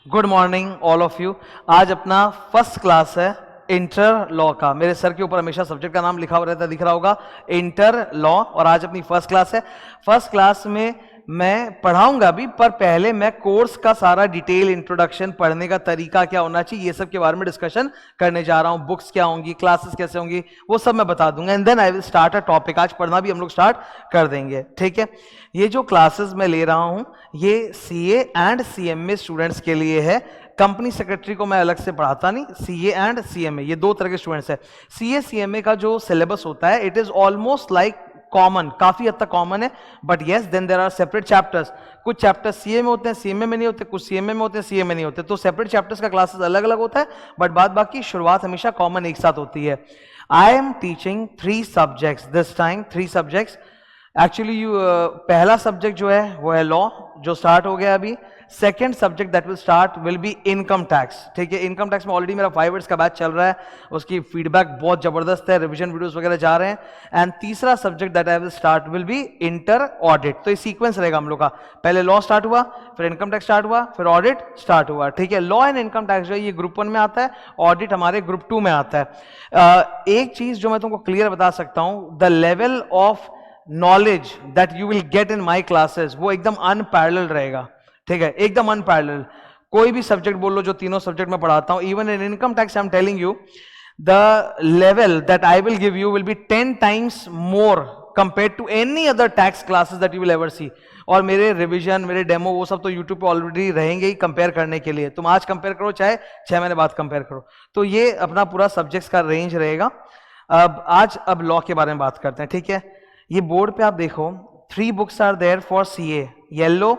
Good morning all of you. आज अपना first class है इंटर लॉ का। मेरे सर के ऊपर हमेशा सब्जेक्ट का नाम लिखा हुआ रहता है, दिख रहा होगा, इंटर लॉ। और आज अपनी फर्स्ट क्लास है। फर्स्ट क्लास में मैं पढ़ाऊंगा भी, पर पहले मैं कोर्स का सारा डिटेल इंट्रोडक्शन, पढ़ने का तरीका क्या होना चाहिए, ये सब के बारे में डिस्कशन करने जा रहा हूं। बुक्स क्या होंगी, क्लासेस कैसे होंगी, वो सब मैं बता दूंगा। And then I will start a topic. आज पढ़ना भी हम लोग स्टार्ट कर देंगे, ठीक है। ये जो क्लासेस मैं ले रहा हूं ये सीए एंड सीएमए स्टूडेंट्स के लिए है। कंपनी सेक्रेटरी को मैं अलग से पढ़ाता नहीं। सीए एंड सीएमए ये दो तरह के स्टूडेंट्स है। सीए सीएमए का जो सिलेबस होता है it is almost like common, काफी हद तक कॉमन है, but yes then there are separate chapters. कुछ चैप्टर्स सीए में होते हैं, सीएमए में नहीं होते, कुछ सीएमए में होते हैं, सीए में नहीं होते। तो सेपरेट चैप्टर्स का क्लासेस अलग अलग होता है, बट बाद बाकी शुरुआत हमेशा कॉमन एक साथ होती है। आई am teaching 3 subjects this time, 3 subjects actually. पहला सब्जेक्ट जो है वो है लॉ, जो स्टार्ट हो गया अभी। Second subject that will start will be income tax, ठीक है। इनकम टैक्स में ऑलरेडी मेरा 5 इयर्स का बैच चल रहा है, उसकी फीडबैक बहुत जबरदस्त है, रिवीजन वीडियोस वगैरह जा रहे हैं। एंड तीसरा subject that I will start will be inter audit. तो ये सीक्वेंस रहेगा हम लोग का, पहले लॉ स्टार्ट हुआ, फिर इनकम टैक्स स्टार्ट हुआ, फिर ऑडिट स्टार्ट हुआ, ठीक है। लॉ एंड इनकम टैक्स जो है ये ग्रुप 1 में आता है, ऑडिट हमारे ग्रुप 2 में आता है। एक चीज जो मैं तुमको क्लियर बता सकता हूं, the level of knowledge that you will get in my classes वो एकदम अनपैरेलल रहेगा, ठीक है, एकदम अनपैरेलल। कोई भी सब्जेक्ट बोल लो, जो तीनों सब्जेक्ट मैं पढ़ाता हूं, even in income tax I am telling you the level that I will give you will be 10 times more compare to any other tax classes that you will ever see. और मेरे revision, मेरे demo, वो सब तो YouTube पे already रहेंगे ही compare करने के लिए। तुम आज कंपेयर करो, चाहे 6 महीने बाद कंपेयर करो। तो ये अपना पूरा सब्जेक्ट्स का रेंज रहेगा। अब लॉ के बारे में बात करते हैं, ठीक है। ये बोर्ड पे आप देखो, 3 books are there for CA, yellow,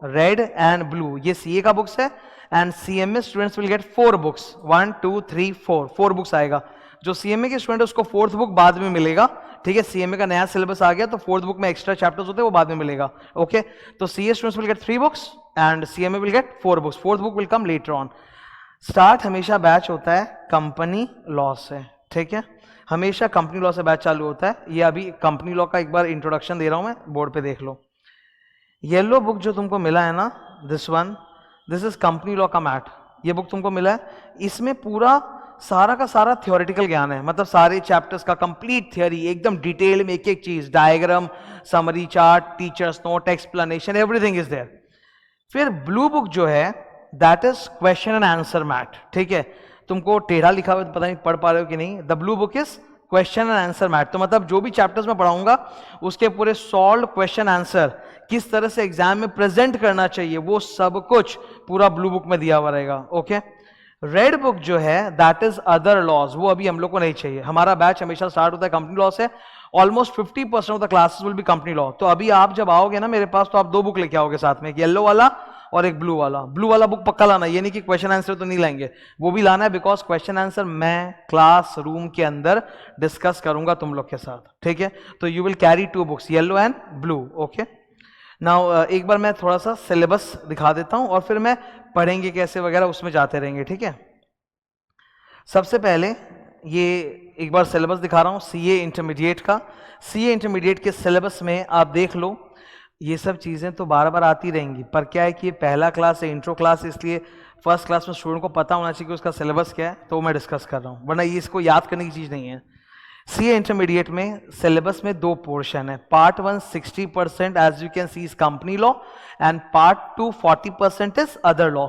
red and blue. ये सीए का बुक्स है। And CMA students will get 4 books, 1 2 3 4 books आएगा। जो सीएमए के स्टूडेंट है उसको 4th बुक बाद में मिलेगा, ठीक है। सीएमए का नया सिलेबस आ गया तो 4th बुक में एक्स्ट्रा चैप्टर्स होते हैं, वो बाद में मिलेगा, ओके। तो CA students will gate 3 books and CMA will get 4 books. 4th book will come later on. Start हमेशा बैच होता है कंपनी लॉ से, ठीक है। हमेशा कंपनी लॉ से बैच चालू होता है। ये अभी कंपनी लॉ का एक बार इंट्रोडक्शन दे रहा हूं मैं, बोर्ड पे देख लो। येलो बुक जो तुमको मिला है ना, this one, this is company law का मैट। ये बुक तुमको मिला है, इसमें पूरा सारा का सारा थ्योरेटिकल ज्ञान है, मतलब सारे चैप्टर्स का कंप्लीट थ्योरी, एकदम डिटेल में एक एक चीज, diagram, summary chart, teachers note, explanation, everything is there. फिर ब्लू बुक जो है that is question and answer mat, ठीक है। तुमको टेढ़ा लिखा हुआ पता नहीं पढ़ पा रहे हो कि नहीं। The blue book is question and answer mat. तो मतलब जो भी चैप्टर्स में पढ़ाऊंगा उसके पूरे सॉल्व क्वेश्चन आंसर किस तरह से एग्जाम में प्रेजेंट करना चाहिए, वो सब कुछ पूरा ब्लू बुक में दिया हुआ रहेगा, ओके। रेड बुक जो है दैट इज अदर लॉज, वो अभी हम लोग को नहीं चाहिए। हमारा बैच हमेशा स्टार्ट होता है कंपनी लॉ से। Almost 50% of the classes will be company law. तो अभी आप जब आओगे ना मेरे पास, तो आप 2 बुक लेके आओगे साथ में, एक येलो वाला और एक ब्लू वाला। ब्लू वाला बुक पक्का लाना, ये नहीं कि क्वेश्चन आंसर तो नहीं लाएंगे, वो भी लाना है, बिकॉज क्वेश्चन आंसर मैं क्लास रूम के अंदर डिस्कस करूंगा तुम लोग के साथ, ठीक है। तो you will carry 2 books, yellow and blue, okay. Now एक बार मैं थोड़ा सा सिलेबस दिखा देता हूं और फिर मैं पढ़ेंगे कैसे वगैरह उसमें जाते रहेंगे, ठीक है। सबसे पहले ये एक बार सिलेबस दिखा रहा हूं सीए इंटरमीडिएट का। सीए इंटरमीडिएट के सिलेबस में आप देख लो, ये सब चीजें तो बार बार आती रहेंगी, पर क्या है कि ये पहला क्लास है, इंट्रो क्लास, इसलिए फर्स्ट क्लास में स्टूडेंट को पता होना चाहिए कि उसका सिलेबस क्या है, तो मैं डिस्कस कर रहा हूं, वरना ये इसको याद करने की चीज नहीं है। सीए इंटरमीडिएट में सिलेबस में 2 पोर्शन है। Part 1 60% as you can see is company law, and part 2 40% is other law.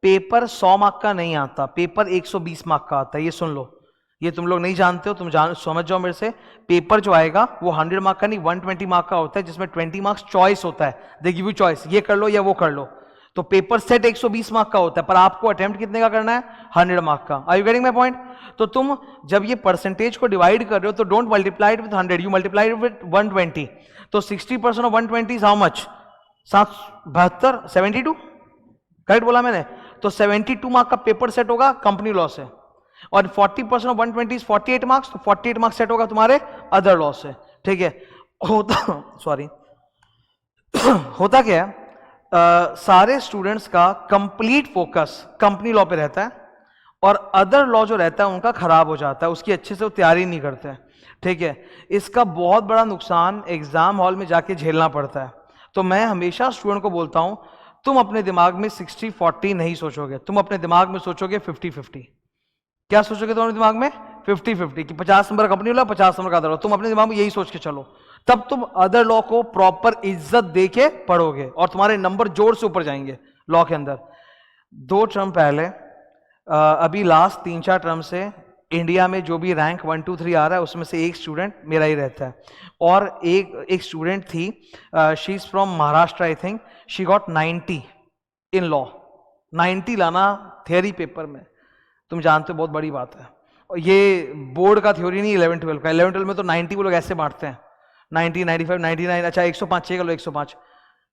Paper 100 mark का नहीं आता, पेपर 120 मार्क का आता है, ये सुन लो। ये तुम लोग नहीं जानते हो, तुम समझ जाओ मेरे से। पेपर जो आएगा वो 100 मार्क का नहीं, 120 मार्क का होता है, जिसमें 20 मार्क्स चॉइस होता है। दे गिव यू चॉइस, ये कर लो या वो कर लो। तो पेपर सेट 120 मार्क का होता है, पर आपको अटेम्प्ट कितने का करना है, 100 मार्क का। Are you getting my point? तो तुम जब ये परसेंटेज को डिवाइड कर रहे हो तो don't multiply it with 100, you multiply it with 120। तो 60% of 120 is how much? 72, 72, correct बोला मैंने। तो 72 मार्क का पेपर सेट होगा कंपनी लॉ से, और 40% ऑफ 120 इज 48 मार्क्स, तो 48 मार्क्स सेट होगा तुम्हारे अदर लॉ से, ठीक है। सॉरी होता क्या है, सारे स्टूडेंट्स का कंप्लीट फोकस कंपनी लॉ पे रहता है, और अदर लॉ जो रहता है उनका खराब हो जाता है, उसकी अच्छे से वो तैयारी नहीं करते हैं, ठीक है। इसका बहुत बड़ा नुकसान एग्जाम हॉल में जाके झेलना पड़ता है। तो मैं हमेशा स्टूडेंट को बोलता हूं तुम अपने दिमाग में 60-40 नहीं सोचोगे, तुम अपने दिमाग में सोचोगे 50-50। क्या सोचोगे तुम अपने दिमाग में? 50-50 कि 50 नंबर कंपनी वाला, 50 नंबर का अदर लॉ। तुम अपने दिमाग में यही सोच के चलो, तब तुम अदर लॉ को प्रॉपर इज्जत देके पढ़ोगे और तुम्हारे नंबर जोर से ऊपर जाएंगे लॉ के अंदर। 2 टर्म पहले अभी लास्ट 3-4 टर्म से इंडिया में जो भी रैंक 1 2 3 आ रहा है उसमें से एक स्टूडेंट मेरा ही रहता है। और एक स्टूडेंट थी, she is from Maharashtra, I think she got 90 in law. 90 लाना थियरी पेपर में, तुम जानते हो बहुत बड़ी बात है। और ये बोर्ड का थ्योरी नहीं, 11-12 का। 11-12 में तो 90 वो लोग ऐसे बांटते हैं, 90, 95, 99, अच्छा 105 चाहिए लो 105।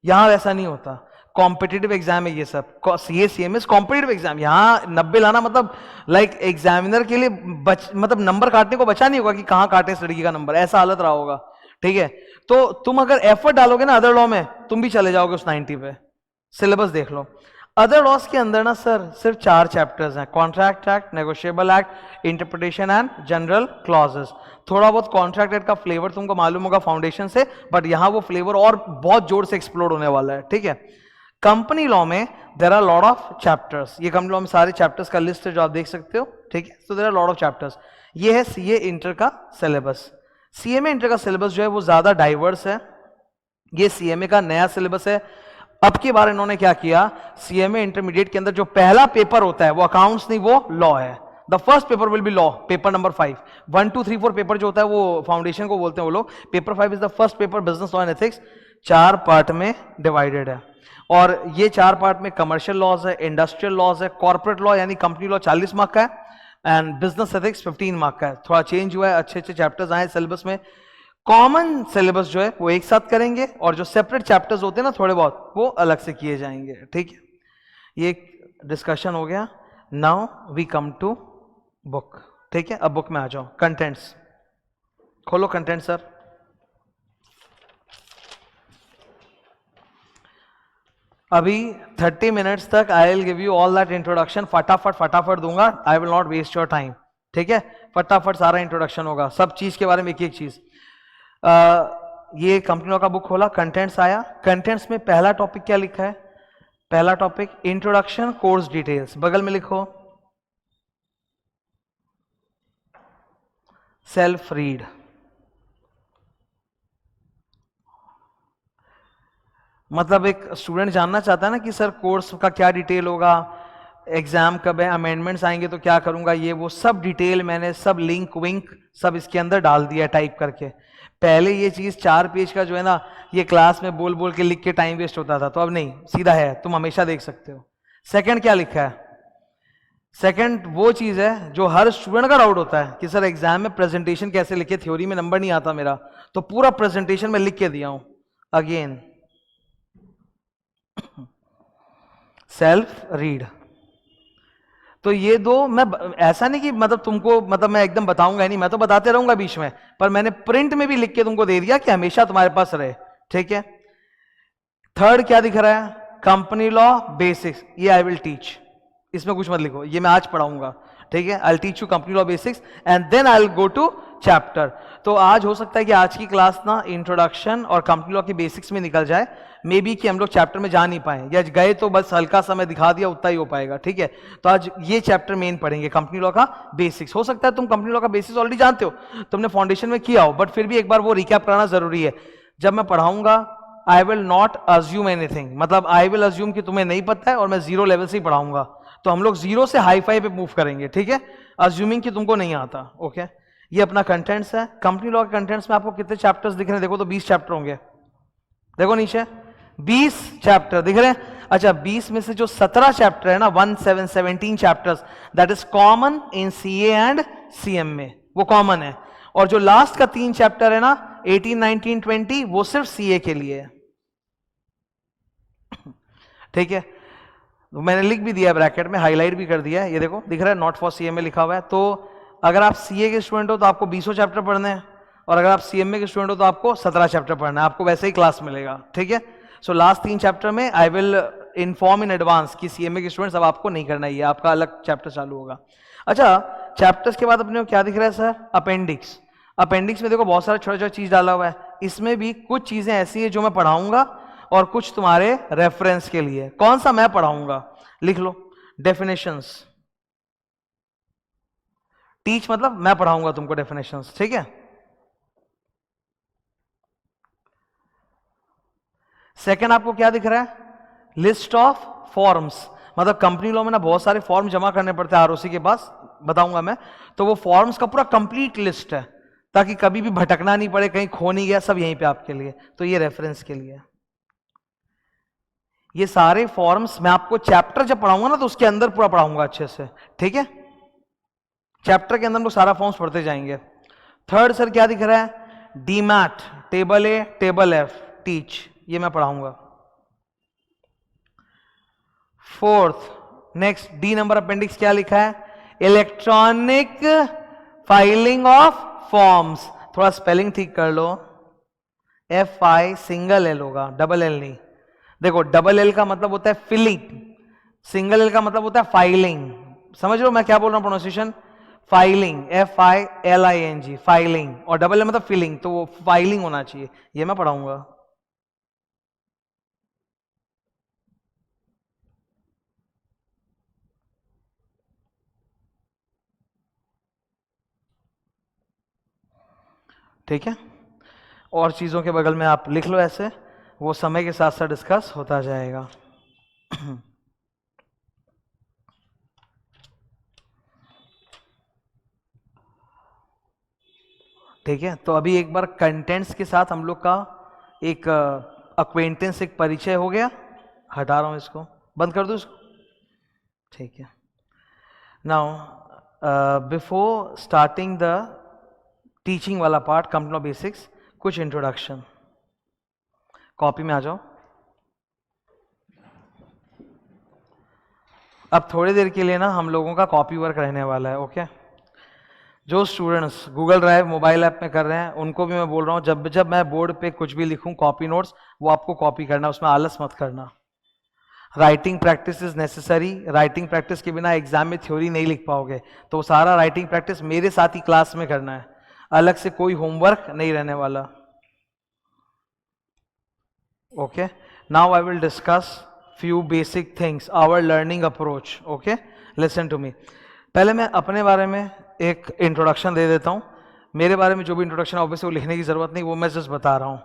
यहां वैसा नहीं होता, कॉम्पिटिटिव एग्जाम है ये सब। सीए सीएमएस कॉम्पिटिटिव एग्जाम, यहाँ 90 लाना मतलब लाइक एग्जामिनर के लिए मतलब नंबर काटने को बचा नहीं होगा कि कहाँ काटे इस लड़की का नंबर, ऐसा हालत रहा होगा। ठीक है, तो तुम अगर एफर्ट डालोगे ना अदर लॉ में, तुम भी चले जाओगे उस 90 पे। सिलेबस देख लो, अदर लॉस के अंदर ना सर सिर्फ 4 चैप्टर्स हैं, contract act, negotiable act, interpretation and general clauses. थोड़ा बहुत कॉन्ट्रैक्ट एक्ट का फ्लेवर तुमको मालूम होगा फाउंडेशन से, बट यहां वो फ्लेवर और बहुत जोर से एक्सप्लोर होने वाला है। ठीक है, कंपनी लॉ में there are lot of chapters, ये कंपनी लॉ में सारे चैप्टर्स का लिस्ट है जो आप देख सकते हो। ठीक है, तो there are lot of chapters. ये है सीए इंटर का सिलेबस। सीएमए इंटर का सिलेबस जो है वो ज्यादा डाइवर्स है, ये सीएमए का नया सिलेबस है। अब की बार इन्होंने क्या किया, सीएमए इंटरमीडिएट के अंदर जो पहला पेपर होता है वो अकाउंट्स नहीं, वो लॉ है। The first paper will be law, paper number 5। 1 2 3 4 paper जो होता है वो फाउंडेशन को बोलते हैं वो लोग। Paper 5 is the first paper, business law and ethics. 4 part में डिवाइडेड है, और ये 4 पार्ट में कमर्शियल लॉज है, इंडस्ट्रियल लॉज है, कॉर्पोरेट लॉ यानी कंपनी लॉ 40 मार्क का है, एंड बिजनेस एथिक्स 15 मार्क का है। थोड़ा चेंज हुआ है, अच्छे अच्छे चैप्टर्स आए सिलेबस में। कॉमन सिलेबस जो है वो एक साथ करेंगे, और जो सेपरेट चैप्टर्स होते हैं ना थोड़े बहुत, वो अलग से किए जाएंगे। ठीक है, ये डिस्कशन हो गया। Now we come to book. ठीक है, अब बुक में आ जाओ। कंटेंट्स खोलो, कंटेंट सर। अभी 30 मिनट्स तक I will give you all that introduction, फटाफट दूंगा, I will not waste your time. ठीक है, फटाफट सारा इंट्रोडक्शन होगा, सब चीज के बारे में एक एक चीज। ये कंपनी लॉ का बुक खोला, कंटेंट्स आया। कंटेंट्स में पहला टॉपिक क्या लिखा है? पहला टॉपिक इंट्रोडक्शन कोर्स डिटेल्स, बगल में लिखो सेल्फ रीड। मतलब एक स्टूडेंट जानना चाहता है ना कि सर कोर्स का क्या डिटेल होगा, एग्जाम कब है, अमेंडमेंट्स आएंगे तो क्या करूंगा, ये वो सब डिटेल मैंने सब लिंक विंक सब इसके अंदर डाल दिया टाइप करके। पहले ये चीज 4 पेज का जो है ना, ये क्लास में बोल बोल के लिख के टाइम वेस्ट होता था, तो अब नहीं, सीधा है, तुम हमेशा देख सकते हो। सेकंड क्या लिखा है? सेकंड वो चीज है जो हर स्टूडेंट का डाउट होता है कि सर एग्जाम में प्रेजेंटेशन कैसे लिखे, थ्योरी में नंबर नहीं आता मेरा, तो पूरा प्रेजेंटेशन में लिख के दिया हूं। Again self read. तो ये दो, मैं ऐसा नहीं कि मतलब तुमको मतलब मैं एकदम बताऊंगा नहीं, मैं तो बताते रहूंगा बीच में, पर मैंने प्रिंट में भी लिख के तुमको दे दिया कि हमेशा तुम्हारे पास रहे। ठीक है, थर्ड क्या दिख रहा है? कंपनी लॉ बेसिक्स, ये आई विल टीच, इसमें कुछ मत लिखो, ये मैं आज पढ़ाऊंगा। ठीक है, I will teach you company law basics and then I will go to chapter. तो आज हो सकता है कि आज की क्लास ना इंट्रोडक्शन और कंपनी लॉ की बेसिक्स में निकल जाए, मे बी कि हम लोग चैप्टर में जा नहीं पाए, या गए तो बस हल्का सा मैं दिखा दिया, उतना ही हो पाएगा। ठीक है, तो आज ये चैप्टर मेन पढ़ेंगे, कंपनी लॉ का बेसिक्स। हो सकता है तुम कंपनी लॉ का बेसिक्स ऑलरेडी जानते हो, तुमने फाउंडेशन में किया हो, बट फिर भी एक बार वो रिकैप कराना जरूरी है। जब मैं पढ़ाऊंगा आई विल नॉट अज्यूम एनीथिंग, मतलब आई विल अज्यूम कि तुम्हें नहीं पता है और मैं 0 लेवल से ही पढ़ाऊंगा, तो हम लोग 0 से हाई फाई पे मूव करेंगे। ठीक है, अज्यूमिंग कि तुमको नहीं आता। ओके, ये अपना कंटेंट्स है। कंपनी लॉ के कंटेंट्स में आपको कितने चैप्टर्स दिख रहे हैं? देखो तो 20 चैप्टर होंगे, देखो नीचे 20 चैप्टर दिख रहे हैं। अच्छा, 20 में से जो 17 चैप्टर है ना, 17 chapters, that is common in CA and CMA, वो कॉमन है। और जो लास्ट का 3 चैप्टर है ना, 18, 19, 20, वो सिर्फ सीए के लिए है। ठीक है, तो मैंने लिख भी दिया ब्रैकेट में, हाईलाइट भी कर दिया है, ये देखो दिख रहा है, नॉट फॉर सीएमए लिखा हुआ है। तो अगर आप सीए के स्टूडेंट हो तो आपको 20 चैप्टर पढ़ने हैं, और अगर आप सीएमए के स्टूडेंट हो तो आपको 17 चैप्टर पढ़ना है, आपको वैसे ही क्लास मिलेगा। ठीक है, सो लास्ट 3 चैप्टर में I will inform in advance कि सीएमए के स्टूडेंट्स अब आपको नहीं करना ही है, आपका अलग चैप्टर चालू होगा। अच्छा, चैप्टर्स के बाद अपने को क्या दिख रहा है सर? अपेंडिक्स। अपेंडिक्स में देखो बहुत सारा छोटा छोटा चीज डाला हुआ है, इसमें भी कुछ चीजें ऐसी है जो मैं पढ़ाऊंगा और कुछ तुम्हारे रेफरेंस के लिए। कौन सा मैं पढ़ाऊंगा, लिख लो डेफिनेशंस। टीच मतलब मैं पढ़ाऊंगा तुमको डेफिनेशंस, ठीक है। सेकंड आपको क्या दिख रहा है, लिस्ट ऑफ फॉर्म्स, मतलब कंपनी लॉ में ना बहुत सारे फॉर्म जमा करने पड़ते हैं आरओसी के पास, बताऊंगा मैं। तो वो फॉर्म्स का पूरा कंप्लीट लिस्ट है, ताकि कभी भी भटकना नहीं पड़े, कहीं खो नहीं गया, सब यहीं पे आपके लिए। तो ये रेफरेंस के लिए, ये सारे फॉर्म्स मैं आपको चैप्टर जब पढ़ाऊंगा ना तो उसके अंदर पूरा पढ़ाऊंगा अच्छे से, ठीक है। चैप्टर के अंदर हम लोग सारा फॉर्म्स पढ़ते जाएंगे। थर्ड सर क्या दिख रहा है, डीमैट, टेबल ए, टेबल एफ, टीच, ये मैं पढ़ाऊंगा। Fourth, next D number appendix क्या लिखा है, इलेक्ट्रॉनिक फाइलिंग ऑफ फॉर्म्स। थोड़ा स्पेलिंग ठीक कर लो, एफ आई सिंगल एल होगा, डबल एल नहीं। देखो डबल एल का मतलब होता है फिलिंग, सिंगल एल का मतलब होता है फाइलिंग। समझ लो मैं क्या बोल रहा हूं, pronunciation filing, F I L I N G, filing, और डबल एल मतलब फिलिंग, तो वो फाइलिंग होना चाहिए, ये मैं पढ़ाऊंगा। ठीक है, और चीजों के बगल में आप लिख लो ऐसे, वो समय के साथ साथ डिस्कस होता जाएगा। ठीक है, तो अभी एक बार कंटेंट्स के साथ हम लोग का एक अक्वेंटेंस, एक परिचय हो गया। हटा रहा हूं इसको, बंद कर दो इसको, ठीक है। Now before starting the teaching वाला पार्ट, कंप्यूटर लॉ बेसिक्स, कुछ इंट्रोडक्शन। कॉपी में आ जाओ। अब थोड़ी देर के लिए ना हम लोगों का कॉपी वर्क रहने वाला है, ओके। जो students Google drive mobile app में कर रहे हैं उनको भी मैं बोल रहा हूँ, जब जब मैं बोर्ड पे कुछ भी लिखूं कॉपी नोट्स, वो आपको कॉपी करना, उसमें आलस मत करना। Writing practice is necessary, writing practice के बिना एग्जाम में थ्योरी नहीं लिख पाओगे, तो सारा राइटिंग प्रैक्टिस मेरे साथ ही क्लास में करना है, अलग से कोई होमवर्क नहीं रहने वाला, okay. Now I will discuss few basic things, our learning approach, okay. Listen to me. पहले मैं अपने बारे में एक इंट्रोडक्शन दे देता हूँ। मेरे बारे में जो भी इंट्रोडक्शन ऑब्वियसली वो लिखने की जरूरत नहीं, वो मैं जस्ट बता रहा हूँ।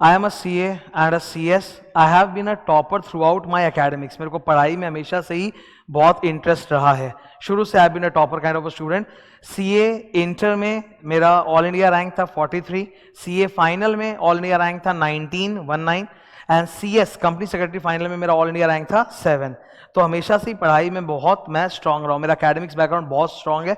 I am a CA and a CS। I have been a topper throughout my academics. मेरे को पढ़ाई में हमेशा से ही बहुत इंटरेस्ट रहा है, शुरू से I have been a topper kind of a student. CA inter में मेरा ऑल इंडिया रैंक था 43, CA फाइनल में ऑल इंडिया रैंक था 1919, and CS company secretary final में मेरा ऑल इंडिया रैंक था 7। तो हमेशा से ही पढ़ाई में बहुत मैं स्ट्रांग रहा हूँ, मेरा एकेडमिक्स बैकग्राउंड बहुत स्ट्रांग है।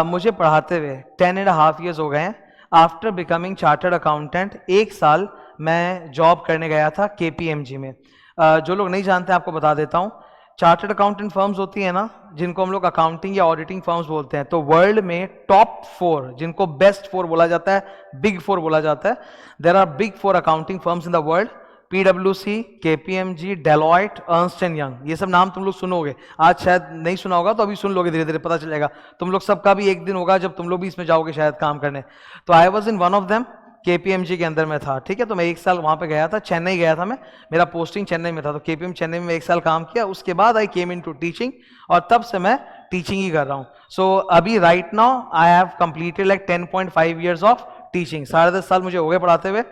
मुझे पढ़ाते हुए 10.5 years हो गए हैं। आफ्टर बिकमिंग चार्टर्ड अकाउंटेंट 1 साल मैं जॉब करने गया था KPMG में। जो लोग नहीं जानते आपको बता देता हूँ, चार्टर्ड अकाउंटेंट फर्म्स होती है ना, जिनको हम लोग अकाउंटिंग या ऑडिटिंग फर्म्स बोलते हैं, तो वर्ल्ड में टॉप 4, जिनको बेस्ट 4 बोला जाता है, बिग 4 बोला जाता है। There are big 4 accounting firms in the world, PwC, KPMG, Deloitte, Ernst and Young. ये सब नाम तुम लोग सुनोगे, आज शायद नहीं सुना होगा तो अभी सुन लोगे, धीरे धीरे पता चलेगा। तुम लोग सबका भी एक दिन होगा जब तुम लोग भी इसमें जाओगे शायद काम करने। तो I was in one of them, KPMG के अंदर में था, ठीक है। तो मैं 1 साल वहां पे गया था, चेन्नई गया था मैं, मेरा पोस्टिंग चेन्नई में था, तो KPM चेन्नई में 1 साल काम किया। उसके बाद आई केम इन टू टीचिंग, और तब से मैं टीचिंग ही कर रहा हूँ। सो अभी right now I have completed like 10.5 years of teaching, 10.5 साल मुझे हो गए पढ़ाते हुए।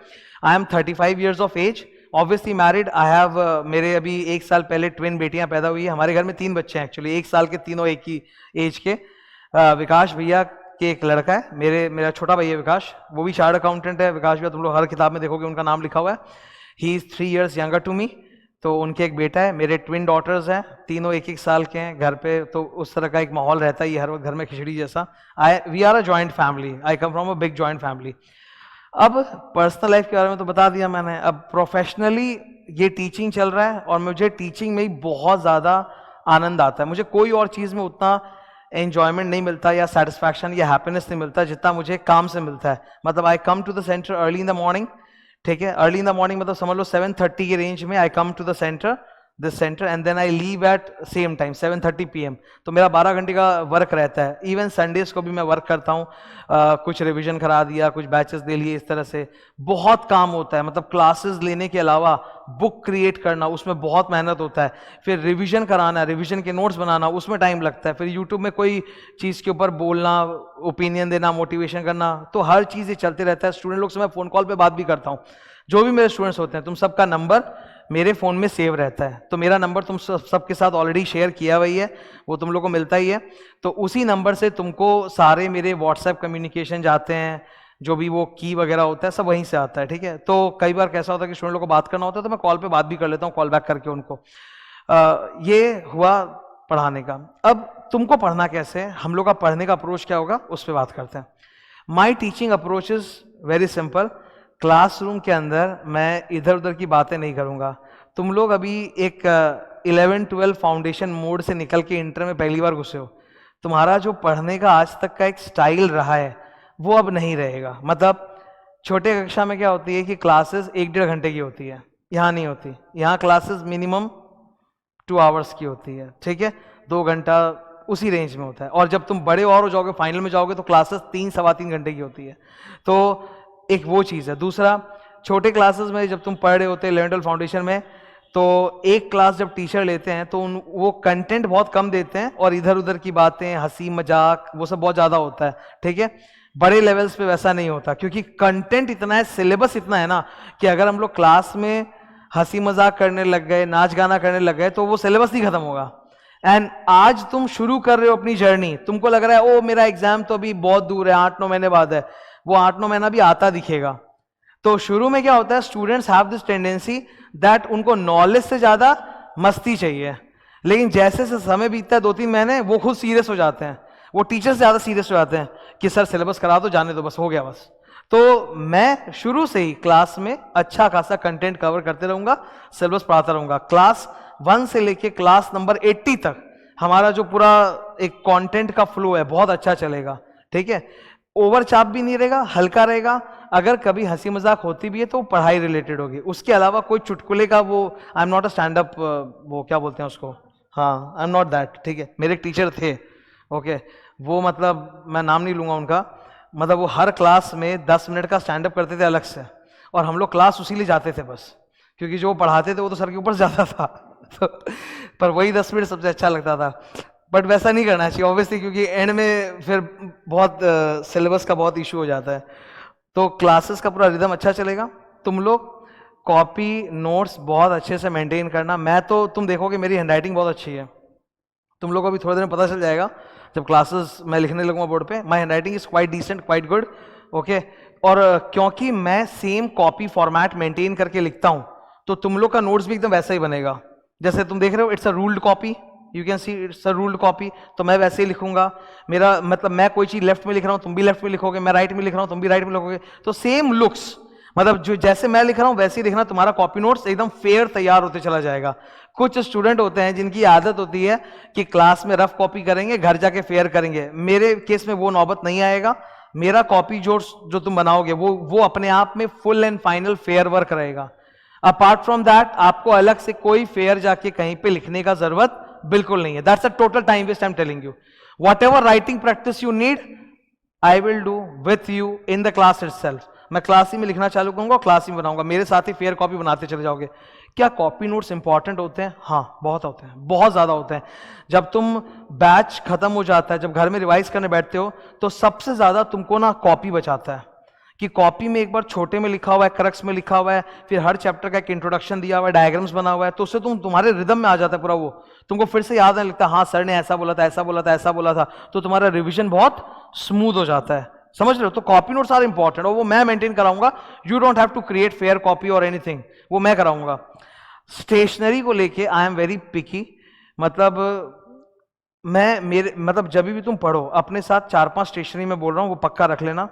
I am 35 years of age, obviously married. I have मेरे अभी 1 साल पहले ट्विन बेटियां पैदा हुई है। हमारे घर में 3 बच्चे हैं एक्चुअली, 1 साल के, तीनों एक ही एज के। विकास भैया के एक लड़का है, मेरा छोटा भैया विकास, वो भी चार्टर्ड अकाउंटेंट है। विकास भैया तुम लोग हर किताब में देखोगे उनका नाम लिखा हुआ है। He is 3 years younger to me. तो उनके एक बेटा है, मेरे ट्विन डॉटर्स हैं, तीनों 1-1 साल के हैं घर पे। तो उस तरह का एक माहौल रहता है, ये हर वक्त घर में खिचड़ी जैसा। We are a joint family, I come from a big joint family. अब पर्सनल लाइफ के बारे में तो बता दिया मैंने, अब प्रोफेशनली ये टीचिंग चल रहा है, और मुझे टीचिंग में ही बहुत ज़्यादा आनंद आता है। मुझे कोई और चीज़ में उतना एंजॉयमेंट नहीं मिलता, या सेटिस्फैक्शन या हैप्पीनेस नहीं मिलता, जितना मुझे काम से मिलता है। मतलब I come to the centre early in the morning, ठीक है। अर्ली इन द मॉर्निंग मतलब समझ लो 7:30 के रेंज में I come to the centre. This centre and then I leave at same time 7:30 PM। तो मेरा 12 घंटे का वर्क रहता है। इवन संडेज को भी मैं वर्क करता हूँ, कुछ रिवीजन करा दिया, कुछ बैचेस ले लिए, इस तरह से बहुत काम होता है। मतलब क्लासेस लेने के अलावा बुक क्रिएट करना, उसमें बहुत मेहनत होता है। फिर रिवीजन कराना, रिवीजन के नोट्स बनाना, उसमें टाइम लगता है। फिर यूट्यूब में कोई चीज़ के ऊपर बोलना, ओपिनियन देना, मोटिवेशन करना, तो हर चीज़ ये चलते रहता है। स्टूडेंट लोग से मैं फ़ोन कॉल पे बात भी करता हूँ। जो भी मेरे स्टूडेंट्स होते हैं, तुम सबका नंबर मेरे फ़ोन में सेव रहता है। तो मेरा नंबर तुम सबके साथ ऑलरेडी शेयर किया हुआ ही है, वो तुम लोग को मिलता ही है। तो उसी नंबर से तुमको सारे मेरे व्हाट्सएप कम्युनिकेशन जाते हैं, जो भी वो की वगैरह होता है सब वहीं से आता है, ठीक है। तो कई बार कैसा होता है कि स्टूडेंट लोग को बात करना होता है तो मैं कॉल पे बात भी कर लेता हूँ, कॉल बैक करके उनको। ये हुआ पढ़ाने का। अब तुमको पढ़ना कैसे है, हम लोग का पढ़ने का अप्रोच क्या होगा, उस पर बात करते हैं। My teaching approach is very simple. Classroom के अंदर मैं इधर उधर की बातें नहीं करूंगा। तुम लोग अभी एक 11-12 फाउंडेशन मोड से निकल के इंटर में पहली बार घुसे हो। तुम्हारा जो पढ़ने का आज तक का एक स्टाइल रहा है वो अब नहीं रहेगा। मतलब छोटे कक्षा में क्या होती है कि क्लासेस 1-1.5 घंटे की होती है, यहाँ नहीं होती। यहाँ क्लासेस मिनिमम 2 आवर्स की होती है, ठीक है, 2 घंटा उसी रेंज में होता है। और जब तुम बड़े और हो जाओगे, फाइनल में जाओगे, तो क्लासेस 3-3.25 घंटे की होती है। तो एक वो चीज़ है। दूसरा, छोटे क्लासेस में जब तुम पढ़ रहे होते 11-12 फाउंडेशन में, तो एक क्लास जब टीचर लेते हैं तो वो कंटेंट बहुत कम देते हैं और इधर उधर की बातें, हंसी मजाक, वो सब बहुत ज़्यादा होता है, ठीक है। बड़े लेवल्स पे वैसा नहीं होता, क्योंकि कंटेंट इतना है, सिलेबस इतना है ना, कि अगर हम लोग क्लास में हंसी मजाक करने लग गए, नाच गाना करने लग गए, तो वो सिलेबस नहीं खत्म होगा। एंड आज तुम शुरू कर रहे हो अपनी जर्नी, तुमको लग रहा है ओ मेरा एग्जाम तो अभी बहुत दूर है, 8-9 महीने बाद है। वो 8-9 महीना भी आता दिखेगा। तो शुरू में क्या होता है, students have this tendency that उनको नॉलेज से ज्यादा मस्ती चाहिए। लेकिन जैसे से समय बीतता है 2-3 महीने, वो खुद सीरियस हो जाते हैं, वो टीचर से ज्यादा सीरियस हो जाते हैं कि सर सिलेबस करा दो, जाने दो, बस हो गया बस। तो मैं शुरू से ही क्लास में अच्छा खासा कंटेंट कवर करते रहूंगा, सिलेबस पढ़ाता रहूंगा। क्लास 1 से लेके क्लास नंबर 80 तक हमारा जो पूरा एक कंटेंट का फ्लो है बहुत अच्छा चलेगा, ठीक है। ओवर चाप भी नहीं रहेगा, हल्का रहेगा। अगर कभी हंसी मजाक होती भी है तो पढ़ाई रिलेटेड होगी, उसके अलावा कोई चुटकुले का वो, I am not a stand up, वो क्या बोलते हैं उसको, हाँ, आई एम नॉट दैट, ठीक है। मेरे टीचर थे, ओके, वो मतलब मैं नाम नहीं लूंगा उनका, मतलब वो हर क्लास में 10 मिनट का स्टैंड अप करते थे अलग से, और हम लोग क्लास उसी लिए जाते थे बस, क्योंकि जो पढ़ाते थे वो तो सर के ऊपर से जाता था। तो पर वही 10 मिनट सबसे अच्छा लगता था। बट वैसा नहीं करना चाहिए ऑब्वियसली, क्योंकि एंड में फिर बहुत सिलेबस का बहुत इशू हो जाता है। तो क्लासेस का पूरा रिदम अच्छा चलेगा। तुम लोग कॉपी नोट्स बहुत अच्छे से मेंटेन करना। मैं तो, तुम देखोगे मेरी हैंडराइटिंग बहुत अच्छी है, तुम लोग को अभी थोड़े दिन में पता चल जाएगा जब क्लासेस मैं लिखने लगूंगा बोर्ड पे। My handwriting is quite decent, quite good, okay. और क्योंकि मैं सेम कॉपी फॉर्मेट मेंटेन करके लिखता हूं, तो तुम लोग का नोट्स भी एकदम वैसा ही बनेगा। जैसे तुम देख रहे हो, it's a ruled copy, you can see it's a ruled copy. तो मैं वैसे ही लिखूंगा। मेरा मतलब, मैं कोई चीज लेफ्ट में लिख रहा हूं तुम भी लेफ्ट में लिखोगे, मैं राइट में लिख रहा हूं तुम भी राइट में लिखोगे, तो सेम लुक्स, मतलब जो जैसे मैं लिख रहा हूं वैसे ही लिखना। तुम्हारा कॉपी नोट्स एकदम फेयर तैयार होते चला जाएगा। कुछ स्टूडेंट होते हैं जिनकी आदत होती है कि क्लास में रफ कॉपी करेंगे, घर जाके फेयर करेंगे। मेरे केस में वो नौबत नहीं आएगा। मेरा कॉपी जो तुम बनाओगे वो अपने आप में full and final fair work रहेगा। अपार्ट फ्रॉम दैट आपको अलग से कोई फेयर जाके कहीं पे लिखने का जरूरत बिल्कुल नहीं है। That's a total time waste, I am telling you. Whatever writing practice you need, I will do with you in the class itself. मैं क्लास ही में लिखना चालू करूंगा, क्लास ही में बनाऊंगा, मेरे साथ ही फेयर कॉपी बनाते चले जाओगे। क्या कॉपी नोट्स इंपॉर्टेंट होते हैं? हाँ, बहुत होते हैं, बहुत ज्यादा होते हैं। जब तुम बैच खत्म हो जाता है, जब घर में रिवाइज करने बैठते हो, तो सबसे ज्यादा तुमको ना कॉपी बचाता है। कि कॉपी में एक बार छोटे में लिखा हुआ है, क्रक्स में लिखा हुआ है, फिर हर चैप्टर का एक इंट्रोडक्शन दिया हुआ है, डायग्राम्स बना हुआ है, तो उससे तुम्हारे रिदम में आ जाता है पूरा। वो तुमको फिर से याद नहीं लगता, हाँ सर ने ऐसा बोला था, ऐसा बोला था, ऐसा बोला था, तो तुम्हारा रिविजन बहुत स्मूथ हो जाता है। समझ रहे हो? तो कॉपी नोट्स आर इंपॉर्टेंट, और वो मैं मेंटेन कराऊंगा। You don't have to create fair copy और एनीथिंग, वो मैं कराऊंगा। स्टेशनरी को लेके आई एम वेरी पिकी। मतलब मतलब जब भी तुम पढ़ो, अपने साथ 4-5 स्टेशनरी में बोल रहा हूं, वो पक्का रख लेना।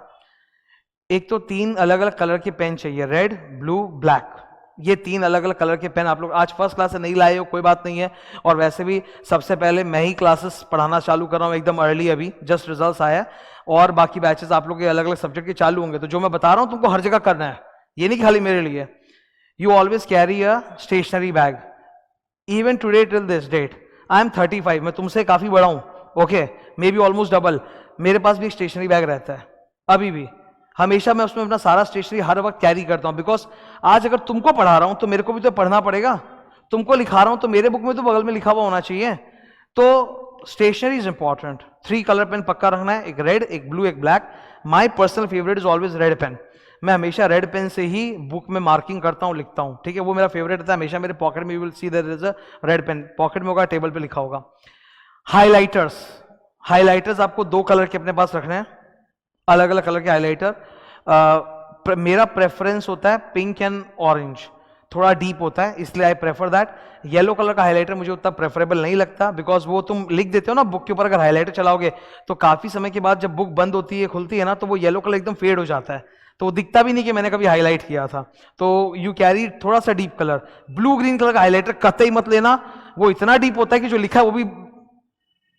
एक तो 3 अलग अलग कलर के पेन चाहिए, रेड, ब्लू, ब्लैक। ये 3 अलग अलग कलर के पेन आप लोग आज फर्स्ट क्लास से नहीं लाए हो, कोई बात नहीं है। और वैसे भी सबसे पहले मैं ही क्लासेस पढ़ाना चालू कर रहा हूँ एकदम अर्ली, अभी जस्ट रिजल्ट्स आया है, और बाकी बैचेस आप लोग के अलग अलग सब्जेक्ट के चालू होंगे। तो जो मैं बता रहा हूँ तुमको हर जगह करना है, ये नहीं खाली मेरे लिए। You always carry a stationery bag. Even today till this date I am 35, मैं तुमसे काफी बड़ा हूं, okay, maybe almost double. मेरे पास भी एक स्टेशनरी बैग रहता है अभी भी, हमेशा मैं उसमें अपना सारा स्टेशनरी हर वक्त कैरी करता हूं, बिकॉज आज अगर तुमको पढ़ा रहा हूं तो मेरे को भी तो पढ़ना पड़ेगा, तुमको लिखा रहा हूं तो मेरे बुक में तो बगल में लिखा हुआ होना चाहिए। तो stationery is important. 3 colour pen पक्का रखना है, एक रेड, एक ब्लू, एक black. My personal favourite is always red pen. मैं हमेशा रेड पेन से ही बुक में मार्किंग करता हूं, लिखता हूं, ठीक है, वो मेरा फेवरेट था हमेशा। मेरे पॉकेट में you will see there is a red pen, pocket में होगा, टेबल पे लिखा होगा। हाइलाइटर्स, हाइलाइटर्स आपको 2 कलर के अपने पास रखने हैं, अलग अलग कलर के हाइलाइटर। मेरा प्रेफरेंस होता है पिंक एंड ऑरेंज, थोड़ा डीप होता है, इसलिए I prefer that. Yellow colour का हाइलाइटर मुझे उतना प्रेफरेबल नहीं लगता, बिकॉज वो तुम लिख देते हो ना बुक के ऊपर, अगर हाइलाइटर चलाओगे तो काफी समय के बाद जब बुक बंद होती है, खुलती है ना, तो वो येलो कलर एकदम फेड हो जाता है, तो वो दिखता भी नहीं कि मैंने कभी हाईलाइट किया था। तो यू कैरी थोड़ा सा deep colour. Blue green colour का हाइलाइटर कतई मत लेना, वो इतना डीप होता है कि जो लिखा है वो भी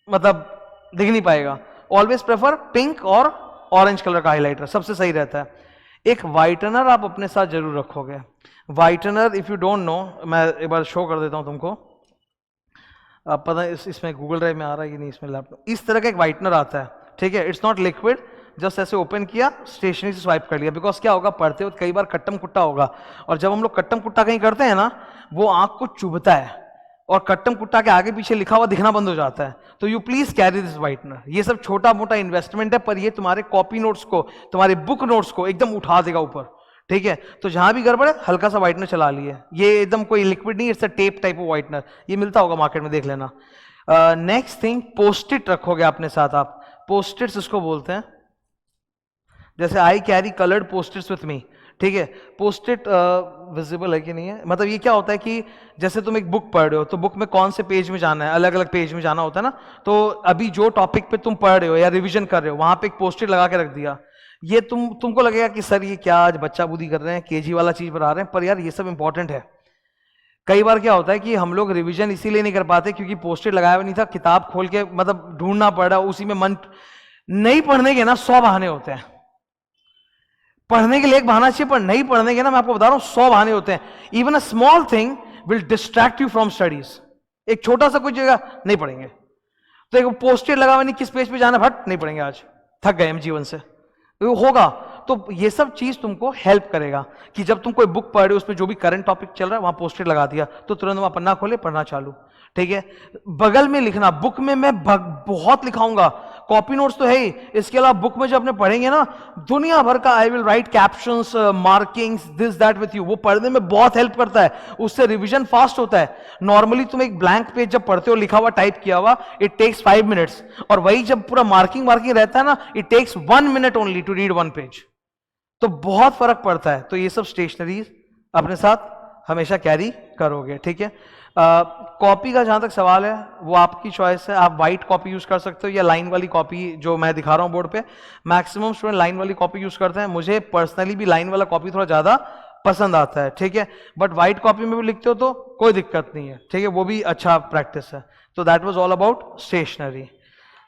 मतलब दिख नहीं पाएगा। ऑलवेज प्रेफर पिंक और ऑरेंज कलर का हाइलाइटर, सबसे सही रहता है। एक वाइटनर आप अपने साथ जरूर रखोगे। Whitener if you don't no, मैं एक बार शो कर देता हूं तुमको, आप पता है इसमें गूगल ड्राइव में आ रहा है कि नहीं, इसमें लैपटॉप, इस तरह का एक वाइटनर आता है, ठीक है, इट्स नॉट लिक्विड, जस्ट ऐसे ओपन किया, स्टेशनरी से स्वाइप कर लिया। बिकॉज क्या होगा, पढ़ते वक्त कई बार कट्टम कुट्टा होगा, और जब हम लोग कट्टम कुट्टा कहीं करते हैं ना, वो आंख को चुभता है, और कट्टम कुट्टा के आगे पीछे लिखा हुआ दिखना बंद हो जाता है। तो you please carry this whitener. ये सब छोटा मोटा इन्वेस्टमेंट है, पर ये तुम्हारे कॉपी नोट्स को, तुम्हारे बुक नोट्स को एकदम उठा देगा ऊपर, ठीक है। तो जहां भी गड़बड़ है, हल्का सा वाइटनर चला लिए, ये एकदम कोई लिक्विड नहीं, it's a tape type of whitener, ये मिलता होगा मार्केट में, देख लेना। नेक्स्ट थिंग, पोस्टिट रखोगे अपने साथ आप। पोस्टिट्स इसको बोलते हैं, जैसे I carry coloured post-its with me, ठीक है। पोस्टिट विजिबल है कि नहीं है, मतलब ये क्या होता है कि जैसे तुम एक बुक पढ़ रहे हो, तो बुक में कौन से पेज में जाना है, अलग अलग पेज में जाना होता है ना, तो अभी जो टॉपिक पे तुम पढ़ रहे हो या रिवीजन कर रहे हो, वहां पे एक पोस्टिट लगा के रख दिया। ये तुमको लगेगा कि सर ये क्या आज बच्चा बुद्धि कर रहे हैं, केजी वाला चीज बना रहे हैं, पर यार ये सब इंपॉर्टेंट है। कई बार क्या होता है कि हम लोग रिवीजन इसीलिए नहीं कर पाते क्योंकि पोस्टर लगाया हुआ नहीं था, किताब खोल के मतलब ढूंढना पड़ रहा, उसी में मन नहीं, पढ़ने के ना 100 बहाने होते हैं। पढ़ने के लिए एक बहाना चाहिए, पर नहीं पढ़ने के ना, मैं आपको बता रहा हूं 100 बहाने होते हैं। Even a small thing will distract you from studies. एक छोटा सा कुछ जगह नहीं पढ़ेंगे, तो एक पोस्टर लगा हुआ नहीं, किस पेज पे जाना, भट नहीं पढ़ेंगे आज, थक गए हम जीवन से, तो होगा। तो ये सब चीज तुमको हेल्प करेगा कि जब तुम कोई बुक पढ़ रहे हो, उसमें जो भी करंट टॉपिक चल रहा है, वहां पोस्टर लगा दिया, तो तुरंत वहां पन्ना खोले, पढ़ना चालू, ठीक है। बगल में लिखना, बुक में मैं बहुत लिखाऊंगा, कॉपी नोट्स तो है ही, इसके अलावा बुक में जब अपने पढ़ेंगे ना, दुनिया भर का I will write captions, markings, this that with you, वो पढ़ने में बहुत हेल्प करता है, उससे रिवीजन फास्ट होता है। नॉर्मली तुम एक ब्लैंक पेज जब पढ़ते हो, लिखा हुआ टाइप किया हुआ, इट टेक्स 5 मिनट्स, और वही जब पूरा मार्किंग मार्किंग रहता है ना, it takes 1 minute only to read 1 page. तो बहुत फर्क पड़ता है। तो ये सब स्टेशनरी अपने साथ हमेशा कैरी करोगे, ठीक है। कॉपी का जहां तक सवाल है, वो आपकी चॉइस है, आप व्हाइट कॉपी यूज कर सकते हो या लाइन वाली कॉपी जो मैं दिखा रहा हूं बोर्ड पे। मैक्सिमम स्टूडेंट लाइन वाली कॉपी यूज करते हैं, मुझे पर्सनली भी लाइन वाला कॉपी थोड़ा ज्यादा पसंद आता है, ठीक है। बट व्हाइट कॉपी में भी लिखते हो तो कोई दिक्कत नहीं है, ठीक है, वो भी अच्छा प्रैक्टिस है। तो that was all about stationery.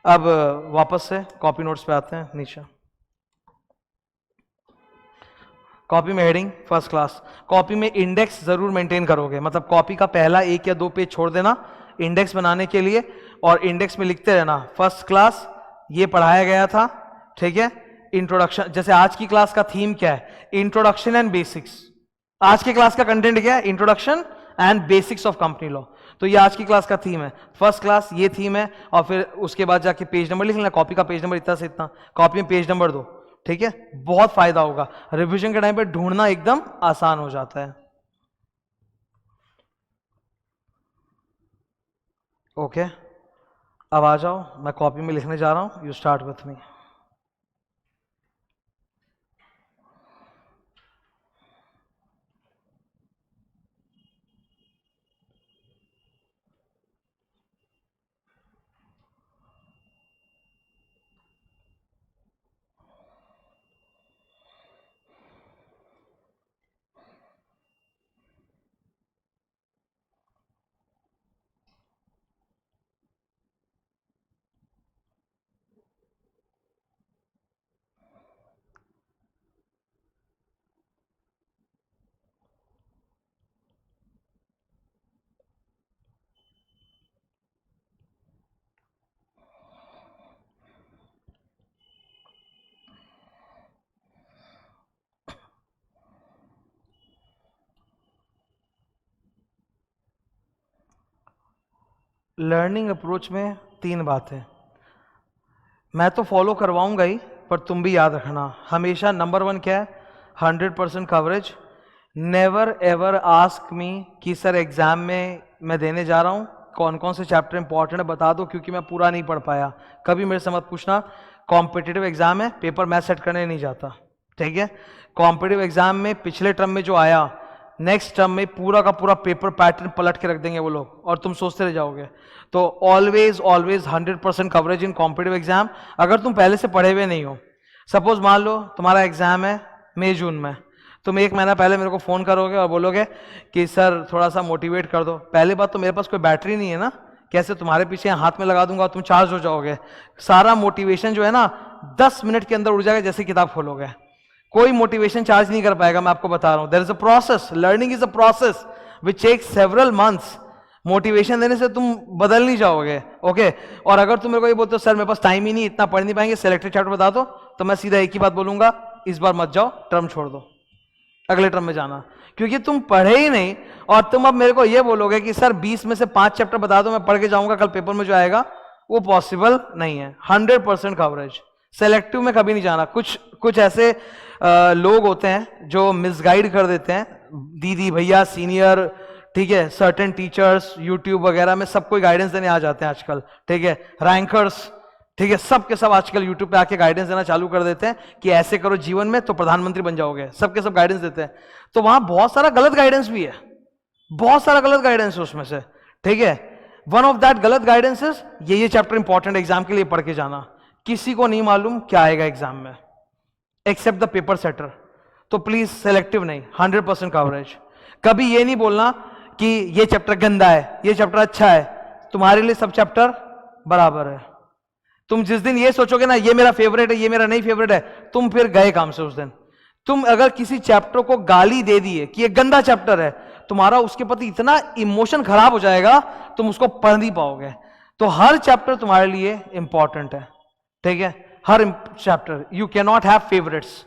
अब वापस से कॉपी नोट्स पे आते हैं नीचे। कॉपी में हेडिंग फर्स्ट क्लास। कॉपी में इंडेक्स जरूर मेंटेन करोगे, मतलब कॉपी का पहला 1 या 2 पेज छोड़ देना इंडेक्स बनाने के लिए, और इंडेक्स में लिखते रहना फर्स्ट क्लास ये पढ़ाया गया था, ठीक है। इंट्रोडक्शन, जैसे आज की क्लास का थीम क्या है, इंट्रोडक्शन एंड बेसिक्स। आज की क्लास का कंटेंट क्या है, introduction and basics of company law. तो ये आज की क्लास का थीम है, फर्स्ट क्लास ये थीम है, और फिर उसके बाद जाके पेज नंबर लिख लेना, कॉपी का पेज नंबर इतना से इतना, कॉपी में पेज नंबर दो, ठीक है। बहुत फायदा होगा, रिवीजन के टाइम पे ढूंढना एकदम आसान हो जाता है। ओके, अब आ जाओ, मैं कॉपी में लिखने जा रहा हूं, you start with me. Learning approach में 3 बातें मैं तो फॉलो करवाऊंगा ही, पर तुम भी याद रखना हमेशा। नंबर 1 क्या है? 100% coverage. Never ever ask me कि सर एग्जाम में मैं देने जा रहा हूं, कौन कौन से चैप्टर इंपॉर्टेंट है बता दो, क्योंकि मैं पूरा नहीं पढ़ पाया। कभी मेरे से मत पूछना। कॉम्पिटिटिव एग्जाम है, पेपर मैं सेट करने नहीं जाता, ठीक है। कॉम्पिटिटिव एग्जाम में पिछले टर्म में जो आया, नेक्स्ट टर्म में पूरा का पूरा पेपर पैटर्न पलट के रख देंगे वो लोग, और तुम सोचते रह जाओगे। तो ऑलवेज ऑलवेज 100% कवरेज इन कॉम्पिटिटिव एग्जाम। अगर तुम पहले से पढ़े हुए नहीं हो, सपोज मान लो तुम्हारा एग्जाम है मई जून में, तुम 1 महीना पहले मेरे को फोन करोगे और बोलोगे कि सर थोड़ा सा मोटिवेट कर दो। पहली बात तो मेरे पास कोई बैटरी नहीं है ना, कैसे तुम्हारे पीछे हाथ में लगा दूंगा तुम चार्ज हो जाओगे। सारा मोटिवेशन जो है ना 10 मिनट के अंदर उड़ जाएगा जैसे किताब खोलोगे। कोई मोटिवेशन चार्ज नहीं कर पाएगा, मैं आपको बता रहा हूं। There is a process, learning is a process which takes several months. Motivation देने से तुम बदल नहीं जाओगे, ओके। और अगर तुम मेरे को ये बोलते हो सर मेरे पास टाइम ही नहीं, इतना पढ़ नहीं पाएंगे, सिलेक्टेड चैप्टर बता दो, तो मैं सीधा एक ही बात बोलूंगा, इस बार मत जाओ, टर्म छोड़ दो, अगले टर्म में जाना। क्योंकि तुम पढ़े ही नहीं, और तुम अब मेरे को ये बोलोगे कि सर 20 में से 5 चैप्टर बता दो, मैं पढ़ के जाऊंगा कल पेपर में जो आएगा, वो पॉसिबल नहीं है। 100% कवरेज। सेलेक्टिव में कभी नहीं जाना। कुछ ऐसे लोग होते हैं जो मिसगाइड कर देते हैं, दीदी भैया सीनियर, ठीक है, सर्टेन टीचर्स यूट्यूब वगैरह में सब कोई गाइडेंस देने आ जाते हैं आजकल, ठीक है, रैंकर्स, ठीक है, सब के सब आजकल यूट्यूब पे आके गाइडेंस देना चालू कर देते हैं कि ऐसे करो जीवन में तो प्रधानमंत्री बन जाओगे, सब के सब गाइडेंस देते हैं। तो वहां बहुत सारा गलत गाइडेंस भी है, बहुत सारा गलत गाइडेंस है उसमें से, ठीक है। वन ऑफ दैट गलत गाइडेंसेस ये चैप्टर इंपॉर्टेंट एग्जाम के लिए पढ़ के जाना। किसी को नहीं मालूम क्या आएगा एग्जाम में एक्सेप्ट द पेपर सेटर। तो प्लीज सेलेक्टिव नहीं, 100% कवरेज। कभी ये नहीं बोलना कि ये चैप्टर गंदा है, ये चैप्टर अच्छा है। तुम्हारे लिए सब चैप्टर बराबर है। तुम जिस दिन ये सोचोगे ना ये मेरा फेवरेट है, ये मेरा नहीं फेवरेट है, तुम फिर गए काम से उस दिन। तुम अगर किसी चैप्टर को गाली दे दिए कि ये गंदा चैप्टर है, तुम्हारा उसके प्रति इतना इमोशन खराब हो जाएगा, तुम उसको पढ़ नहीं पाओगे। तो हर चैप्टर तुम्हारे लिए इंपॉर्टेंट है, ठीक है, हर चैप्टर। You can not have favourites.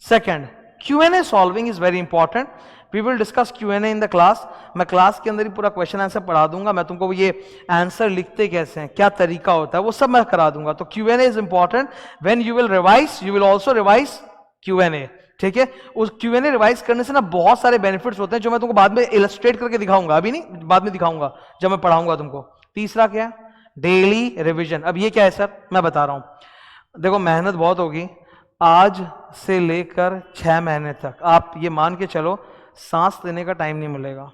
Second, Q&A solving is very important. We will discuss Q&A in the class. मैं क्लास के अंदर ही पूरा क्वेश्चन आंसर पढ़ा दूंगा। मैं तुमको ये आंसर लिखते कैसे हैं, क्या तरीका होता है, वो सब मैं करा दूंगा। तो Q&A is important. When you will revise, you will also revise Q&A, ठीक है। उस Q&A रिवाइज करने से ना बहुत सारे बेनिफिट्स होते हैं, जो मैं तुमको बाद में इलस्ट्रेट करके दिखाऊंगा, अभी नहीं, बाद में दिखाऊंगा जब मैं पढ़ाऊंगा तुमको। तीसरा क्या है? Daily revision. अब ये क्या है सर? मैं बता रहा हूं, देखो मेहनत बहुत होगी। आज से लेकर 6 महीने तक आप ये मान के चलो सांस लेने का टाइम नहीं मिलेगा,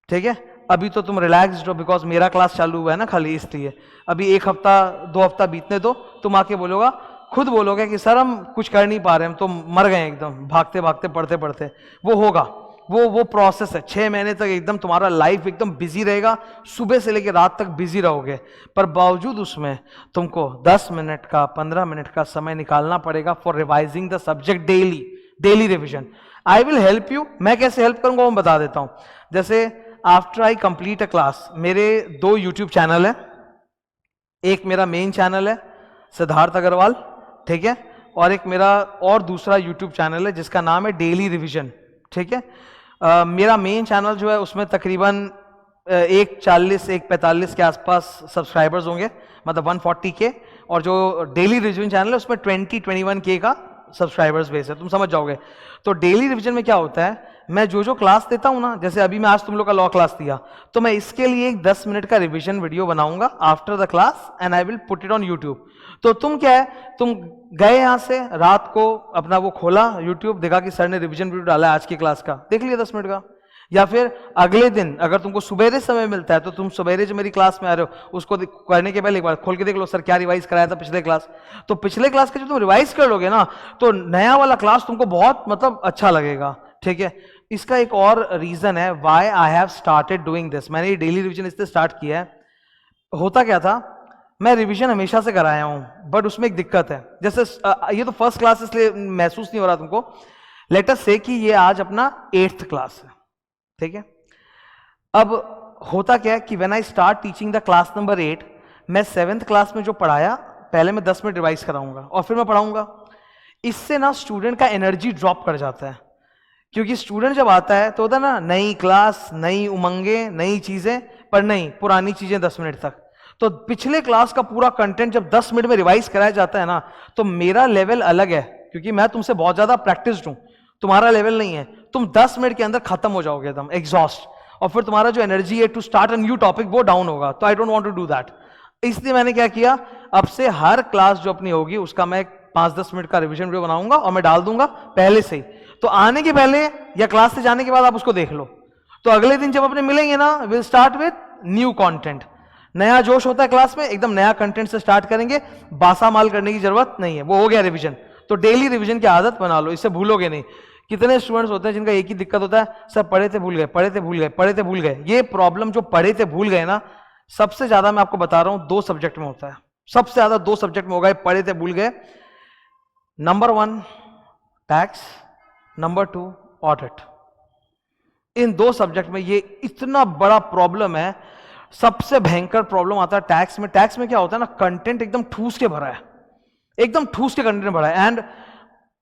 ठीक है। अभी तो तुम रिलैक्स्ड हो बिकॉज मेरा क्लास चालू हुआ है ना खाली, इसलिए अभी 1 हफ्ता 2 हफ्ता बीतने दो, तुम आके बोलोगा, खुद बोलोगे कि सर हम कुछ कर नहीं पा रहे, हम तो मर गए एकदम, भागते भागते पढ़ते पढ़ते। वो होगा, वो प्रोसेस है। 6 महीने तक एकदम तुम्हारा लाइफ एकदम बिजी रहेगा, सुबह से लेकर रात तक बिजी रहोगे, पर बावजूद उसमें तुमको 10 मिनट का 15 मिनट का समय निकालना पड़ेगा for revising the subject daily. Daily revision. I will help you. मैं कैसे हेल्प करूंगा वो बता देता हूं। जैसे after I complete a class, मेरे 2 यूट्यूब चैनल है। एक मेरा मेन चैनल है सिद्धार्थ अग्रवाल, ठीक है, और एक मेरा और दूसरा यूट्यूब चैनल है जिसका नाम है डेली रिविजन, ठीक है। मेरा मेन चैनल जो है उसमें तकरीबन 140 145 के आसपास सब्सक्राइबर्स होंगे, मतलब 140 के। और जो डेली रिविजन चैनल है उसमें 20-21 के का सब्सक्राइबर्स बेस है, तुम समझ जाओगे। तो डेली रिविजन में क्या होता है, मैं जो क्लास देता हूं ना, जैसे अभी मैं आज तुम लोग का लॉ क्लास दिया, तो मैं इसके लिए एक 10 मिनट का रिविजन वीडियो बनाऊंगा after the class and I will put it on YouTube. तो तुम क्या है, तुम गए यहां से रात को अपना वो खोला यूट्यूब, देखा कि सर ने रिविजन वीडियो डाला है आज की क्लास का, देख लिया 10 मिनट का। या फिर अगले दिन अगर तुमको सुबेरे समय मिलता है तो तुम सुबेरे जो मेरी क्लास में आ रहे हो उसको करने के पहले एक बार खोल के देख लो सर क्या रिवाइज कराया था पिछले क्लास। तो पिछले क्लास के जो तुम रिवाइज कर लोगे ना, तो नया वाला क्लास तुमको बहुत मतलब अच्छा लगेगा, ठीक है। इसका एक और रीजन है why I have started doing this. मैंने ये डेली रिविजन इससे स्टार्ट किया है। होता क्या था, मैं रिवीजन हमेशा से कराया हूं, बट उसमें एक दिक्कत है। जैसे ये तो फर्स्ट क्लास इसलिए महसूस नहीं हो रहा तुमको, लेट अस से कि ये आज अपना 8th क्लास है, ठीक है। अब होता क्या है कि when I start teaching the class number 8, मैं 7th क्लास में जो पढ़ाया पहले मैं 10 मिनट रिवाइज कराऊंगा और फिर मैं पढ़ाऊंगा। इससे ना स्टूडेंट का एनर्जी ड्रॉप कर जाता है, क्योंकि स्टूडेंट जब आता है तो होता है ना, नई क्लास, नई उमंगे, नई चीजें, पर नहीं, पुरानी चीजें 10 मिनट तक। तो पिछले क्लास का पूरा कंटेंट जब 10 मिनट में रिवाइज कराया जाता है ना, तो मेरा लेवल अलग है, क्योंकि मैं तुमसे बहुत ज्यादा प्रैक्टिस्ड हूं, तुम्हारा लेवल नहीं है। तुम 10 मिनट के अंदर खत्म हो जाओगे एकदम एग्जॉस्ट, और फिर तुम्हारा जो एनर्जी है to start a new topic वो डाउन होगा। तो I don't want to do that. इसलिए मैंने क्या किया, अब से हर क्लास जो अपनी होगी उसका मैं 5-10 मिनट का रिवीजन वीडियो बनाऊंगा और मैं डाल दूंगा पहले से ही। तो आने के पहले या क्लास से जाने के बाद आप उसको देख लो। तो अगले दिन जब अपने मिलेंगे ना, will start with new content. नया जोश होता है क्लास में, एकदम नया कंटेंट से स्टार्ट करेंगे, बासा माल करने की जरूरत नहीं है, वो हो गया रिवीजन। तो डेली रिवीजन की आदत बना लो, इससे भूलोगे नहीं। कितने स्टूडेंट्स होते हैं जिनका एक ही दिक्कत होता है, सर पढ़े थे भूल गए, पढ़े थे भूल गए, पढ़े थे भूल गए। ये प्रॉब्लम जो पढ़े थे भूल गए ना, सबसे ज्यादा मैं आपको बता रहा हूं 2 सब्जेक्ट में होता है। सबसे ज्यादा 2 सब्जेक्ट में होगा, पढ़े थे भूल गए। Number 1 tax, number 2 audit. इन 2 सब्जेक्ट में ये इतना बड़ा प्रॉब्लम है। सबसे भयंकर प्रॉब्लम आता है टैक्स में। टैक्स में क्या होता है ना, कंटेंट एकदम ठूस के भरा है, एकदम ठूस के कंटेंट भरा है। एंड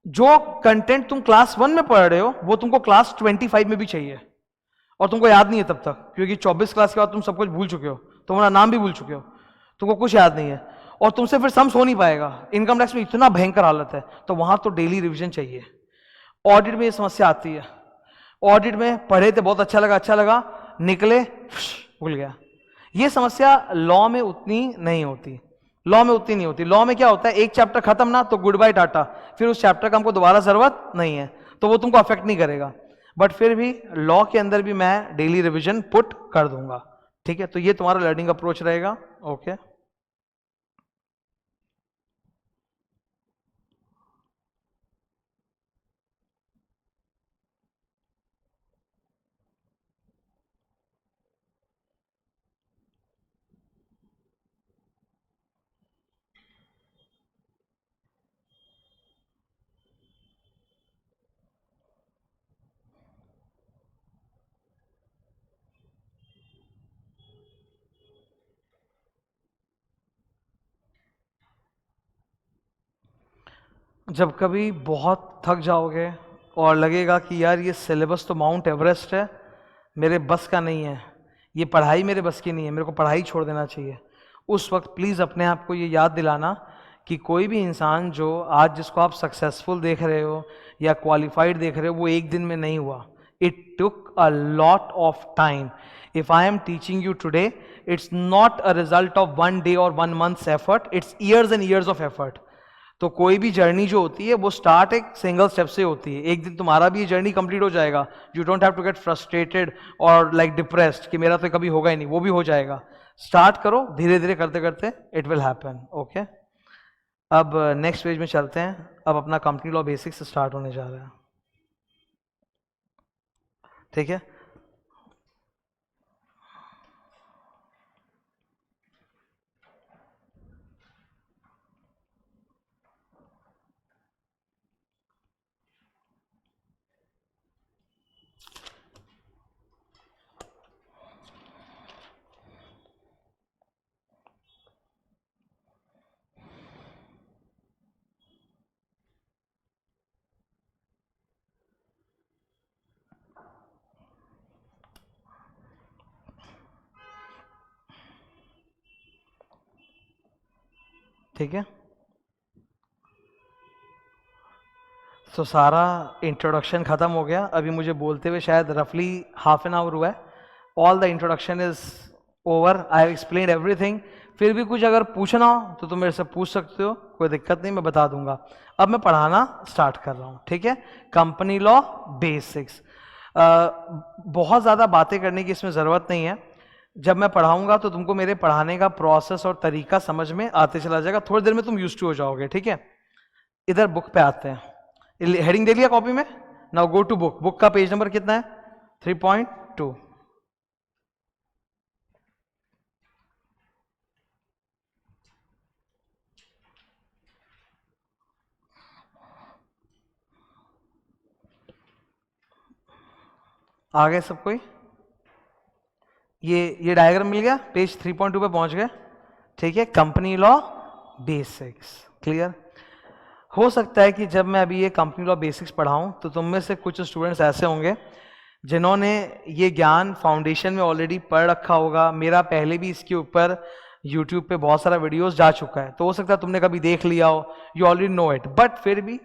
जो कंटेंट तुम क्लास 1 में पढ़ रहे हो वो तुमको क्लास 25 में भी चाहिए, और तुमको याद नहीं है तब तक, क्योंकि 24 क्लास के बाद तुम सब कुछ भूल चुके हो, तुम्हारा नाम भी भूल चुके हो, तुमको कुछ याद नहीं है, और तुमसे फिर सम्स हो नहीं पाएगा। इनकम टैक्स में इतना भयंकर हालत है, तो वहां तो डेली रिवीजन चाहिए। ऑडिट में ये समस्या आती है। ऑडिट में पढ़े थे, बहुत अच्छा लगा, निकले भूल गया। ये समस्या लॉ में उतनी नहीं होती। लॉ में क्या होता है, एक चैप्टर खत्म ना तो गुड बाय टाटा, फिर उस चैप्टर का हमको दोबारा जरूरत नहीं है, तो वो तुमको अफेक्ट नहीं करेगा। बट फिर भी लॉ के अंदर भी मैं डेली रिवीजन पुट कर दूंगा, ठीक है। तो ये तुम्हारा लर्निंग अप्रोच रहेगा, ओके। जब कभी बहुत थक जाओगे और लगेगा कि यार ये सिलेबस तो माउंट एवरेस्ट है, मेरे बस का नहीं है, ये पढ़ाई मेरे बस की नहीं है, मेरे को पढ़ाई छोड़ देना चाहिए, उस वक्त प्लीज़ अपने आप को ये याद दिलाना कि कोई भी इंसान जो आज जिसको आप सक्सेसफुल देख रहे हो या क्वालिफाइड देख रहे हो, वो एक दिन में नहीं हुआ। It took a lot of time. If I am teaching you today, it's not a result of 1 day और 1 months effort, it's years and years of effort. तो कोई भी जर्नी जो होती है वो स्टार्ट एक सिंगल स्टेप से होती है। एक दिन तुम्हारा भी ये जर्नी कंप्लीट हो जाएगा। You don't have to get frustrated और लाइक डिप्रेस्ड कि मेरा तो कभी होगा ही नहीं, वो भी हो जाएगा। स्टार्ट करो, धीरे धीरे करते करते इट विल हैपन, ओके। अब नेक्स्ट पेज में चलते हैं। अब अपना कंपनी लॉ बेसिक्स स्टार्ट होने जा रहा है, ठीक है। ठीक है, तो सारा इंट्रोडक्शन खत्म हो गया। अभी मुझे बोलते हुए शायद रफली हाफ एन आवर हुआ है। All the introduction is over, I have explained everything. फिर भी कुछ अगर पूछना हो तो तुम मेरे से पूछ सकते हो, कोई दिक्कत नहीं, मैं बता दूंगा। अब मैं पढ़ाना स्टार्ट कर रहा हूँ, ठीक है। Company law basics. बहुत ज़्यादा बातें करने की इसमें ज़रूरत नहीं है। जब मैं पढ़ाऊंगा तो तुमको मेरे पढ़ाने का प्रोसेस और तरीका समझ में आते चला जाएगा। थोड़ी देर में तुम यूज्ड टू हो जाओगे, ठीक है। इधर बुक पे आते हैं। हेडिंग दे लिया कॉपी में। Now go to book. Book का पेज नंबर कितना है? 3.2। आ गए सब कोई? ये डायग्राम मिल गया, पेज 3.2 पे पहुंच गए, ठीक है। Company law basics clear. हो सकता है कि जब मैं अभी ये कंपनी लॉ बेसिक्स पढ़ाऊं तो तुम में से कुछ स्टूडेंट्स ऐसे होंगे जिन्होंने ये ज्ञान फाउंडेशन में ऑलरेडी पढ़ रखा होगा, मेरा पहले भी इसके ऊपर यूट्यूब पे बहुत सारा वीडियोस जा चुका है, तो हो सकता है तुमने कभी देख लिया हो, you already know it, but फिर भी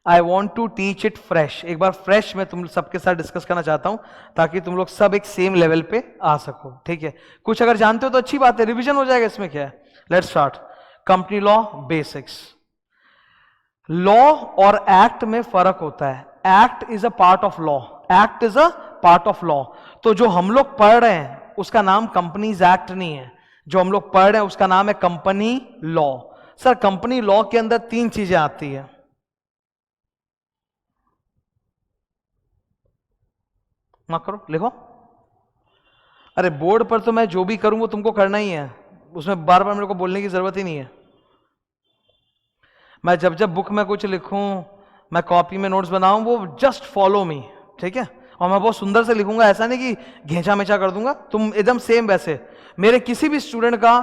I want to teach it fresh. एक बार फ्रेश मैं तुम सबके साथ डिस्कस करना चाहता हूं ताकि तुम लोग सब एक सेम लेवल पे आ सको, ठीक है। कुछ अगर जानते हो तो अच्छी बात है, रिविजन हो जाएगा, इसमें क्या है। Let's start. Company law basics. Law और एक्ट में फर्क होता है। Act is a part of law, act is a part of law. तो जो हम लोग पढ़ रहे हैं उसका नाम कंपनीज एक्ट नहीं है, जो हम लोग पढ़ रहे हैं उसका नाम है company law. Sir company law के अंदर 3 चीजें आती है। मत करो, लिखो। अरे बोर्ड पर तो मैं जो भी करूं वो तुमको करना ही है, उसमें बार बार मेरे को बोलने की जरूरत ही नहीं है। मैं जब जब बुक में कुछ लिखूं, मैं कॉपी में नोट्स बनाऊं, वो जस्ट फॉलो मी, ठीक है। और मैं बहुत सुंदर से लिखूंगा, ऐसा नहीं कि घेचा मेचा कर दूंगा, तुम एकदम सेम वैसे। मेरे किसी भी स्टूडेंट का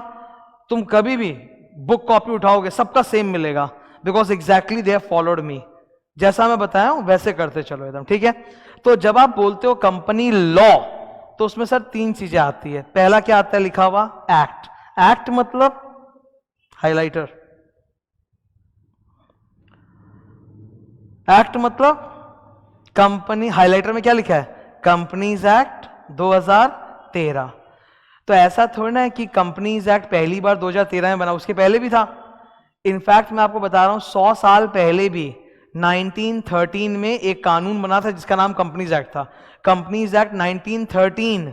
तुम कभी भी बुक कॉपी उठाओगे सबका सेम मिलेगा, because exactly they have followed me. जैसा मैं बताया हूं वैसे करते चलो एकदम, ठीक है। तो जब आप बोलते हो कंपनी लॉ तो उसमें सर 3 चीजें आती है। पहला क्या आता है लिखा हुआ, एक्ट। एक्ट मतलब हाइलाइटर, एक्ट मतलब कंपनी, हाइलाइटर में क्या लिखा है, कंपनीज एक्ट 2013। तो ऐसा थोड़ा ना है कि कंपनीज एक्ट पहली बार 2013 में बना, उसके पहले भी था। इनफैक्ट मैं आपको बता रहा हूं 100 साल पहले भी 1913 में एक कानून बना था जिसका नाम कंपनीज एक्ट था। Companies act 1913।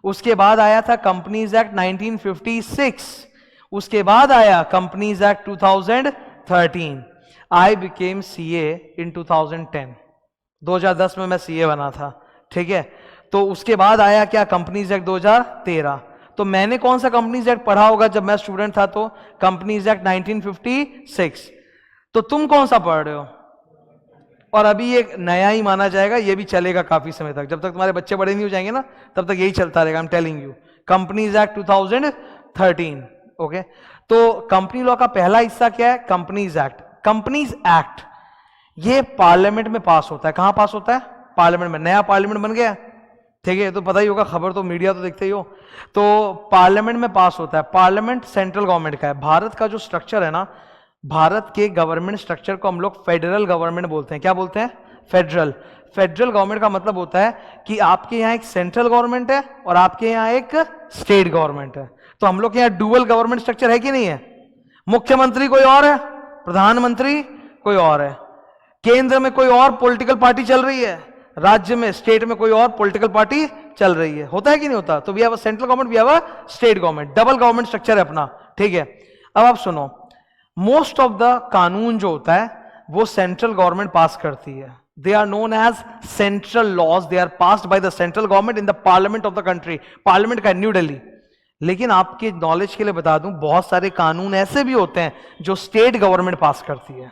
उसके बाद आया था कंपनीज एक्ट 1956। उसके बाद आया companies act 2013। I became CA इन 2010। 2010 में मैं सीए बना था, ठीक है। तो उसके बाद आया क्या, कंपनीज एक्ट 2013। तो मैंने कौन सा कंपनीज एक्ट पढ़ा होगा जब मैं स्टूडेंट था, तो कंपनीज एक्ट 1956। तो तुम कौन सा पढ़ रहे हो, और अभी एक नया ही माना जाएगा, ये भी चलेगा काफी समय तक, जब तक तुम्हारे बच्चे बड़े नहीं हो जाएंगे ना तब तक यही चलता रहेगा। आई am telling you, companies act 2013, okay. तो कंपनी लॉ का पहला हिस्सा क्या है, कंपनीज एक्ट। कंपनीज एक्ट ये पार्लियामेंट में पास होता है। कहां पास होता है, पार्लियामेंट में। नया पार्लियामेंट बन गया, ठीक है, तो पता ही होगा, खबर तो मीडिया तो देखते ही हो। तो पार्लियामेंट में पास होता है। पार्लियामेंट सेंट्रल गवर्नमेंट का है। भारत का जो स्ट्रक्चर है ना, भारत के गवर्नमेंट स्ट्रक्चर को हम लोग फेडरल गवर्नमेंट बोलते हैं। क्या बोलते हैं, फेडरल। फेडरल गवर्नमेंट का मतलब होता है कि आपके यहाँ एक सेंट्रल गवर्नमेंट है और आपके यहाँ एक स्टेट गवर्नमेंट है। तो हम लोग के यहाँ डुअल गवर्नमेंट स्ट्रक्चर है कि नहीं है। मुख्यमंत्री कोई और है, प्रधानमंत्री कोई और है, केंद्र में कोई और पॉलिटिकल पार्टी चल रही है, राज्य में स्टेट में कोई और पॉलिटिकल पार्टी चल रही है। होता है कि नहीं होता। तो we have a central government, we have a state government, double government structure है अपना, ठीक है। अब आप सुनो, मोस्ट ऑफ द कानून जो होता है वो सेंट्रल गवर्नमेंट पास करती है। They are known as central laws, they are passed by the central government in the parliament of the country. Parliament का न्यू दिल्ली। लेकिन आपके नॉलेज के लिए बता दूं, बहुत सारे कानून ऐसे भी होते हैं जो स्टेट गवर्नमेंट पास करती है,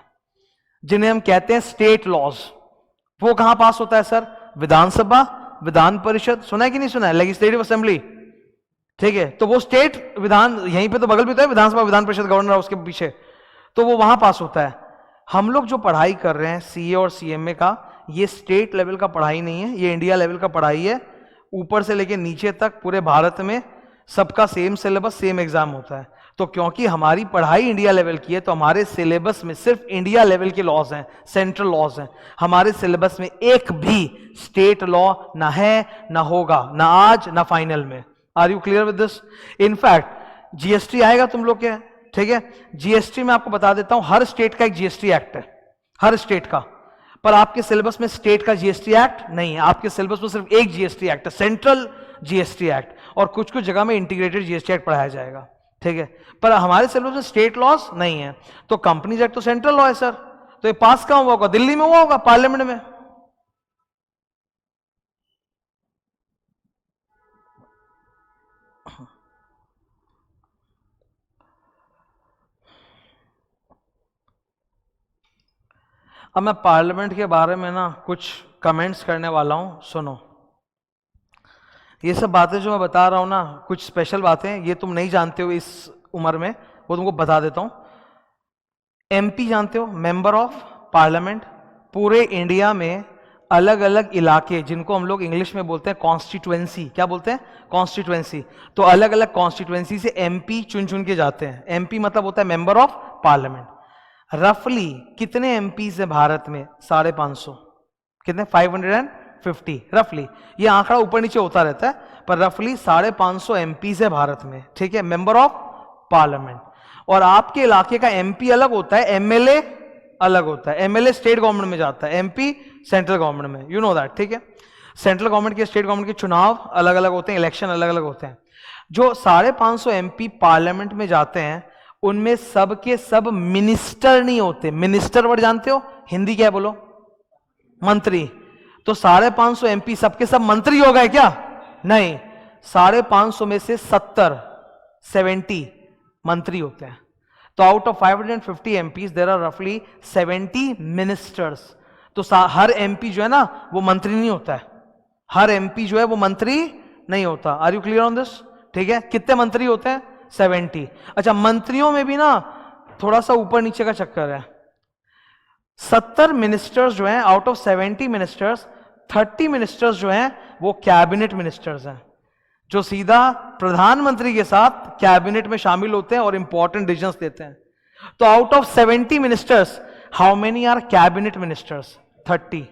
जिन्हें हम कहते हैं स्टेट लॉज। वो कहां पास होता है सर, विधानसभा, विधान परिषद, सुना है कि नहीं सुना है, लेजिस्लेटिव असेंबली, ठीक है। तो वो स्टेट विधान, यहीं पे तो बगल भी तो है विधानसभा, विधान परिषद, गवर्नर उसके पीछे, तो वो वहां पास होता है। हम लोग जो पढ़ाई कर रहे हैं सीए और सीएमए का, ये स्टेट लेवल का पढ़ाई नहीं है, ये इंडिया लेवल का पढ़ाई है। ऊपर से लेके नीचे तक पूरे भारत में सबका सेम सिलेबस, सेम एग्जाम होता है। तो क्योंकि हमारी पढ़ाई इंडिया लेवल की है, तो हमारे सिलेबस में सिर्फ इंडिया लेवल के लॉज हैं, सेंट्रल लॉज हैं। हमारे सिलेबस में एक भी स्टेट लॉ ना है, ना होगा, ना आज, ना फाइनल में। Are you clear with this. In fact GST आएगा तुम लोग के, ठीक है। जीएसटी में आपको बता देता हूं, हर स्टेट का एक जीएसटी एक्ट है, हर स्टेट का। पर आपके सिलेबस में स्टेट का जीएसटी एक्ट नहीं है, आपके सिलेबस में सिर्फ एक जीएसटी एक्ट है, सेंट्रल जीएसटी एक्ट। और कुछ कुछ जगह में इंटीग्रेटेड जीएसटी एक्ट पढ़ाया जाएगा, ठीक है। पर हमारे सिलेबस में स्टेट लॉस नहीं है। तो कंपनीज एक्ट तो सेंट्रल लॉ है सर, तो ये पास कहां हुआ होगा, दिल्ली में हुआ होगा, पार्लियामेंट में। अब मैं पार्लियामेंट के बारे में ना कुछ कमेंट्स करने वाला हूं, सुनो। ये सब बातें जो मैं बता रहा हूं ना, कुछ स्पेशल बातें, ये तुम नहीं जानते हो इस उम्र में, वो तुमको बता देता हूं। एमपी जानते हो, मेंबर ऑफ पार्लियामेंट। पूरे इंडिया में अलग अलग इलाके जिनको हम लोग इंग्लिश में बोलते हैं कॉन्स्टिट्यूएंसी, क्या बोलते हैं? कॉन्स्टिट्यूएंसी। तो अलग अलग कॉन्स्टिट्यूएंसी से एमपी चुन चुन के जाते हैं। एमपी मतलब होता है मेंबर ऑफ पार्लियामेंट। रफली कितने एमपीज है भारत में? 550। कितने? 550 रफली। ये आंकड़ा ऊपर नीचे होता रहता है, पर रफली 550 एमपीज है भारत में, ठीक है, मेंबर ऑफ पार्लियामेंट। और आपके इलाके का एमपी अलग होता है, एमएलए अलग होता है। एमएलए स्टेट गवर्नमेंट में जाता है, एमपी सेंट्रल गवर्नमेंट में, यू नो दैट, ठीक है। सेंट्रल गवर्नमेंट के, स्टेट गवर्नमेंट के चुनाव अलग अलग होते हैं, इलेक्शन अलग अलग होते हैं। जो 550 एमपी पार्लियामेंट में जाते हैं उनमें सब के सब मिनिस्टर नहीं होते। मिनिस्टर वर्ड जानते हो? हिंदी क्या है बोलो? मंत्री। तो 550 एमपी सबके सब मंत्री हो गए क्या? नहीं, 550 में से 70 मंत्री होते हैं। तो out of 550 MPs there are रफली 70 मिनिस्टर्स। तो हर एमपी जो है ना वो मंत्री नहीं होता है, हर एमपी जो है वो मंत्री नहीं होता। Are you clear on this? ठीक है, कितने मंत्री होते हैं? 70। अच्छा, मंत्रियों में भी ना थोड़ा सा ऊपर नीचे का चक्कर है। 70 मिनिस्टर्स जो हैं, आउट ऑफ 70 मिनिस्टर्स, 30 मिनिस्टर्स जो हैं वो कैबिनेट मिनिस्टर्स हैं, जो सीधा प्रधानमंत्री के साथ कैबिनेट में शामिल होते हैं और इंपॉर्टेंट डिसीजंस देते हैं। तो out of 70 ministers how many are cabinet ministers? 30।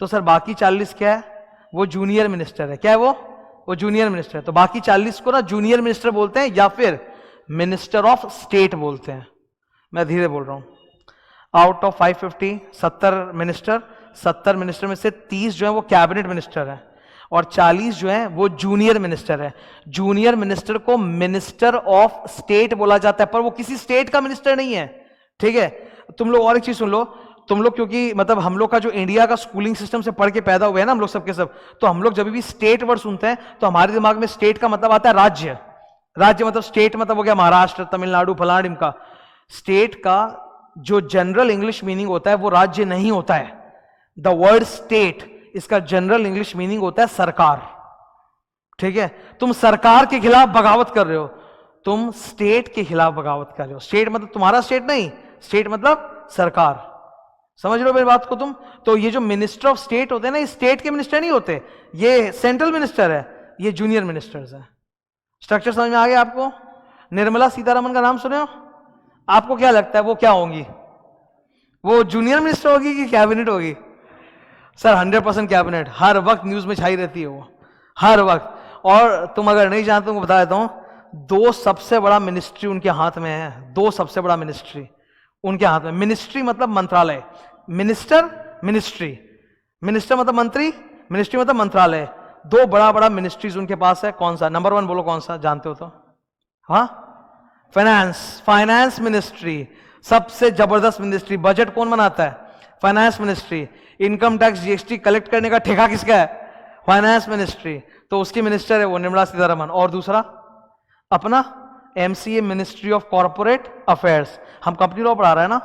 तो सर बाकी 40 क्या है? वो जूनियर मिनिस्टर है। क्या है वो जूनियर मिनिस्टर है। तो बाकी 40 को ना जूनियर मिनिस्टर बोलते हैं या फिर मिनिस्टर ऑफ स्टेट बोलते हैं। मैं धीरे बोल रहा हूं। आउट ऑफ 550 70 मिनिस्टर में से 30 जो है वो कैबिनेट मिनिस्टर है और 40 जो है वो जूनियर मिनिस्टर है। जूनियर मिनिस्टर को मिनिस्टर ऑफ स्टेट बोला जाता है, पर वो किसी स्टेट का मिनिस्टर नहीं है, ठीक है। तुम लोग और एक चीज सुन लो, तुम लोग क्योंकि मतलब हम लोग का जो इंडिया का स्कूलिंग सिस्टम से पढ़ के पैदा हुए हैं ना हम लोग सबके सब, तो हम लोग जब भी स्टेट वर्ड सुनते हैं तो हमारे दिमाग में स्टेट का मतलब आता है राज्य। राज्य मतलब स्टेट मतलब हो गया महाराष्ट्र, तमिलनाडु, फलाना का। स्टेट का जो जनरल इंग्लिश मीनिंग होता है वो राज्य नहीं होता है। द वर्ड स्टेट, इसका जनरल इंग्लिश मीनिंग होता है सरकार, ठीक है। तुम सरकार के खिलाफ बगावत कर रहे हो, तुम स्टेट के खिलाफ बगावत कर रहे हो। स्टेट मतलब तुम्हारा स्टेट नहीं, स्टेट मतलब सरकार। समझ लो मेरी बात को तुम। तो ये जो मिनिस्टर ऑफ स्टेट होते हैं ना, ये स्टेट के मिनिस्टर नहीं होते, ये सेंट्रल मिनिस्टर है, ये जूनियर मिनिस्टर्स है। स्ट्रक्चर समझ में आ गया आपको? निर्मला सीतारमण का नाम सुने हो? आपको क्या लगता है वो क्या होंगी? वो जूनियर मिनिस्टर होगी कि कैबिनेट होगी? Sir 100% cabinet. हर वक्त न्यूज में छाई रहती है वो, हर वक्त। और तुम अगर नहीं जानते तुमको बता देता हूं, 2 सबसे बड़ा मिनिस्ट्री उनके हाथ में है। 2 सबसे बड़ा मिनिस्ट्री उनके हाथ में। मिनिस्ट्री मतलब मंत्रालय, मिनिस्टर मिनिस्ट्री, मिनिस्टर मतलब मंत्री, मिनिस्ट्री मतलब मंत्रालय। 2 बड़ा बड़ा मिनिस्ट्रीज उनके पास है। कौन सा? नंबर 1 बोलो कौन सा, जानते हो तो? हाँ, फाइनेंस। फाइनेंस मिनिस्ट्री सबसे जबरदस्त मिनिस्ट्री। बजट कौन बनाता है? Finance ministry. Income tax GST collect करने का ठेका किसका है? Finance ministry. तो उसकी मिनिस्टर है वो निर्मला सीतारमण। और दूसरा अपना MCA, ministry of corporate affairs. हम कंपनी लॉ पढ़ा रहे हैं ना,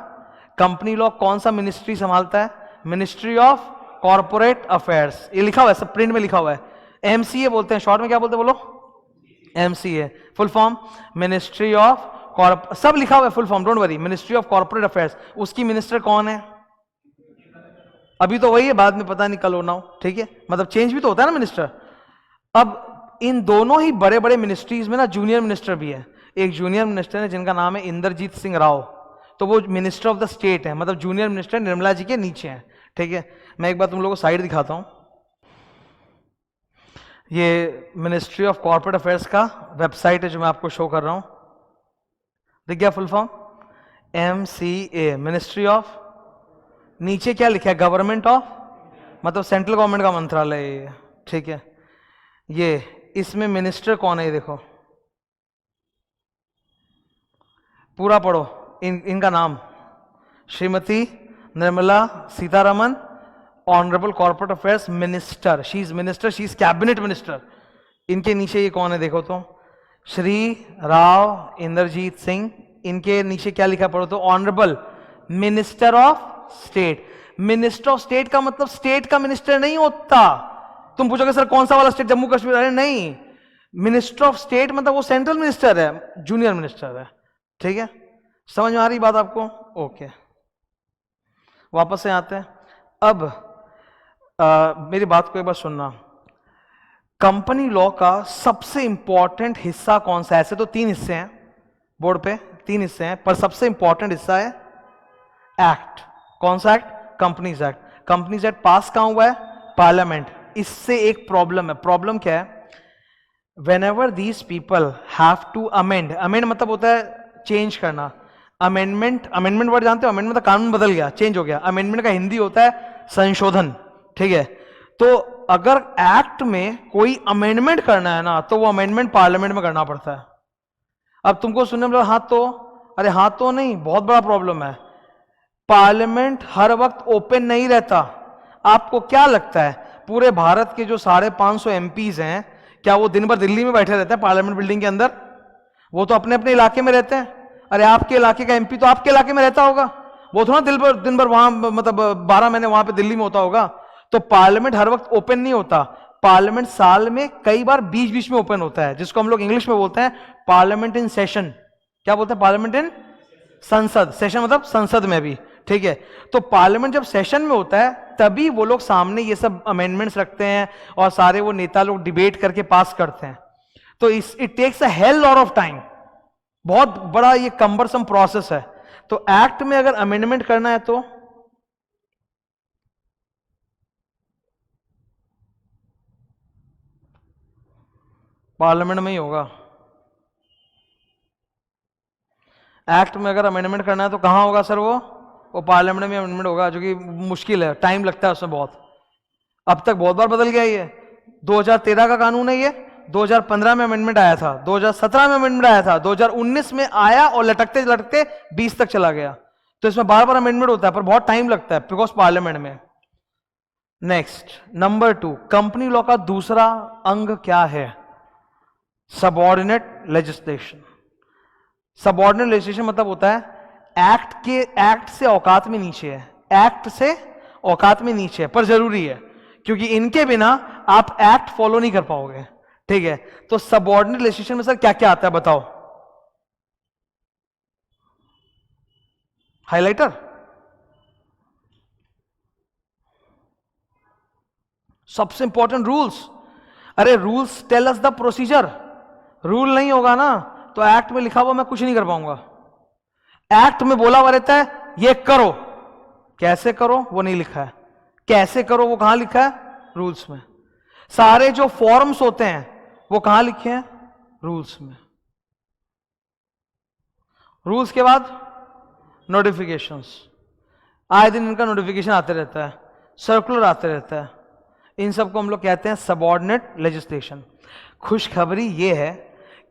कंपनी लॉ कौन सा मिनिस्ट्री संभालता है? Ministry of corporate affairs. ये लिखा हुआ है, सब प्रिंट में लिखा हुआ है। एमसीए बोलते हैं, शॉर्ट में क्या बोलते हैं बोलो? MCA. Full form ministry of सब लिखा हुआ है full form, don't worry. Ministry of corporate affairs. उसकी मिनिस्टर कौन है? अभी तो वही है, बाद में पता नहीं कल होना हो, ठीक है। मतलब चेंज भी तो होता है ना मिनिस्टर। अब इन दोनों ही बड़े बड़े मिनिस्ट्रीज में ना जूनियर मिनिस्टर भी है। एक जूनियर मिनिस्टर है जिनका नाम है इंद्रजीत सिंह राव, तो वो मिनिस्टर ऑफ द स्टेट है, मतलब जूनियर मिनिस्टर निर्मला जी के नीचे हैं, ठीक है। मैं एक बार तुम लोगों को साइड दिखाता हूं। ये मिनिस्ट्री ऑफ कॉर्पोरेट अफेयर्स का वेबसाइट है जो मैं आपको शो कर रहा हूं। दिख गया full form? MCA, ministry of, नीचे क्या लिखा है? गवर्नमेंट ऑफ, मतलब सेंट्रल गवर्नमेंट का मंत्रालय है, ठीक है। ये इसमें मिनिस्टर कौन है? ये देखो, पूरा पढ़ो इनका नाम। Shrimati Nirmala Sitharaman, honourable corporate affairs minister. She is minister, she is cabinet minister. इनके नीचे ये कौन है देखो तो? श्री राव इंद्रजीत सिंह। इनके नीचे क्या लिखा पढ़ो तो? Honourable minister of state. Minister of state का मतलब स्टेट का मिनिस्टर नहीं होता। तुम पूछोगे सर कौन सा वाला स्टेट? जम्मू कश्मीर? अरे नहीं, मिनिस्टर ऑफ स्टेट मतलब वो सेंट्रल मिनिस्टर है, जूनियर मिनिस्टर है, ठीक है। समझ में आ रही बात आपको? ओके, वापस से आते हैं। अब मेरी बात को एक बार सुनना। कंपनी लॉ का सबसे इंपॉर्टेंट हिस्सा कौन सा है? ऐसे तो 3 हिस्से हैं बोर्ड पे, 3 हिस्से हैं, पर सबसे इंपॉर्टेंट हिस्सा है एक्ट। कौन सा act? Companies act. Companies act पास कहां हुआ है? पार्लियामेंट। इससे एक प्रॉब्लम है। प्रॉब्लम क्या है? whenever these people have to amend मतलब होता है चेंज करना। अमेंडमेंट वर्ड जानते हो? अमेंडमेंट मतलब कानून बदल गया, चेंज हो गया। अमेंडमेंट का हिंदी होता है संशोधन, ठीक है? तो अगर एक्ट में कोई अमेंडमेंट करना है ना, तो वो अमेंडमेंट पार्लियामेंट में करना पड़ता है। अब तुमको सुनने में हाँ तो, अरे हाँ तो नहीं, बहुत बड़ा प्रॉब्लम है। पार्लियामेंट हर वक्त ओपन नहीं रहता। आपको क्या लगता है पूरे भारत के जो 550 एमपीज हैं, क्या वो दिन भर दिल्ली में बैठे रहते हैं पार्लियामेंट बिल्डिंग के अंदर? वो तो अपने अपने इलाके में रहते हैं। अरे आपके इलाके का एमपी तो आपके इलाके में रहता होगा, वो थोड़ा दिन भर वहां, मतलब 12 महीने वहां पे दिल्ली में होता होगा। तो पार्लियामेंट हर वक्त ओपन नहीं होता। पार्लियामेंट साल में कई बार बीच बीच में ओपन होता है, जिसको हम लोग इंग्लिश में बोलते हैं पार्लियामेंट इन सेशन। क्या बोलते हैं? पार्लियामेंट इन संसद। सेशन मतलब संसद में भी, ठीक है? तो पार्लियामेंट जब सेशन में होता है तभी वो लोग सामने ये सब अमेंडमेंट्स रखते हैं और सारे वो नेता लोग डिबेट करके पास करते हैं। तो it takes a hell lot of time. बहुत बड़ा ये कंबरसम प्रोसेस है। तो एक्ट में अगर अमेंडमेंट करना है तो पार्लियामेंट में ही होगा। एक्ट में अगर अमेंडमेंट करना है तो कहां होगा सर? वो पार्लियामेंट में अमेंडमेंट होगा, जो कि मुश्किल है, टाइम लगता है उसमें बहुत। अब तक बहुत बार बदल गया ये। 2013 का कानून है ये, 2015 में अमेंडमेंट आया था, 2017 में अमेंडमेंट आया था, 2019 में आया और लटकते लटकते 20 तक चला गया। तो इसमें बार बार अमेंडमेंट होता है, पर बहुत टाइम लगता है बिकॉज पार्लियामेंट में। नेक्स्ट, नंबर 2, कंपनी लॉ का दूसरा अंग क्या है? Subordinate legislation. सबऑर्डिनेट लेजिस्लेशन मतलब होता है एक्ट से औकात में नीचे है, एक्ट से औकात में नीचे है, पर जरूरी है, क्योंकि इनके बिना आप एक्ट फॉलो नहीं कर पाओगे, ठीक है? तो सबऑर्डिनेट लेजिस्लेशन में सर क्या क्या आता है बताओ? हाइलाइटर? सबसे इंपॉर्टेंट रूल्स। अरे rules tell us the procedure. Rule नहीं होगा ना तो एक्ट में लिखा हुआ मैं कुछ नहीं कर पाऊंगा। एक्ट में बोला हुआ रहता है ये करो, कैसे करो वो नहीं लिखा है। कैसे करो वो कहां लिखा है? रूल्स में। सारे जो फॉर्म्स होते हैं वो कहां लिखे हैं? रूल्स में। रूल्स के बाद नोटिफिकेशंस। आए दिन इनका नोटिफिकेशन आते रहता है, सर्कुलर आते रहता है। इन सबको हम लोग कहते हैं सबऑर्डिनेट लेजिस्लेशन। खुशखबरी ये है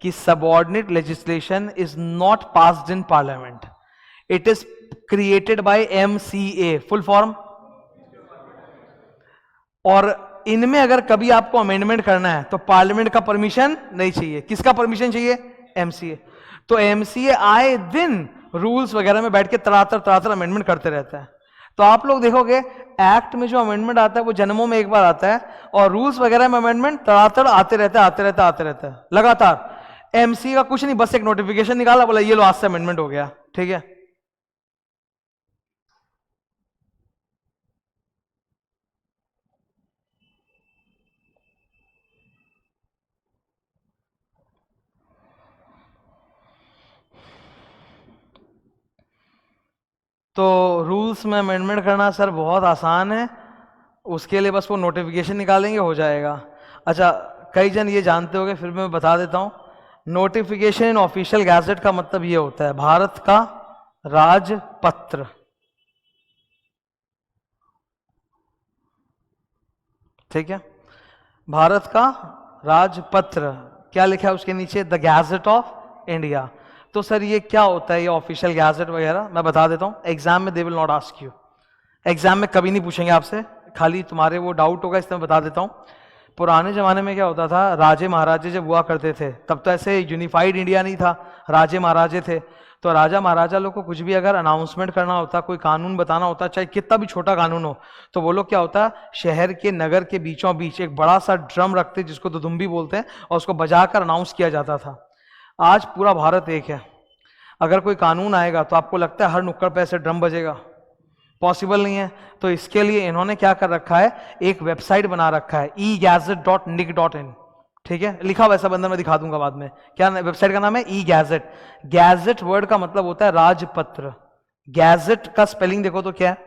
कि subordinate legislation is not passed in parliament, it is created by MCA, full form. और इनमें अगर कभी आपको अमेंडमेंट करना है तो पार्लियामेंट का परमिशन नहीं चाहिए। किसका परमिशन चाहिए? MCA। तो MCA आए दिन रूल्स वगैरह में बैठ के तरातर अमेंडमेंट करते रहता है। तो आप लोग देखोगे एक्ट में जो अमेंडमेंट आता है वो जन्मों में एक बार आता है, और रूल्स वगैरह में अमेंडमेंट तरातर आते रहता है लगातार। MCA का कुछ नहीं, बस एक नोटिफिकेशन निकाला, बोला ये लो आज से अमेंडमेंट हो गया, ठीक है? तो रूल्स में अमेंडमेंट करना सर बहुत आसान है, उसके लिए बस वो नोटिफिकेशन निकालेंगे हो जाएगा। अच्छा, कई जन ये जानते होंगे, फिर मैं बता देता हूं। नोटिफिकेशन इन ऑफिशियल गैजेट का मतलब ये होता है भारत का राजपत्र, ठीक है? भारत का राजपत्र। क्या लिखा है उसके नीचे? The gadget of India. तो सर ये क्या होता है ये ऑफिशियल गैजेट वगैरह? मैं बता देता हूं। एग्जाम में दे will not ask you, exam में कभी नहीं पूछेंगे आपसे, खाली तुम्हारे वो डाउट होगा, इसलिए मैं बता देता हूं। पुराने जमाने में क्या होता था, राजे महाराजे जब हुआ करते थे तब तो ऐसे यूनिफाइड इंडिया नहीं था, राजे महाराजे थे। तो राजा महाराजा लोग को कुछ भी अगर अनाउंसमेंट करना होता, कोई कानून बताना होता, चाहे कितना भी छोटा कानून हो, तो वो लोग क्या होता, शहर के नगर के बीचों बीच एक बड़ा सा ड्रम रखते जिसको दुदुम्बी बोलते हैं, और उसको बजाकर अनाउंस किया जाता था। आज पूरा भारत एक है, अगर कोई कानून आएगा तो आपको लगता है हर नुक्कड़ पे ऐसे ड्रम बजेगा? पॉसिबल नहीं है। तो इसके लिए इन्होंने क्या कर रखा है, एक वेबसाइट बना रखा है egazette.nic.in, ठीक है, लिखा हुआ ऐसा बंदा, मैं दिखा दूंगा बाद में। क्या वेबसाइट का नाम है? ई-गैजेट। गैजेट वर्ड का मतलब होता है राजपत्र। गैजेट का स्पेलिंग देखो तो क्या है?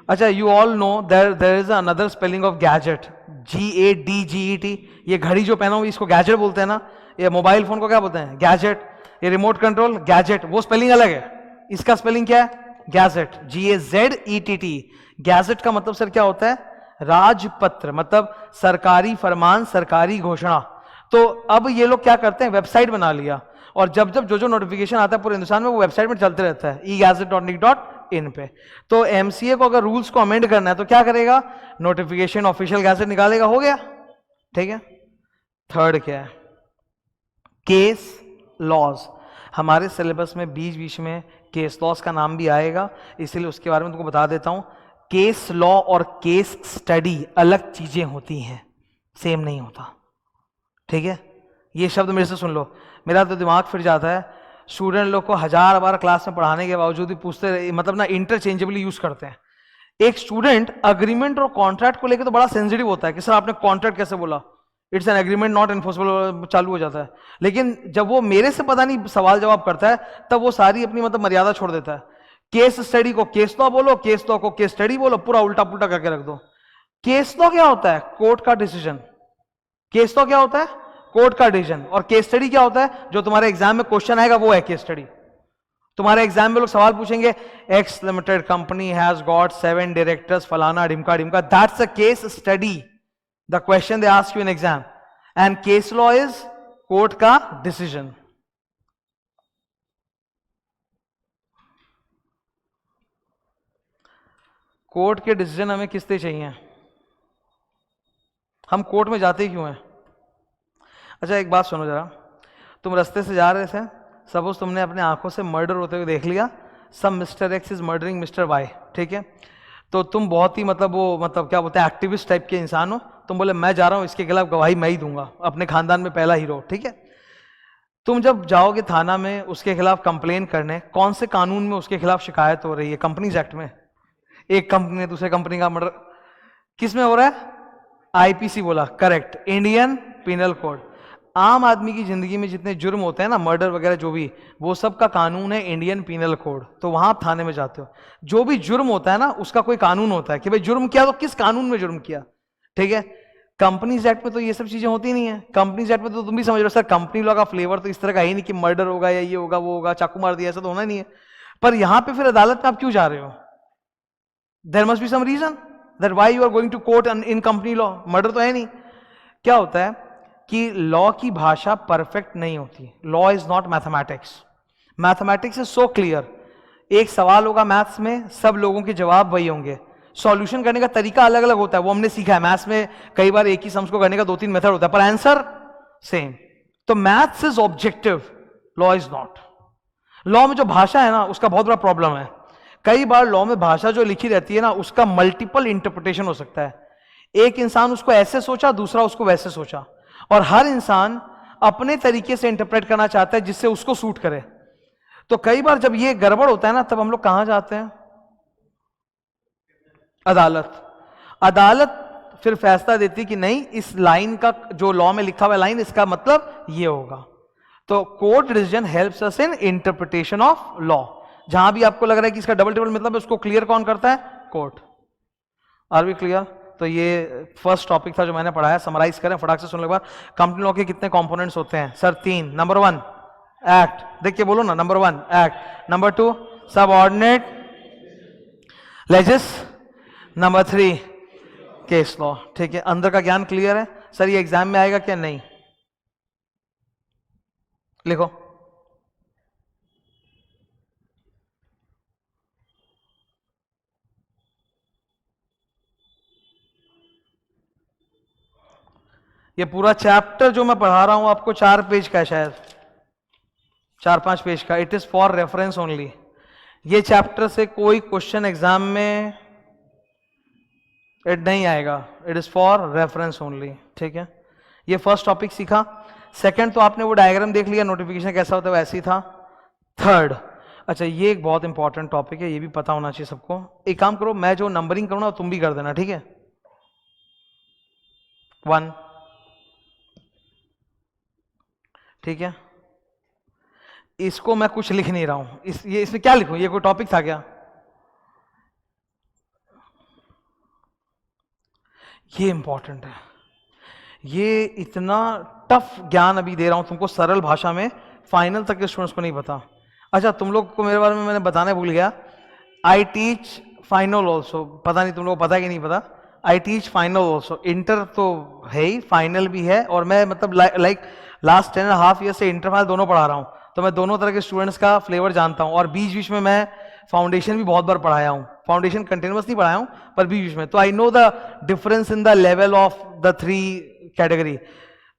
अच्छा, you all know there is another spelling of gadget, GADGET। ये घड़ी जो पहना हुई इसको गैजेट बोलते हैं ना, ये मोबाइल फोन को क्या बोलते हैं? गैजेट। ये रिमोट कंट्रोल गैजेट, वो स्पेलिंग अलग है, इसका स्पेलिंग क्या है? Gadget, GAZETT। गैजेट का मतलब सर क्या होता है? राजपत्र, मतलब सरकारी फरमान, सरकारी घोषणा। तो अब ये लोग क्या करते हैं, वेबसाइट बना लिया, और जब जब जो नोटिफिकेशन आता है पूरे हिंदुस्तान में वो वेबसाइट में चलते रहता है, egazette.nic.in पे। तो एमसीए को अगर रूल्स को अमेंड करना है तो क्या करेगा? नोटिफिकेशन ऑफिशियल गैजेट निकालेगा, हो गया, ठीक है। थर्ड क्या है? Case laws. हमारे सिलेबस में बीच बीच में केस लॉज का नाम भी आएगा, इसलिए उसके बारे में तुमको बता देता हूं। केस लॉ और केस स्टडी अलग चीजें होती हैं, सेम नहीं होता, ठीक है। ये शब्द मेरे से सुन लो, मेरा तो दिमाग फिर जाता है। स्टूडेंट लोग को 1000 बार क्लास में पढ़ाने के बावजूद भी पूछते, मतलब ना इंटरचेंजेबली यूज करते हैं। एक स्टूडेंट अग्रीमेंट और कॉन्ट्रैक्ट को लेकर तो बड़ा सेंसिटिव होता है कि सर आपने कॉन्ट्रैक्ट कैसे बोला, it's an agreement not enforceable, चालू हो जाता है। लेकिन जब वो मेरे से पता नहीं सवाल जवाब करता है तब वो सारी अपनी मतलब मर्यादा छोड़ देता है। केस स्टडी को केस लॉ बोलो, केस लॉ को केस स्टडी बोलो, पूरा उल्टा पुल्टा करके रख दो। केस लॉ क्या होता है? कोर्ट का डिसीजन। केस लॉ क्या होता है? कोर्ट का डिसीजन। और केस स्टडी क्या होता है? जो तुम्हारे एग्जाम में क्वेश्चन आएगा वो है केस स्टडी। तुम्हारे एग्जाम में लोग सवाल पूछेंगे, X limited company has got 7 directors, फलाना ढिमका ढिमका, that's a case study, the question they ask you in exam. And case law is court का डिसीजन। कोर्ट के डिसीजन हमें किस लिए चाहिए? हम कोर्ट में जाते क्यों हैं? अच्छा एक बात सुनो जरा, तुम रास्ते से जा रहे थे, सपोज तुमने अपने आंखों से मर्डर होते हुए देख लिया, सब mister X is murdering mister Y, ठीक है। तो तुम बहुत ही मतलब वो मतलब क्या बोलते हैं एक्टिविस्ट टाइप के इंसान हो, तुम बोले मैं जा रहा हूं इसके खिलाफ गवाही मैं ही दूंगा, अपने खानदान में पहला हीरो, ठीक है। तुम जब जाओगे थाना में उसके खिलाफ कंप्लेन करने, कौन से कानून में उसके खिलाफ शिकायत हो रही है? कंपनीज एक्ट में। एक कंपनी ने दूसरे कंपनी का मर्डर किस में हो रहा है? आईपीसी बोला, करेक्ट, इंडियन पिनल कोड। आम आदमी की जिंदगी में जितने जुर्म होते हैं ना, मर्डर वगैरह जो भी, वो सब का कानून है इंडियन पिनल कोड। तो वहां आप थाने में जाते हो, जो भी जुर्म होता है ना उसका कोई कानून होता है कि भाई जुर्म किया तो किस कानून में जुर्म किया, ठीक है। कंपनीज एक्ट में तो ये सब चीजें होती नहीं है। कंपनीज एक्ट में तो तुम भी समझ रहे हो सर, कंपनी लॉ का फ्लेवर तो इस तरह का ही नहीं कि मर्डर होगा या ये होगा वो होगा, चाकू मार दिया, ऐसा तो होना नहीं है। पर यहां पे फिर अदालत में आप क्यों जा रहे हो? There must be some reason that why you are going to court in company law. Murder तो है नहीं। क्या होता है कि लॉ की भाषा परफेक्ट नहीं होती। Law is not mathematics. Mathematics is so clear. एक सवाल होगा मैथ्स में, सब लोगों के जवाब वही होंगे, सॉल्यूशन करने का तरीका अलग अलग होता है, वो हमने सीखा है। मैथ्स में कई बार एक ही सम्स को करने का 2-3 मेथड होता है, पर आंसर सेम। तो maths is objective, law is not. Law में जो भाषा है ना उसका बहुत बड़ा प्रॉब्लम है। कई बार लॉ में भाषा जो लिखी रहती है ना उसका मल्टीपल इंटरप्रिटेशन हो सकता है। एक इंसान उसको ऐसे सोचा, दूसरा उसको वैसे सोचा, और हर इंसान अपने तरीके से इंटरप्रेट करना चाहता है जिससे उसको सूट करे। तो कई बार जब ये गड़बड़ होता है ना तब हम लोग कहां जाते हैं? अदालत। अदालत फिर फैसला देती कि नहीं, इस लाइन का जो लॉ में लिखा हुआ लाइन इसका मतलब ये होगा। तो court decision helps us in interpretation of law. जहां भी आपको लग रहा है कि इसका डबल टेबल मतलब है, उसको क्लियर कौन करता है? कोर्ट। Are we clear? तो ये फर्स्ट टॉपिक था जो मैंने पढ़ाया। समराइज करें फटाक से सुनने के बाद। कंपनी लॉ के कितने कंपोनेंट्स होते हैं सर? 3। नंबर 1 एक्ट, देख के बोलो ना। नंबर 1 एक्ट, नंबर 2 सबऑर्डिनेट लेजिस, नंबर 3 केस लॉ, ठीक है। अंदर का ज्ञान क्लियर है? सर ये एग्जाम में आएगा क्या? नहीं, लिखो। ये पूरा चैप्टर जो मैं पढ़ा रहा हूं आपको 4 पेज का है, शायद 4-5 पेज का। It is for reference only. ये चैप्टर से कोई क्वेश्चन एग्जाम में इट नहीं आएगा, it is for reference only, ठीक है। ये फर्स्ट टॉपिक सीखा। सेकंड तो आपने वो डायग्राम देख लिया, नोटिफिकेशन कैसा होता है वैसे ही था। थर्ड, अच्छा, ये एक बहुत इंपॉर्टेंट टॉपिक है, ये भी पता होना चाहिए सबको। एक काम करो, मैं जो नंबरिंग करूँ ना तुम भी कर देना, ठीक है? 1, ठीक है। इसको मैं कुछ लिख नहीं रहा हूं, ये इसमें क्या लिखूं? ये कोई टॉपिक था क्या? ये इंपॉर्टेंट है। ये इतना टफ ज्ञान अभी दे रहा हूं तुमको सरल भाषा में, फाइनल तक के स्टूडेंट्स को नहीं पता। अच्छा, तुम लोग को मेरे बारे में मैंने बताने भूल गया, आई टीच फाइनल ऑल्सो। पता नहीं तुम लोग को पता है कि नहीं पता, I teach final also. Inter तो है ही, फाइनल भी है, और मैं मतलब लाइक लास्ट 10.5 ईयर से इंटर फाइनल दोनों पढ़ा रहा हूँ, तो मैं दोनों तरह के स्टूडेंट्स का फ्लेवर जानता हूँ। और बीच बीच में मैं फाउंडेशन भी बहुत बार पढ़ाया हूँ, फाउंडेशन कंटिन्यूस नहीं पढ़ाया हूँ, पर बीच बीच में, तो I know the difference in the level of the 3 category.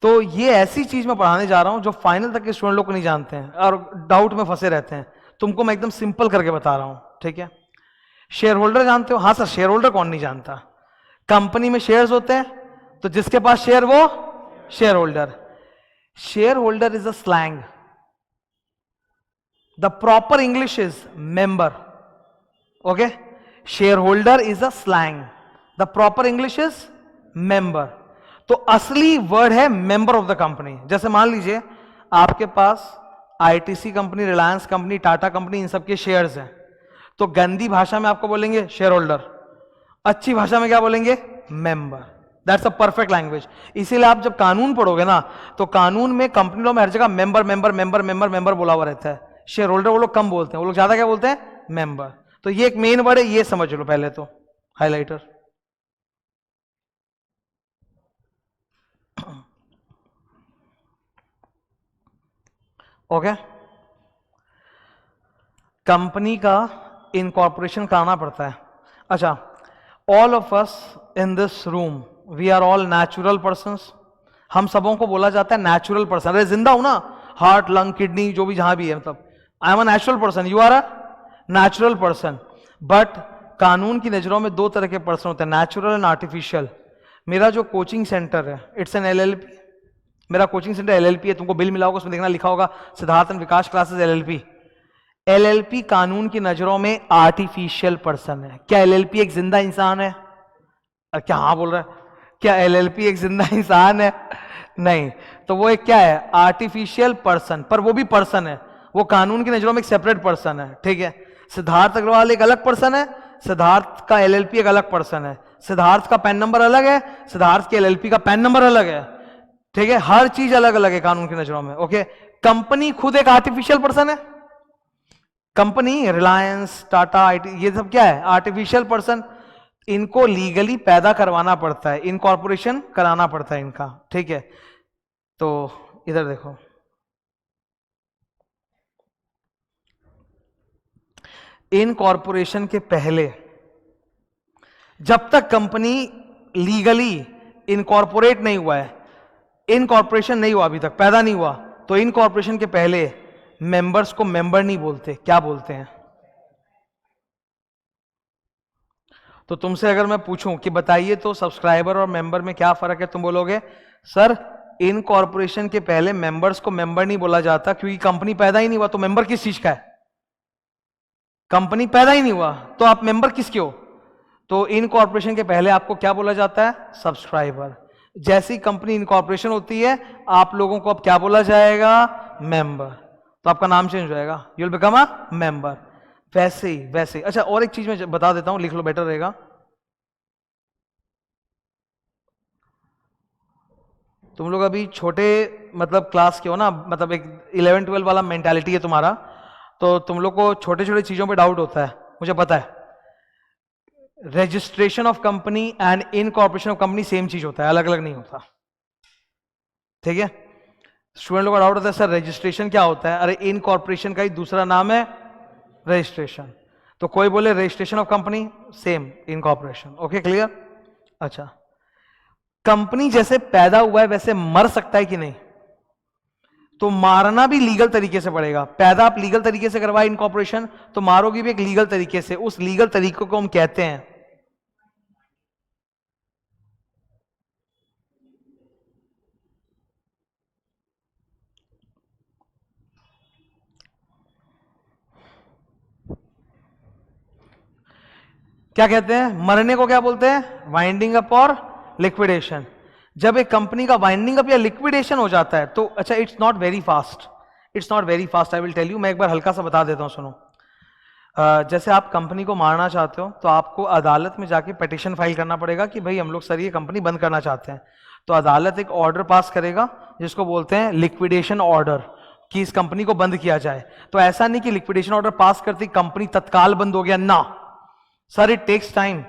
तो ये ऐसी चीज मैं पढ़ाने जा रहा हूं जो फाइनल तक के स्टूडेंट लोग को नहीं जानते हैं और डाउट में फंसे रहते हैं। तुमको मैं एकदम सिंपल करके बता रहा हूं, ठीक है? शेयर होल्डर जानते हो? हाँ सर, शेयर होल्डर कौन नहीं जानता? कंपनी में शेयर्स होते हैं, तो जिसके पास शेयर वो share holder. Share holder is a slang, the proper English is member. Okay, share holder is a slang, the proper English is member. तो असली वर्ड है मेंबर ऑफ द कंपनी। जैसे मान लीजिए आपके पास ITC company, Reliance company, Tata company, इन सब के शेयर्स हैं, तो गंदी भाषा में आपको बोलेंगे शेयर होल्डर, अच्छी भाषा में क्या बोलेंगे? Member. That's a perfect language. इसीलिए आप जब कानून पढ़ोगे ना, तो कानून में, कंपनी लॉ में हर जगह member member member member member बोला हुआ रहता है। शेयर होल्डर वो लोग कम बोलते हैं, वो लोग ज्यादा क्या बोलते हैं? मेंबर। तो ये एक मेन वर्ड है, ये समझ लो पहले तो, हाइलाइटर। ओके, कंपनी का इनकॉर्पोरेशन कराना पड़ता है। अच्छा, all of us in this room we are all natural persons. हम सबों को बोला जाता है नेचुरल पर्सन। अरे जिंदा हूं ना, हार्ट, लंग, किडनी जो भी जहां भी है, मतलब I am a natural person, you are a natural person. But कानून की नजरों में दो तरह के पर्सन होते हैं, नेचुरल एंड आर्टिफिशियल। मेरा जो कोचिंग सेंटर है, इट्स एन एलएलपी। मेरा कोचिंग सेंटर एलएलपी है, तुमको बिल मिला होगा, उसमें देखना लिखा होगा Siddharth and Vikas classes LLP. LLP कानून की नजरों में आर्टिफिशियल पर्सन है। क्या एलएलपी एक जिंदा इंसान है? क्या हाँ बोल रहा है? क्या एलएलपी एक जिंदा इंसान है? नहीं। तो वो एक क्या है? Artificial person. पर वो भी पर्सन है, वो कानून की नजरों में एक सेपरेट पर्सन है, ठीक है? सिद्धार्थ अग्रवाल एक अलग पर्सन है, सिद्धार्थ का एलएलपी एक अलग पर्सन है। सिद्धार्थ का पैन नंबर अलग है, सिद्धार्थ के एलएलपी का पैन नंबर अलग है, ठीक है? हर चीज अलग अलग है कानून की नजरों में। ओके, कंपनी खुद एक आर्टिफिशियल पर्सन है। कंपनी रिलायंस, टाटा, आईटी, ये सब क्या है? Artificial person. इनको लीगली पैदा करवाना पड़ता है, इनकॉर्पोरेशन कराना पड़ता है इनका, ठीक है? तो इधर देखो, इनकॉर्पोरेशन के पहले, जब तक कंपनी लीगली इनकॉर्पोरेट नहीं हुआ है, इनकॉर्पोरेशन नहीं हुआ, अभी तक पैदा नहीं हुआ, तो इनकॉर्पोरेशन के पहले मेंबर्स को मेंबर नहीं बोलते, क्या बोलते हैं? तो तुमसे अगर मैं पूछूं कि बताइए तो सब्सक्राइबर और मेंबर में क्या फर्क है, तुम बोलोगे सर इनकॉर्पोरेशन के पहले मेंबर्स को मेंबर नहीं बोला जाता क्योंकि कंपनी पैदा ही नहीं हुआ, तो मेंबर किस चीज का है? कंपनी पैदा ही नहीं हुआ तो आप मेंबर किसके हो? तो इनकॉर्पोरेशन के पहले आपको क्या बोला जाता है? सब्सक्राइबर। जैसी कंपनी इनकॉर्पोरेशन होती है, आप लोगों को अब क्या बोला जाएगा? मेंबर। तो आपका नाम चेंज हो जाएगा, you will become a member. वैसे ही वैसे ही। अच्छा, और एक चीज मैं बता देता हूं, लिख लो, बेटर रहेगा। तुम लोग अभी छोटे मतलब क्लास के हो ना, मतलब एक 11-12 वाला मेंटालिटी है तुम्हारा, तो तुम लोग को छोटे छोटे चीजों पे डाउट होता है, मुझे पता है। Registration of company and incorporation of company same चीज होता है, अलग अलग नहीं होता, ठीक है? स्टूडेंट लोग का डाउट होता है सर रजिस्ट्रेशन क्या होता है? अरे इनकॉर्पोरेशन का ही दूसरा नाम है रजिस्ट्रेशन। तो कोई बोले registration of company, same incorporation. Okay, clear? अच्छा, कंपनी जैसे पैदा हुआ है वैसे मर सकता है कि नहीं? तो मारना भी लीगल तरीके से पड़ेगा। पैदा आप लीगल तरीके से करवाए इनकॉर्पोरेशन, तो मारोगी भी एक लीगल तरीके से। उस लीगल तरीके को हम कहते हैं, क्या कहते हैं, मरने को क्या बोलते हैं, वाइंडिंग अप और लिक्विडेशन। जब एक कंपनी का वाइंडिंग अप या लिक्विडेशन हो जाता है तो अच्छा, it's not very fast, it's not very fast, I will tell you. मैं एक बार हल्का सा बता देता हूं, सुनो। जैसे आप कंपनी को मारना चाहते हो तो आपको अदालत में जाके पिटीशन फाइल करना पड़ेगा कि भाई हम लोग सर ये कंपनी बंद करना चाहते हैं। तो अदालत एक ऑर्डर पास करेगा जिसको बोलते हैं लिक्विडेशन ऑर्डर, कि इस कंपनी को बंद किया जाए। तो ऐसा नहीं कि लिक्विडेशन ऑर्डर पास करती कंपनी तत्काल बंद हो गया, ना sir, it takes time.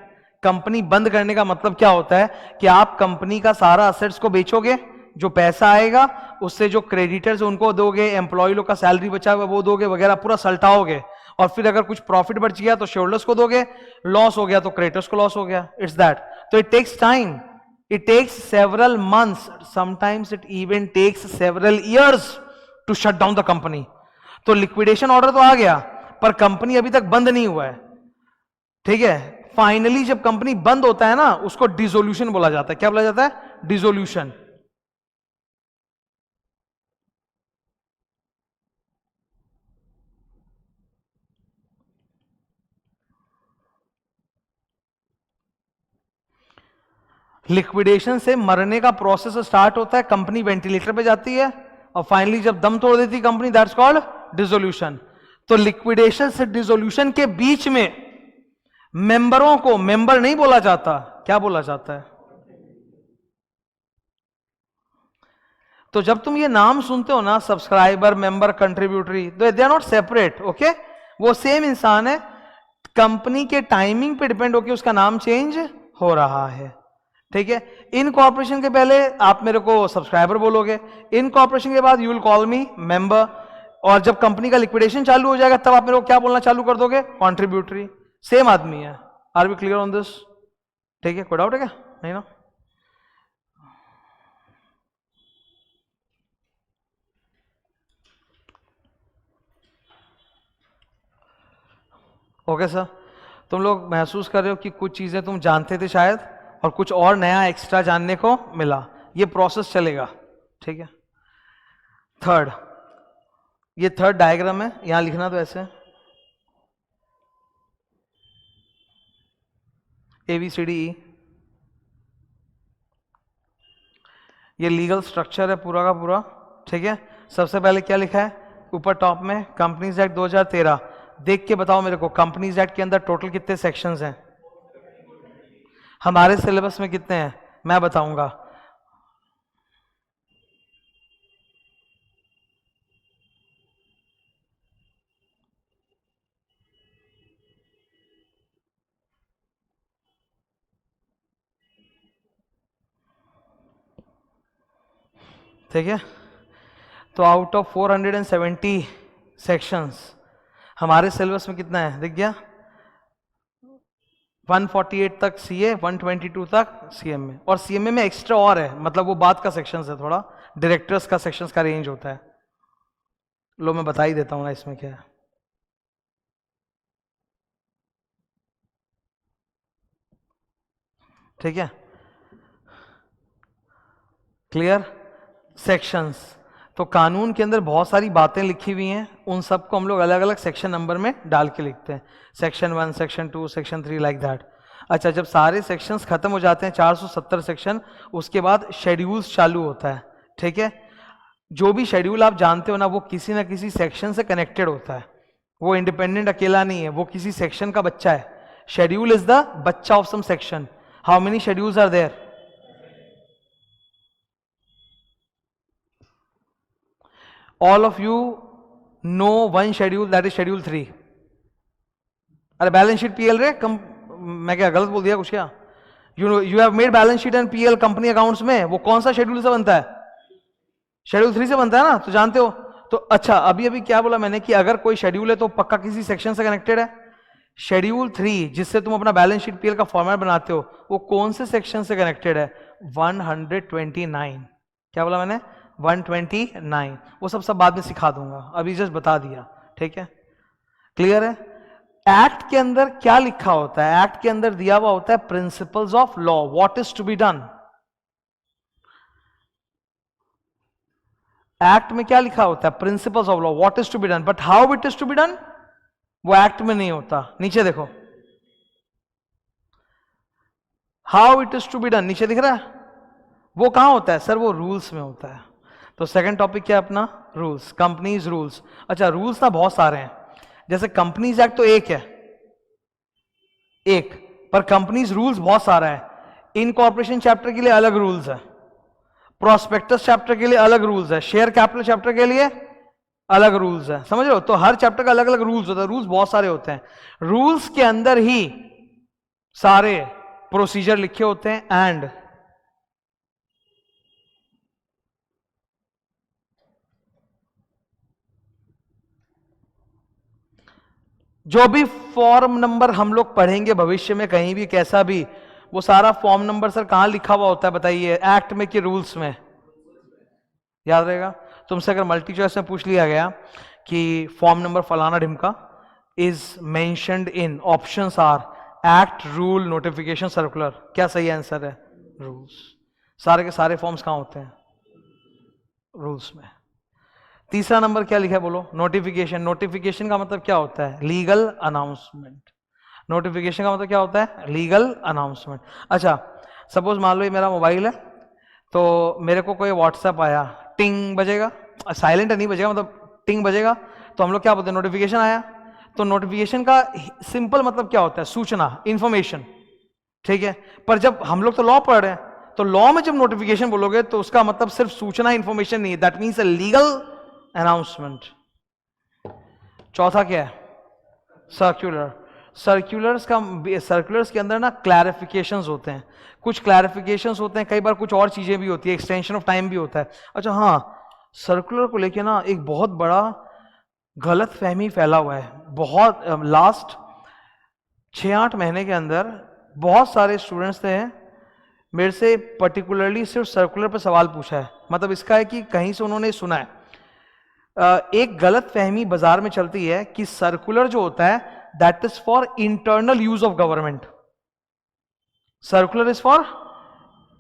Company बंद करने का मतलब क्या होता है कि आप कंपनी का सारा असेट्स को बेचोगे, जो पैसा आएगा उससे जो क्रेडिटर्स उनको दोगे, एम्प्लॉय लोग का सैलरी बचा हुआ वो दोगे वगैरह, पूरा सल्टाओगे, और फिर अगर कुछ प्रॉफिट बच गया तो शेयरहोल्डर्स को दोगे, लॉस हो गया तो क्रेडिटर्स को लॉस हो गया। It's that. तो it takes time, it takes several months, sometimes it even takes several years to shut down the company. तो लिक्विडेशन ऑर्डर तो आ गया पर कंपनी अभी तक बंद नहीं हुआ है, ठीक है। फाइनली जब कंपनी बंद होता है ना, उसको डिसोल्यूशन बोला जाता है। क्या बोला जाता है, डिसोल्यूशन। लिक्विडेशन से मरने का प्रोसेस स्टार्ट होता है, कंपनी वेंटिलेटर पे जाती है और फाइनली जब दम तोड़ देती है कंपनी, दैट्स कॉल्ड डिसोल्यूशन। तो लिक्विडेशन से डिसोल्यूशन के बीच में मेंबरों को मेंबर नहीं बोला जाता, क्या बोला जाता है। तो जब तुम ये नाम सुनते हो ना, सब्सक्राइबर, मेंबर, कंट्रीब्यूटरी, तो they are not separate, okay. वो सेम इंसान है, कंपनी के टाइमिंग पे डिपेंड होकर उसका नाम चेंज हो रहा है, ठीक है। इनकॉर्पोरेशन के पहले आप मेरे को सब्सक्राइबर बोलोगे, इनकॉर्पोरेशन के बाद you will call me member, और जब कंपनी का लिक्विडेशन चालू हो जाएगा तब आप मेरे को क्या बोलना चालू कर दोगे, कंट्रीब्यूटरी। सेम आदमी है। Are we clear on this, ठीक है। कोई डाउट है क्या, नहीं ना। ओके सर, तुम लोग महसूस कर रहे हो कि कुछ चीजें तुम जानते थे शायद और कुछ और नया एक्स्ट्रा जानने को मिला। ये प्रोसेस चलेगा, ठीक है। थर्ड, ये थर्ड डायग्राम है, यहां लिखना तो ऐसे ABCDE। ये लीगल स्ट्रक्चर है पूरा का पूरा, ठीक है। सबसे पहले क्या लिखा है ऊपर टॉप में, कंपनीज एक्ट 2013। देख के बताओ मेरे को, कंपनीज एक्ट के अंदर टोटल कितने सेक्शंस हैं, हमारे सिलेबस में कितने हैं, मैं बताऊंगा। ठीक है। तो आउट ऑफ 470 सेक्शंस हमारे सिलेबस में कितना है, दिख गया। 148 तक CA, 122 तक CMA, और CMA में एक्स्ट्रा और है, मतलब वो बात का सेक्शन है, थोड़ा डायरेक्टर्स का सेक्शंस का रेंज होता है। लो मैं बता ही देता हूं ना इसमें क्या है। ठीक है, क्लियर। सेक्शंस, तो कानून के अंदर बहुत सारी बातें लिखी हुई हैं, उन सबको हम लोग अलग अलग सेक्शन नंबर में डाल के लिखते हैं, section 1, section 2, section 3, like that. अच्छा, जब सारे सेक्शंस खत्म हो जाते हैं, 470 सेक्शन, उसके बाद शेड्यूल्स चालू होता है, ठीक है। जो भी शेड्यूल आप जानते हो ना, वो किसी ना किसी सेक्शन से कनेक्टेड होता है, वो इंडिपेंडेंट अकेला नहीं है, वो किसी सेक्शन का बच्चा है। शेड्यूल इज द बच्चा of some section. How many schedules are there? All of you know one schedule, that is schedule 3। अरे बैलेंस शीट PL रे मैं क्या गलत बोल दिया कुछ क्या? You have made balance sheet and PL company accounts में, वो कौन सा शेड्यूल से बनता है? शेड्यूल 3 से बनता है ना, तो जानते हो। तो अच्छा, अभी अभी क्या बोला मैंने कि अगर कोई शेड्यूल है तो पक्का किसी सेक्शन से कनेक्टेड है। शेड्यूल 3 जिससे तुम अपना बैलेंस शीट PL का फॉर्मेट बनाते हो, वो कौन से सेक्शन से कनेक्टेड है? 129। क्या बोला मैंने? 129। वो सब बाद में सिखा दूंगा, अभी जस्ट बता दिया, ठीक है। क्लियर है? एक्ट के अंदर क्या लिखा होता है? एक्ट के अंदर दिया हुआ होता है principles of law, what is to be done. Act में क्या लिखा होता है? Principles of law, what is to be done, but how it is to be done वो एक्ट में नहीं होता। नीचे देखो, how it is to be done नीचे दिख रहा है, वो कहां होता है सर? वो रूल्स में होता है। तो सेकंड टॉपिक क्या है अपना? Rules, companies rules. अच्छा, रूल्स ना बहुत सारे हैं, जैसे कंपनीज एक्ट तो एक है, एक, पर कंपनीज रूल्स बहुत सारा है। इनकॉर्पोरेशन चैप्टर के लिए अलग रूल्स है, प्रोस्पेक्टस चैप्टर के लिए अलग रूल्स है, शेयर कैपिटल चैप्टर के लिए अलग रूल्स है, समझ रहे हो? तो हर चैप्टर का अलग अलग रूल्स होता है, रूल्स बहुत सारे होते हैं, रूल्स के अंदर ही सारे प्रोसीजर लिखे होते हैं। एंड जो भी फॉर्म नंबर हम लोग पढ़ेंगे भविष्य में कहीं भी कैसा भी, वो सारा फॉर्म नंबर सर कहां लिखा हुआ होता है बताइए? एक्ट में कि रूल्स में? याद रहेगा। तुमसे अगर मल्टी चॉइस में पूछ लिया गया कि फॉर्म नंबर फलाना ढिमका is mentioned in, options are act, rule, notification, circular, क्या सही आंसर है? रूल्स। सारे के सारे फॉर्म्स कहां होते हैं? रूल्स में। तीसरा नंबर क्या लिखा है बोलो? नोटिफिकेशन। नोटिफिकेशन का मतलब क्या होता है? Legal announcement. नोटिफिकेशन का मतलब क्या होता है? Legal announcement. अच्छा, सपोज मान लो ये मेरा मोबाइल है, तो मेरे को कोई व्हाट्सएप आया, टिंग बजेगा, साइलेंट नहीं बजेगा, मतलब टिंग बजेगा, तो हम लोग क्या बोलते हैं? नोटिफिकेशन आया। तो नोटिफिकेशन का सिंपल मतलब क्या होता है? सूचना, इंफॉर्मेशन, ठीक है। पर जब हम लोग तो लॉ पढ़ रहे हैं, तो लॉ में जब नोटिफिकेशन बोलोगे तो उसका मतलब सिर्फ सूचना, इंफॉर्मेशन नहीं है, that means a legal announcement. चौथा क्या है? सर्क्यूलर। सर्कुलर्स के अंदर ना क्लैरिफिकेशंस होते हैं, कुछ क्लैरिफिकेशंस होते हैं, कई बार कुछ और चीजें भी होती है, एक्सटेंशन ऑफ टाइम भी होता है। अच्छा हाँ, सर्कुलर को लेके ना एक बहुत बड़ा गलत फहमी फैला हुआ है, बहुत लास्ट 6-8 महीने के अंदर बहुत सारे स्टूडेंट्स ने मेरे से पर्टिकुलरली सिर्फ सर्कुलर पर सवाल पूछा है। मतलब इसका है कि कहीं से उन्होंने सुना है, एक गलत फहमी बाजार में चलती है कि सर्कुलर जो होता है that is for internal use of government, circular is for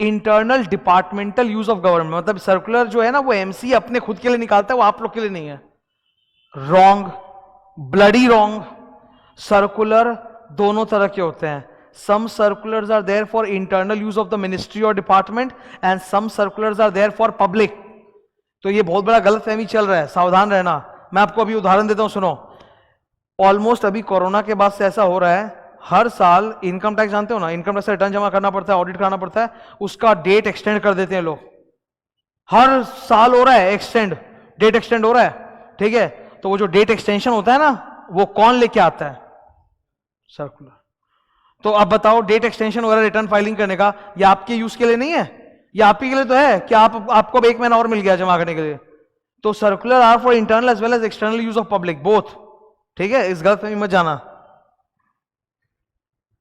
internal departmental use of government. मतलब सर्कुलर जो है ना वो एमसी अपने खुद के लिए निकालता है, वो आप लोग के लिए नहीं है। Wrong, bloody wrong. सर्कुलर दोनों तरह के होते हैं, some circulars are there for internal use of the ministry or department and some circulars are there for public। तो ये बहुत बड़ा गलत फहमी चल रहा है, सावधान रहना। मैं आपको अभी उदाहरण देता हूं, सुनो। ऑलमोस्ट अभी कोरोना के बाद से ऐसा हो रहा है, हर साल इनकम टैक्स, जानते हो ना, इनकम टैक्स रिटर्न जमा करना पड़ता है, ऑडिट कराना पड़ता है, उसका डेट एक्सटेंड कर देते हैं लोग। हर साल हो रहा है एक्सटेंड, डेट एक्सटेंड हो रहा है, ठीक है। तो वो जो डेट एक्सटेंशन होता है ना, वो कौन लेके आता है? सर्कुलर। तो अब बताओ, डेट एक्सटेंशन वगैरह रिटर्न फाइलिंग करने का, ये आपके यूज के लिए नहीं है, ये आप ही के लिए तो है कि आपको अब 1 महीना और मिल गया जमा करने के लिए। तो circular are for internal as well as external use of public both, ठीक है, इस गलत में मत जाना।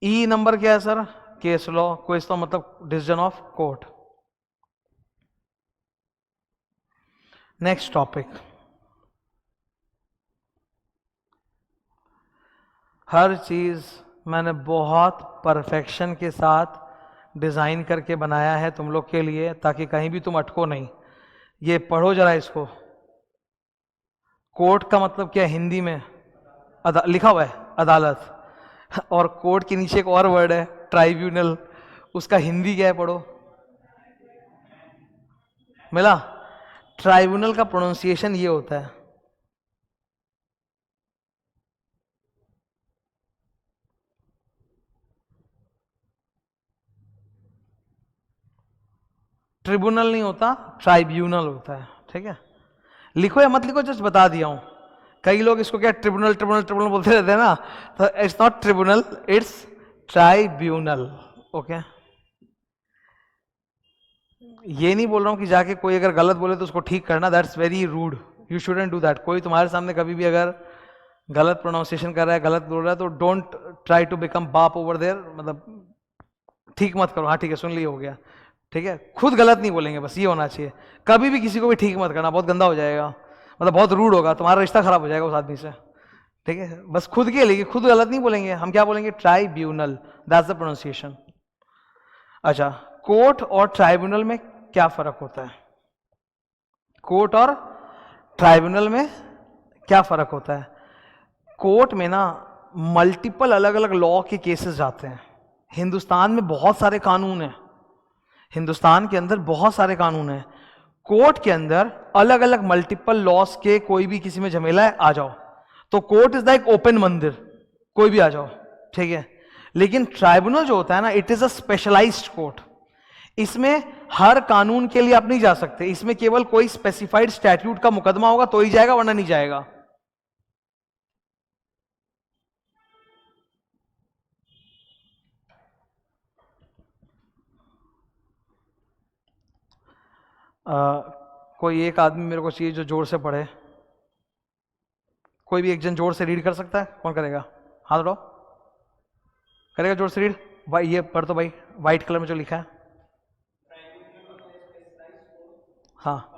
ई नंबर क्या है sir? Case law, case law मतलब decision of court. Next topic, हर चीज मैंने बहुत परफेक्शन के साथ डिजाइन करके बनाया है तुम लोग के लिए, ताकि कहीं भी तुम अटको नहीं। ये पढ़ो जरा इसको। कोर्ट का मतलब क्या है हिंदी में? लिखा हुआ है अदालत, और कोर्ट के नीचे एक और वर्ड है ट्राइब्यूनल, उसका हिंदी क्या है? पढ़ो। मिला? ट्राइब्यूनल का प्रोनाउंसिएशन ये होता है। ट्रिब्यूनल नहीं होता, ट्राइब्यूनल होता है, ठीक है। लिखो या मत लिखो, जस्ट बता दिया हूं। कई लोग इसको क्या ट्रिब्यूनल ट्रिब्यूनल ट्रिब्यूनल बोलते रहते हैं ना, तो it's not tribunal, it's tribunal, okay. ये नहीं बोल रहा हूं कि जाके कोई अगर गलत बोले तो उसको ठीक करना, that's very rude, you shouldn't do that. कोई तुम्हारे सामने कभी भी अगर गलत प्रोनाउंसिएशन कर रहा है, गलत बोल रहा है, तो डोंट ट्राई टू बिकम बाप ओवर देयर, मतलब ठीक मत करो। हाँ ठीक है, सुन लिया, हो गया, ठीक है। खुद गलत नहीं बोलेंगे, बस ये होना चाहिए। कभी भी किसी को भी ठीक मत करना, बहुत गंदा हो जाएगा, मतलब बहुत रूड होगा, तुम्हारा रिश्ता खराब हो जाएगा उस आदमी से, ठीक है। बस खुद के लिए, खुद गलत नहीं बोलेंगे हम, क्या बोलेंगे? Tribunal, that's the pronunciation. अच्छा, कोर्ट और ट्राइब्यूनल में क्या फर्क होता है? कोर्ट और ट्राइब्यूनल में क्या फर्क होता है? कोर्ट में ना मल्टीपल अलग अलग लॉ के केसेस जाते हैं, हिंदुस्तान में बहुत सारे कानून हैं, हिंदुस्तान के अंदर बहुत सारे कानून हैं। कोर्ट के अंदर अलग अलग मल्टीपल लॉस के कोई भी किसी में झमेला है, आ जाओ। तो कोर्ट इज लाइक ओपन मंदिर, कोई भी आ जाओ, ठीक है। लेकिन ट्राइब्यूनल जो होता है ना, it is a specialised court. इसमें हर कानून के लिए आप नहीं जा सकते, इसमें केवल कोई स्पेसिफाइड स्टैट्यूट का मुकदमा होगा तो ही जाएगा, वरना नहीं जाएगा। कोई एक आदमी मेरे को चाहिए जो जोर से पढ़े। कोई भी एक जन जोर से रीड कर सकता है? कौन करेगा? हाथ उठाओ। करेगा जोर से रीड? भाई ये पढ़ तो भाई, व्हाइट कलर में जो लिखा है। हाँ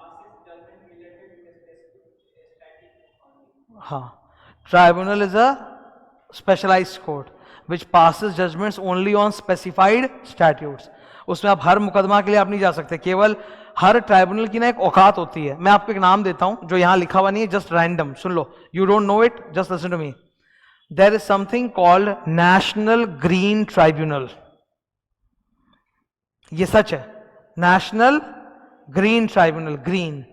हाँ, tribunal is a specialised court which passes judgments only on specified statutes. उसमें आप हर मुकदमा के लिए आप नहीं जा सकते, केवल हर ट्राइब्यूनल की ना एक औकात होती है। मैं आपको एक नाम देता हूं जो यहां लिखा हुआ नहीं है, जस्ट रैंडम सुन लो। You don't know it, just listen to me. There is something called national green tribunal. ये सच है, नेशनल ग्रीन ट्राइब्यूनल, ग्रीन।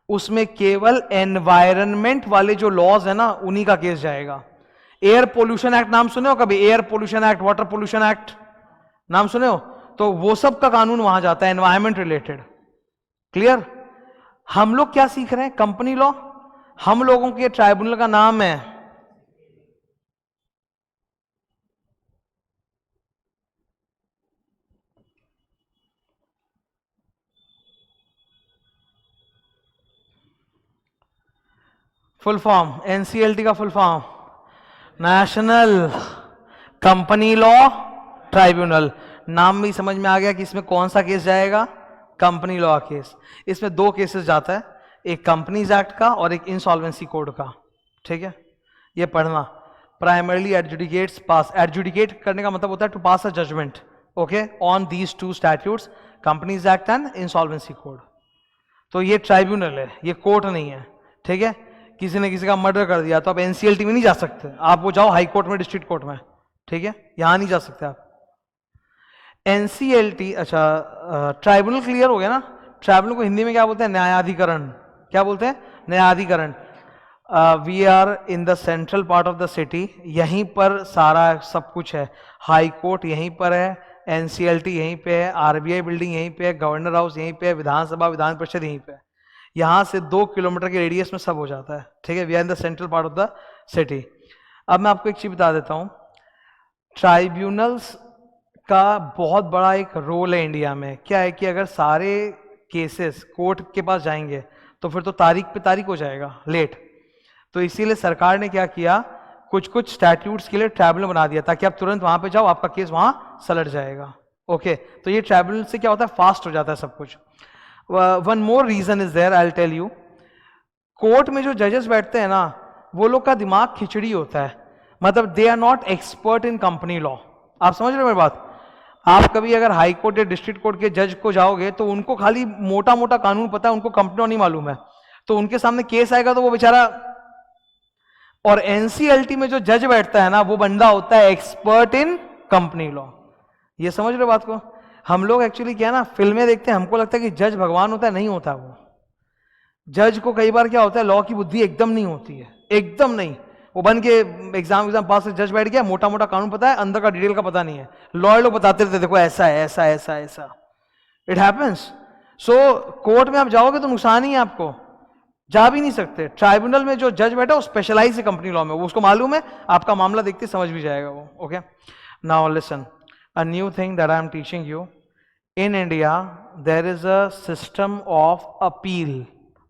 उसमें केवल एनवायरनमेंट वाले जो लॉज है ना, उन्हीं का केस जाएगा। एयर पोल्यूशन एक्ट नाम सुने हो कभी? Air pollution act, water pollution act नाम सुने हो? तो वो सब का कानून वहां जाता है, एनवायरमेंट रिलेटेड। क्लियर? हम लोग क्या सीख रहे हैं? Company law. हम लोगों के ट्राइब्यूनल का नाम है फुल फॉर्म, एनसीएलटी का full form national company law tribunal. नाम में ही समझ में आ गया कि इसमें कौन सा केस जाएगा? Company law case. इसमें दो केसेस जाता है, एक कंपनीज एक्ट का और एक इंसॉल्वेंसी कोड का, ठीक है। ये पढ़ना। प्राइमरली एडजुडिकेट्स पास, एडजुडिकेट करने का मतलब होता है to pass a judgment, okay, on these two statutes, companies act and insolvency code. तो ये ट्राइब्यूनल है, ये कोर्ट नहीं है, ठीक है। किसी ने किसी का मर्डर कर दिया तो आप एनसीएलटी में नहीं जा सकते, आप वो जाओ हाई कोर्ट में, डिस्ट्रिक्ट कोर्ट में, ठीक है, यहां नहीं जा सकते आप। एनसीएलटी, अच्छा ट्राइब्यूनल क्लियर हो गया ना। ट्राइब्यूनल को हिंदी में क्या बोलते हैं? न्यायाधिकरण। क्या बोलते हैं? न्यायाधिकरण। We are in the central part of the city, यहीं पर सारा सब कुछ है। हाई कोर्ट यहीं पर है, एनसीएलटी यहीं पे है, आरबीआई बिल्डिंग यहीं पे है, गवर्नर हाउस यहीं पे है, विधानसभा विधान परिषद यहीं पे है। यहां से 2 किलोमीटर के रेडियस में सब हो जाता है, ठीक है। We are in the central part of the city. अब मैं आपको एक चीज बता देता हूं, ट्राइब्यूनल्स का बहुत बड़ा एक रोल है इंडिया में। क्या है कि अगर सारे केसेस कोर्ट के पास जाएंगे तो फिर तो तारीख पे तारीख हो जाएगा, लेट। तो इसीलिए सरकार ने क्या किया, कुछ कुछ स्टैट्यूट्स के लिए ट्राइब्यूनल बना दिया, ताकि आप तुरंत वहां पे जाओ, आपका केस वहां सलट जाएगा, ओके। तो ये ट्राइब्यूनल से क्या होता है, फास्ट हो जाता है सब कुछ। One more reason is there, I will tell you. Court में जो जजेस बैठते हैं ना, वो लोग का दिमाग खिचड़ी होता है, मतलब they are not expert in company law. आप समझ रहे हो मेरी बात? आप कभी अगर हाई कोर्ट या डिस्ट्रिक्ट कोर्ट के जज को जाओगे तो उनको खाली मोटा मोटा कानून पता है, उनको कंपनी लॉ नहीं मालूम है, तो उनके सामने केस आएगा तो वो बेचारा। और एनसीएलटी में जो जज बैठता है ना, वो बंदा होता है एक्सपर्ट इन कंपनी लॉ। ये समझ रहे हो बात को? हम लोग एक्चुअली क्या है ना, फिल्में देखते हैं, हमको लगता है कि जज भगवान होता है, नहीं होता वो। जज को कई बार क्या होता है, लॉ की बुद्धि एकदम नहीं होती है, एकदम नहीं। वो बन के एग्जाम पास से जज बैठ गया, मोटा मोटा कानून पता है, अंदर का डिटेल का पता नहीं है। लॉयर लोग बताते रहते, देखो ऐसा है, ऐसा ऐसा ऐसा, इट हैपेंस। सो कोर्ट में आप जाओगे तो नुकसान ही है, आपको जा भी नहीं सकते। ट्राइब्यूनल में जो जज बैठा वो स्पेशलाइज है कंपनी लॉ में, वो उसको मालूम है, आपका मामला देखते समझ भी जाएगा वो, okay. Now listen, a new thing that I am teaching you. In India there is a system of appeal.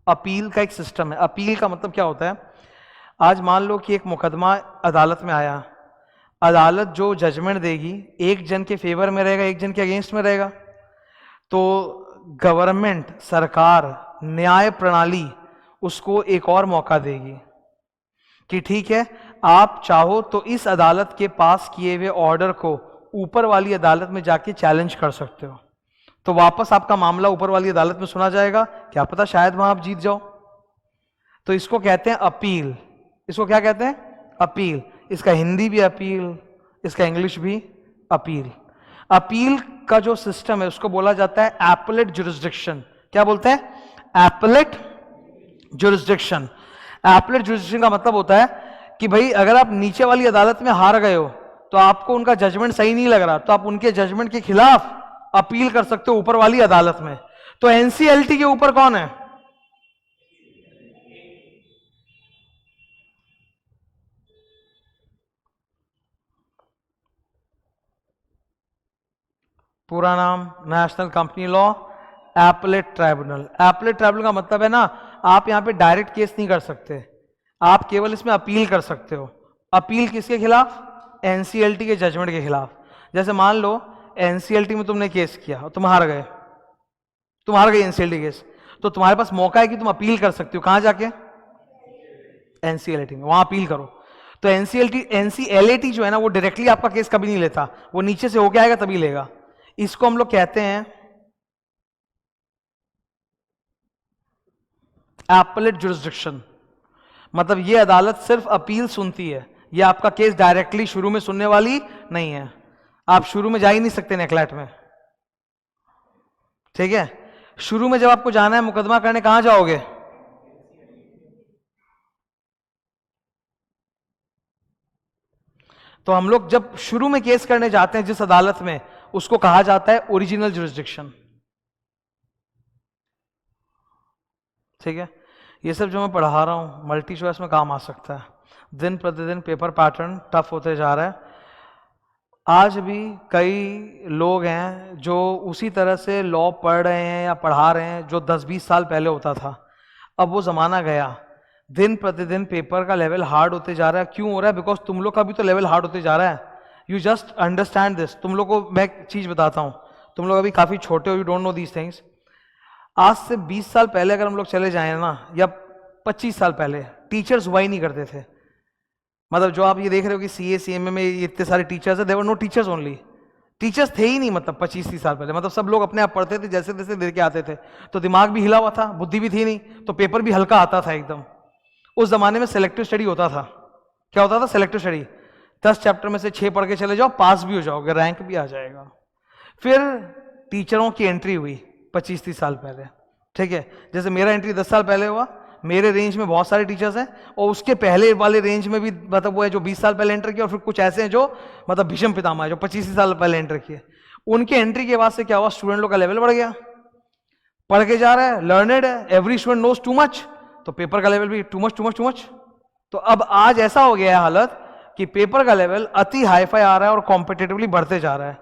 Appeal का एक सिस्टम है। अपील का मतलब क्या होता है, आज मान लो कि एक मुकदमा अदालत में आया, अदालत जो जजमेंट देगी एक जन के फेवर में रहेगा, एक जन के अगेंस्ट में रहेगा। तो गवर्नमेंट, सरकार, न्याय प्रणाली उसको एक और मौका देगी कि ठीक है, आप चाहो तो इस अदालत के पास किए हुए ऑर्डर को ऊपर वाली अदालत में जाके चैलेंज कर सकते हो। तो वापस आपका मामला ऊपर वाली अदालत में सुना जाएगा, क्या पता शायद वहां आप जीत जाओ। तो इसको कहते हैं अपील। इसको क्या कहते हैं? अपील। इसका हिंदी भी अपील, इसका इंग्लिश भी अपील। अपील का जो सिस्टम है उसको बोला जाता है एपलेट जुरिस्डिक्शन। क्या बोलते हैं? Appellate jurisdiction. एपलेट जुरिस्डिक्शन का मतलब होता है कि भाई अगर आप नीचे वाली अदालत में हार गए हो तो आपको उनका जजमेंट सही नहीं लग रहा तो आप उनके जजमेंट के खिलाफ अपील कर सकते हो ऊपर वाली अदालत में। तो एनसीएलटी के ऊपर कौन है? पूरा नाम national company law appellate tribunal. Appellate tribunal का मतलब है ना, आप यहां पे डायरेक्ट केस नहीं कर सकते, आप केवल इसमें अपील कर सकते हो। अपील किसके खिलाफ? एनसीएलटी के जजमेंट के खिलाफ। जैसे मान लो एनसीएलटी में तुमने केस किया और तुम हार गए, तुम हार गए एनसीएलटी केस, तो तुम्हारे पास मौका है कि तुम अपील कर सकते हो। कहां जाके? एनसीएलटी में, वहां अपील करो। तो एनसीएलटी जो है ना वो डायरेक्टली आपका केस कभी नहीं लेता, वो नीचे से होके आएगा तभी लेगा। इसको हम लोग कहते हैं एपलेट जुरिस्डिक्शन। मतलब ये अदालत सिर्फ अपील सुनती है, ये आपका केस डायरेक्टली शुरू में सुनने वाली नहीं है। आप शुरू में जा ही नहीं सकते नेकलेट में, ठीक है? शुरू में जब आपको जाना है मुकदमा करने, कहां जाओगे? तो हम लोग जब शुरू में केस करने जाते हैं जिस अदालत में, उसको कहा जाता है ओरिजिनल जुरिस्डिक्शन, ठीक है? ये सब जो मैं पढ़ा रहा हूं मल्टी चॉइस में काम आ सकता है। दिन प्रतिदिन पेपर पैटर्न टफ होते जा रहा है। आज भी कई लोग हैं जो उसी तरह से लॉ पढ़ रहे हैं या पढ़ा रहे हैं जो 10-20 साल पहले होता था। अब वो ज़माना गया, दिन प्रतिदिन पेपर का लेवल हार्ड होते जा रहा है। क्यों हो रहा है? बिकॉज तुम लोग का भी तो लेवल हार्ड होते जा रहा है। You just understand this. तुम लोग को मैं एक चीज़ बताता हूँ, तुम लोग अभी काफ़ी छोटे हो, you don't know these things. आज से 20 साल पहले अगर हम लोग चले जाएं ना, या 25 साल पहले, टीचर्स हुआ ही नहीं करते थे। मतलब जो आप ये देख रहे हो कि सीए सीएमए में इतने सारे टीचर्स है, देवर नो टीचर्स ओनली। टीचर्स थे ही नहीं, मतलब 25-30 साल पहले। मतलब सब लोग अपने आप पढ़ते थे, जैसे तैसे दे के आते थे। तो दिमाग भी हिला हुआ था, बुद्धि भी थी नहीं, तो पेपर भी हल्का आता था एकदम। उस जमाने में सेलेक्टिव स्टडी होता था। क्या होता था? Selective study. 10 चैप्टर में से 6 पढ़ के चले जाओ, पास भी हो जाओगे, रैंक भी आ जाएगा। फिर टीचरों की एंट्री हुई 25-30 साल पहले, ठीक है? जैसे मेरा एंट्री 10 साल पहले हुआ, मेरे रेंज में बहुत सारे टीचर्स हैं, और उसके पहले वाले रेंज में भी मतलब वो है जो 20 साल पहले एंटर किए, और फिर कुछ ऐसे हैं जो मतलब भीष्म पितामह है जो 25 साल पहले एंटर किए। उनके एंट्री के बाद से क्या हुआ? स्टूडेंट लोग का लेवल बढ़ गया, पढ़ के जा रहा है, लर्नेड है, every student knows too much, तो पेपर का लेवल भी too much too much too much. तो अब आज ऐसा हो गया है हालत कि पेपर का लेवल अति हाईफाई आ रहा है और कॉम्पिटेटिवली बढ़ते जा रहा है।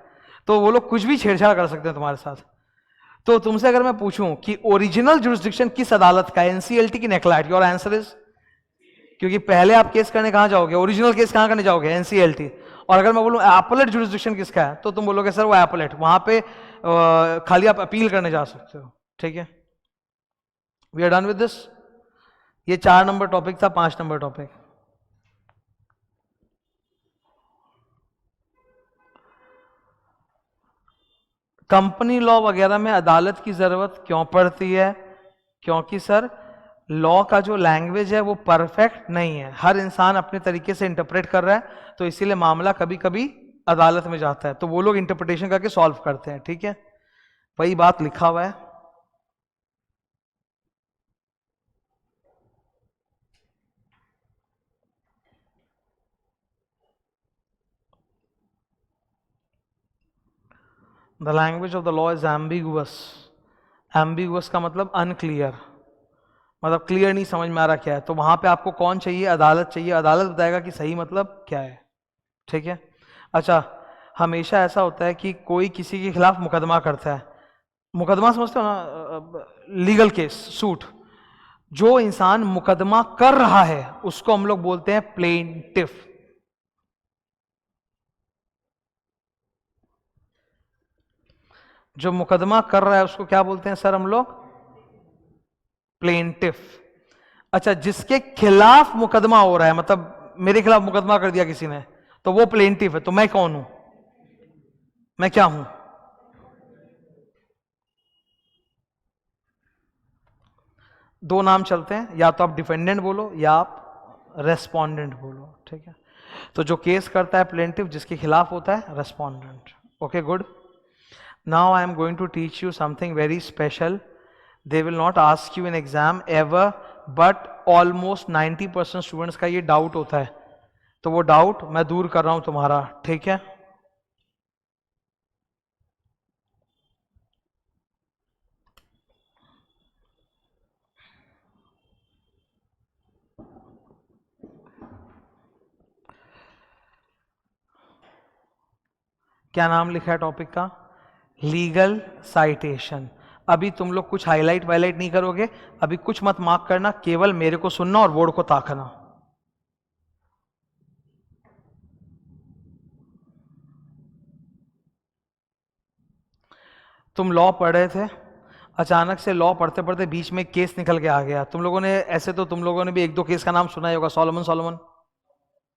तो वो लोग कुछ भी छेड़छाड़ कर सकते हैं तुम्हारे साथ। तो तुमसे अगर मैं पूछूं कि ओरिजिनल जुरिस्डिक्शन किस अदालत का है, एनसीएलटी की नेक्लाइट, योर आंसर इज, क्योंकि पहले आप केस करने कहां जाओगे? ओरिजिनल केस कहां करने जाओगे? एनसीएलटी। और अगर मैं बोलूं एपलेट जुरिस्डिक्शन किसका है, तो तुम बोलोगे सर वो एपलेट, वहां पे खाली आप अपील करने जा सकते हो, ठीक है? We are done with this. ये 4 नंबर टॉपिक था। 5 नंबर टॉपिक, कंपनी लॉ वगैरह में अदालत की जरूरत क्यों पड़ती है? क्योंकि सर लॉ का जो लैंग्वेज है वो परफेक्ट नहीं है, हर इंसान अपने तरीके से इंटरप्रेट कर रहा है, तो इसीलिए मामला कभी कभी अदालत में जाता है, तो वो लोग इंटरप्रिटेशन करके सॉल्व करते हैं, ठीक है? वही बात लिखा हुआ है। The language of the law is ambiguous. Ambiguous का मतलब अनक्लियर, मतलब क्लियर नहीं समझ में आ रहा क्या है। तो वहां पे आपको कौन चाहिए? अदालत चाहिए। अदालत बताएगा कि सही मतलब क्या है, ठीक है? अच्छा, हमेशा ऐसा होता है कि कोई किसी के खिलाफ मुकदमा करता है। मुकदमा समझते हो ना? Legal case, suit. जो इंसान मुकदमा कर रहा है उसको हम लोग बोलते हैं प्लेंटिफ। जो मुकदमा कर रहा है उसको क्या बोलते हैं सर हम लोग? प्लेंटिफ। अच्छा, जिसके खिलाफ मुकदमा हो रहा है, मतलब मेरे खिलाफ मुकदमा कर दिया किसी ने, तो वो प्लेंटिफ है। तो मैं कौन हूं? मैं क्या हूं? दो नाम चलते हैं, या तो आप डिफेंडेंट बोलो या आप रेस्पोंडेंट बोलो, ठीक है? तो जो केस करता है प्लेंटिफ, जिसके खिलाफ होता है respondent. Okay, good. Now I am going to teach you something very special. They will not ask you in exam ever, but almost 90% students का ये डाउट होता है, तो वो डाउट मैं दूर कर रहा हूं तुम्हारा. ठीक है, क्या नाम लिखा है टॉपिक का? Legal citation. अभी तुम लोग कुछ हाईलाइट वाईलाइट नहीं करोगे, अभी कुछ मत मार्क करना, केवल मेरे को सुनना और बोर्ड को ताकना. तुम लॉ पढ़ रहे थे, अचानक से लॉ पढ़ते पढ़ते बीच में केस निकल के आ गया. तुम लोगों ने ऐसे तो तुम लोगों ने भी एक दो केस का नाम सुना ही होगा. सॉलोमन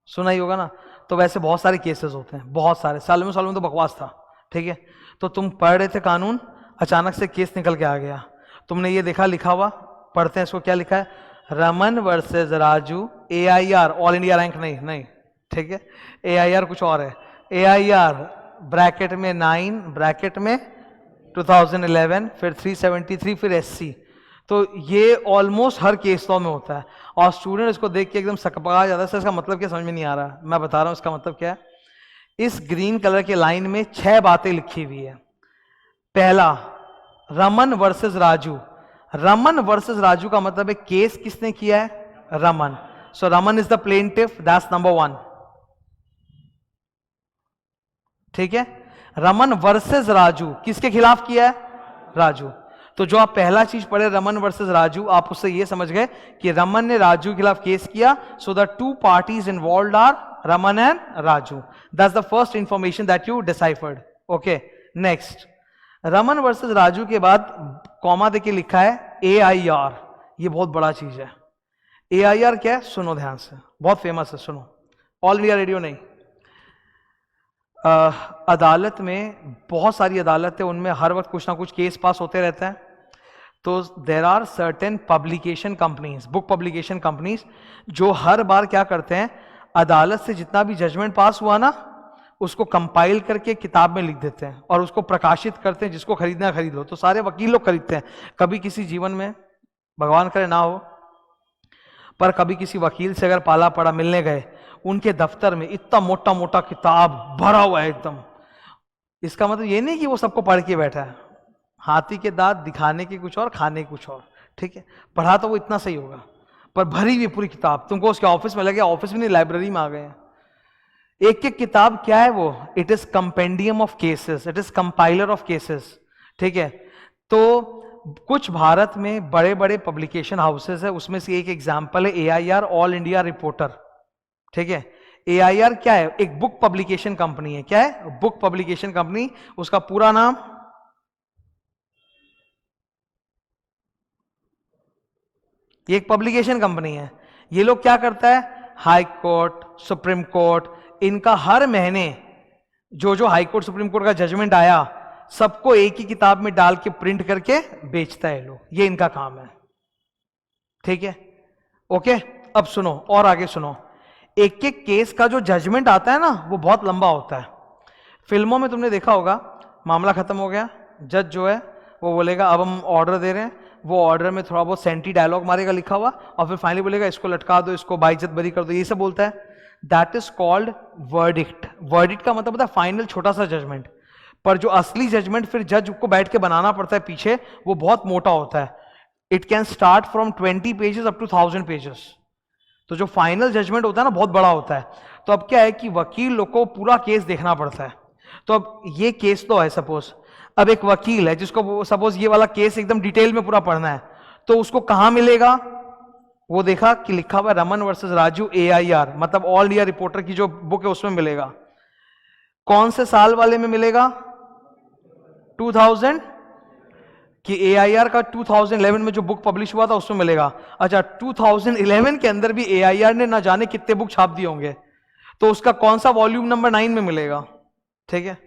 सुना ही होगा ना. तो वैसे बहुत सारे केसेस होते हैं, बहुत सारे. सॉलोमन तो बकवास था. ठीक है, तो तुम पढ़ रहे थे कानून, अचानक से केस निकल के आ गया. तुमने ये देखा लिखा हुआ, पढ़ते हैं इसको, क्या लिखा है? Raman versus Raju, AIR, all India rank नहीं. ठीक है, AIR कुछ और है. AIR ब्रैकेट में 9, ब्रैकेट में 2011, फिर 373, फिर SC. तो ये ऑलमोस्ट हर केस लॉ में होता है, और स्टूडेंट इसको देख के एकदम सकपका जाता है. सर इसका मतलब क्या, समझ में नहीं आ रहा. मैं बता रहा हूं इसका मतलब क्या है. इस ग्रीन कलर के लाइन में 6 बातें लिखी हुई है. पहला, रमन वर्सेस राजू. रमन वर्सेस राजू का मतलब है केस किसने किया है? Raman. So Raman is the plaintiff, that's number 1. ठीक है, रमन वर्सेस राजू किसके खिलाफ किया है? राजू. तो जो आप पहला चीज पढ़े रमन वर्सेस राजू, आप उससे ये समझ गए कि रमन ने राजू के खिलाफ केस किया. So the 2 parties involved are Raman and Raju. That's the first information that you deciphered. Okay, next, Raman versus Raju के बाद कॉमा देके लिखा है AIR. ये बहुत बड़ा चीज है. AIR क्या है? सुनो ध्यान से, बहुत फेमस है, सुनो. ऑल इंडिया रेडियो नहीं. अदालत में बहुत सारी अदालत है, उनमें हर वक्त कुछ ना कुछ केस पास होते रहते हैं. तो there are certain publication companies, book publication companies, जो हर बार क्या करते हैं, अदालत से जितना भी जजमेंट पास हुआ ना, उसको कंपाइल करके किताब में लिख देते हैं और उसको प्रकाशित करते हैं. जिसको खरीदना खरीद लो. तो सारे वकील लोग खरीदते हैं. कभी किसी जीवन में, भगवान करे ना हो, पर कभी किसी वकील से अगर पाला पड़ा, मिलने गए, उनके दफ्तर में इतना मोटा मोटा किताब भरा हुआ है एकदम. इसका मतलब ये नहीं कि वो सबको पढ़ के बैठा है. हाथी के दांत दिखाने के कुछ और, खाने के कुछ और. ठीक है, पढ़ा तो वो इतना सही होगा, पर भरी हुई पूरी किताब. तुमको उसके ऑफिस में लगे, ऑफिस में नहीं, लाइब्रेरी में आ गए. एक एक किताब क्या है वो? It is compendium of cases, it is compiler of cases. ठीक है, तो कुछ भारत में बड़े बड़े पब्लिकेशन हाउसेस है, उसमें से एक एग्जांपल है AIR, ऑल इंडिया रिपोर्टर. ठीक है, AIR क्या है? एक बुक पब्लिकेशन कंपनी है. क्या है? Book publication company. उसका पूरा नाम, ये एक पब्लिकेशन कंपनी है. ये लोग क्या करता है? हाई कोर्ट, सुप्रीम कोर्ट, इनका हर महीने जो हाई कोर्ट सुप्रीम कोर्ट का जजमेंट आया, सबको एक ही किताब में डाल के प्रिंट करके बेचता है लोग. ये इनका काम है. ठीक है, ओके. अब सुनो और आगे सुनो. एक एक केस का जो जजमेंट आता है ना, वो बहुत लंबा होता है. फिल्मों में तुमने देखा होगा, मामला खत्म हो गया, जज जो है वो बोलेगा अब हम ऑर्डर दे रहे हैं. वो ऑर्डर में थोड़ा बहुत सेंटी डायलॉग मारेगा लिखा हुआ, और फिर फाइनली बोलेगा इसको लटका दो, इसको बाइज्जत बरी कर दो, ये सब बोलता है. That is called verdict. Verdict का मतलब होता है फाइनल छोटा सा जजमेंट. पर जो असली जजमेंट फिर जज को बैठ के बनाना पड़ता है पीछे, वो बहुत मोटा होता है. It can start from 20 pages up to 1000 pages. तो जो फाइनल जजमेंट होता है ना, बहुत बड़ा होता है. तो अब क्या है कि वकील लोग को पूरा केस देखना पड़ता है. तो अब ये केस तो है सपोज, अब एक वकील है जिसको सपोज ये वाला केस एकदम डिटेल में पूरा पढ़ना है, तो उसको कहां मिलेगा? वो देखा कि लिखा हुआ रमन वर्सेस राजू AIR, मतलब ऑल इंडिया रिपोर्टर की जो बुक है उसमें मिलेगा. कौन से साल वाले में मिलेगा? 2000, कि AIR का 2011 में जो बुक पब्लिश हुआ था उसमें मिलेगा. अच्छा, 2011 के अंदर भी AIR ने ना जाने कितने बुक छाप दिए होंगे, तो उसका कौन सा वॉल्यूम नंबर 9 में मिलेगा. ठीक है,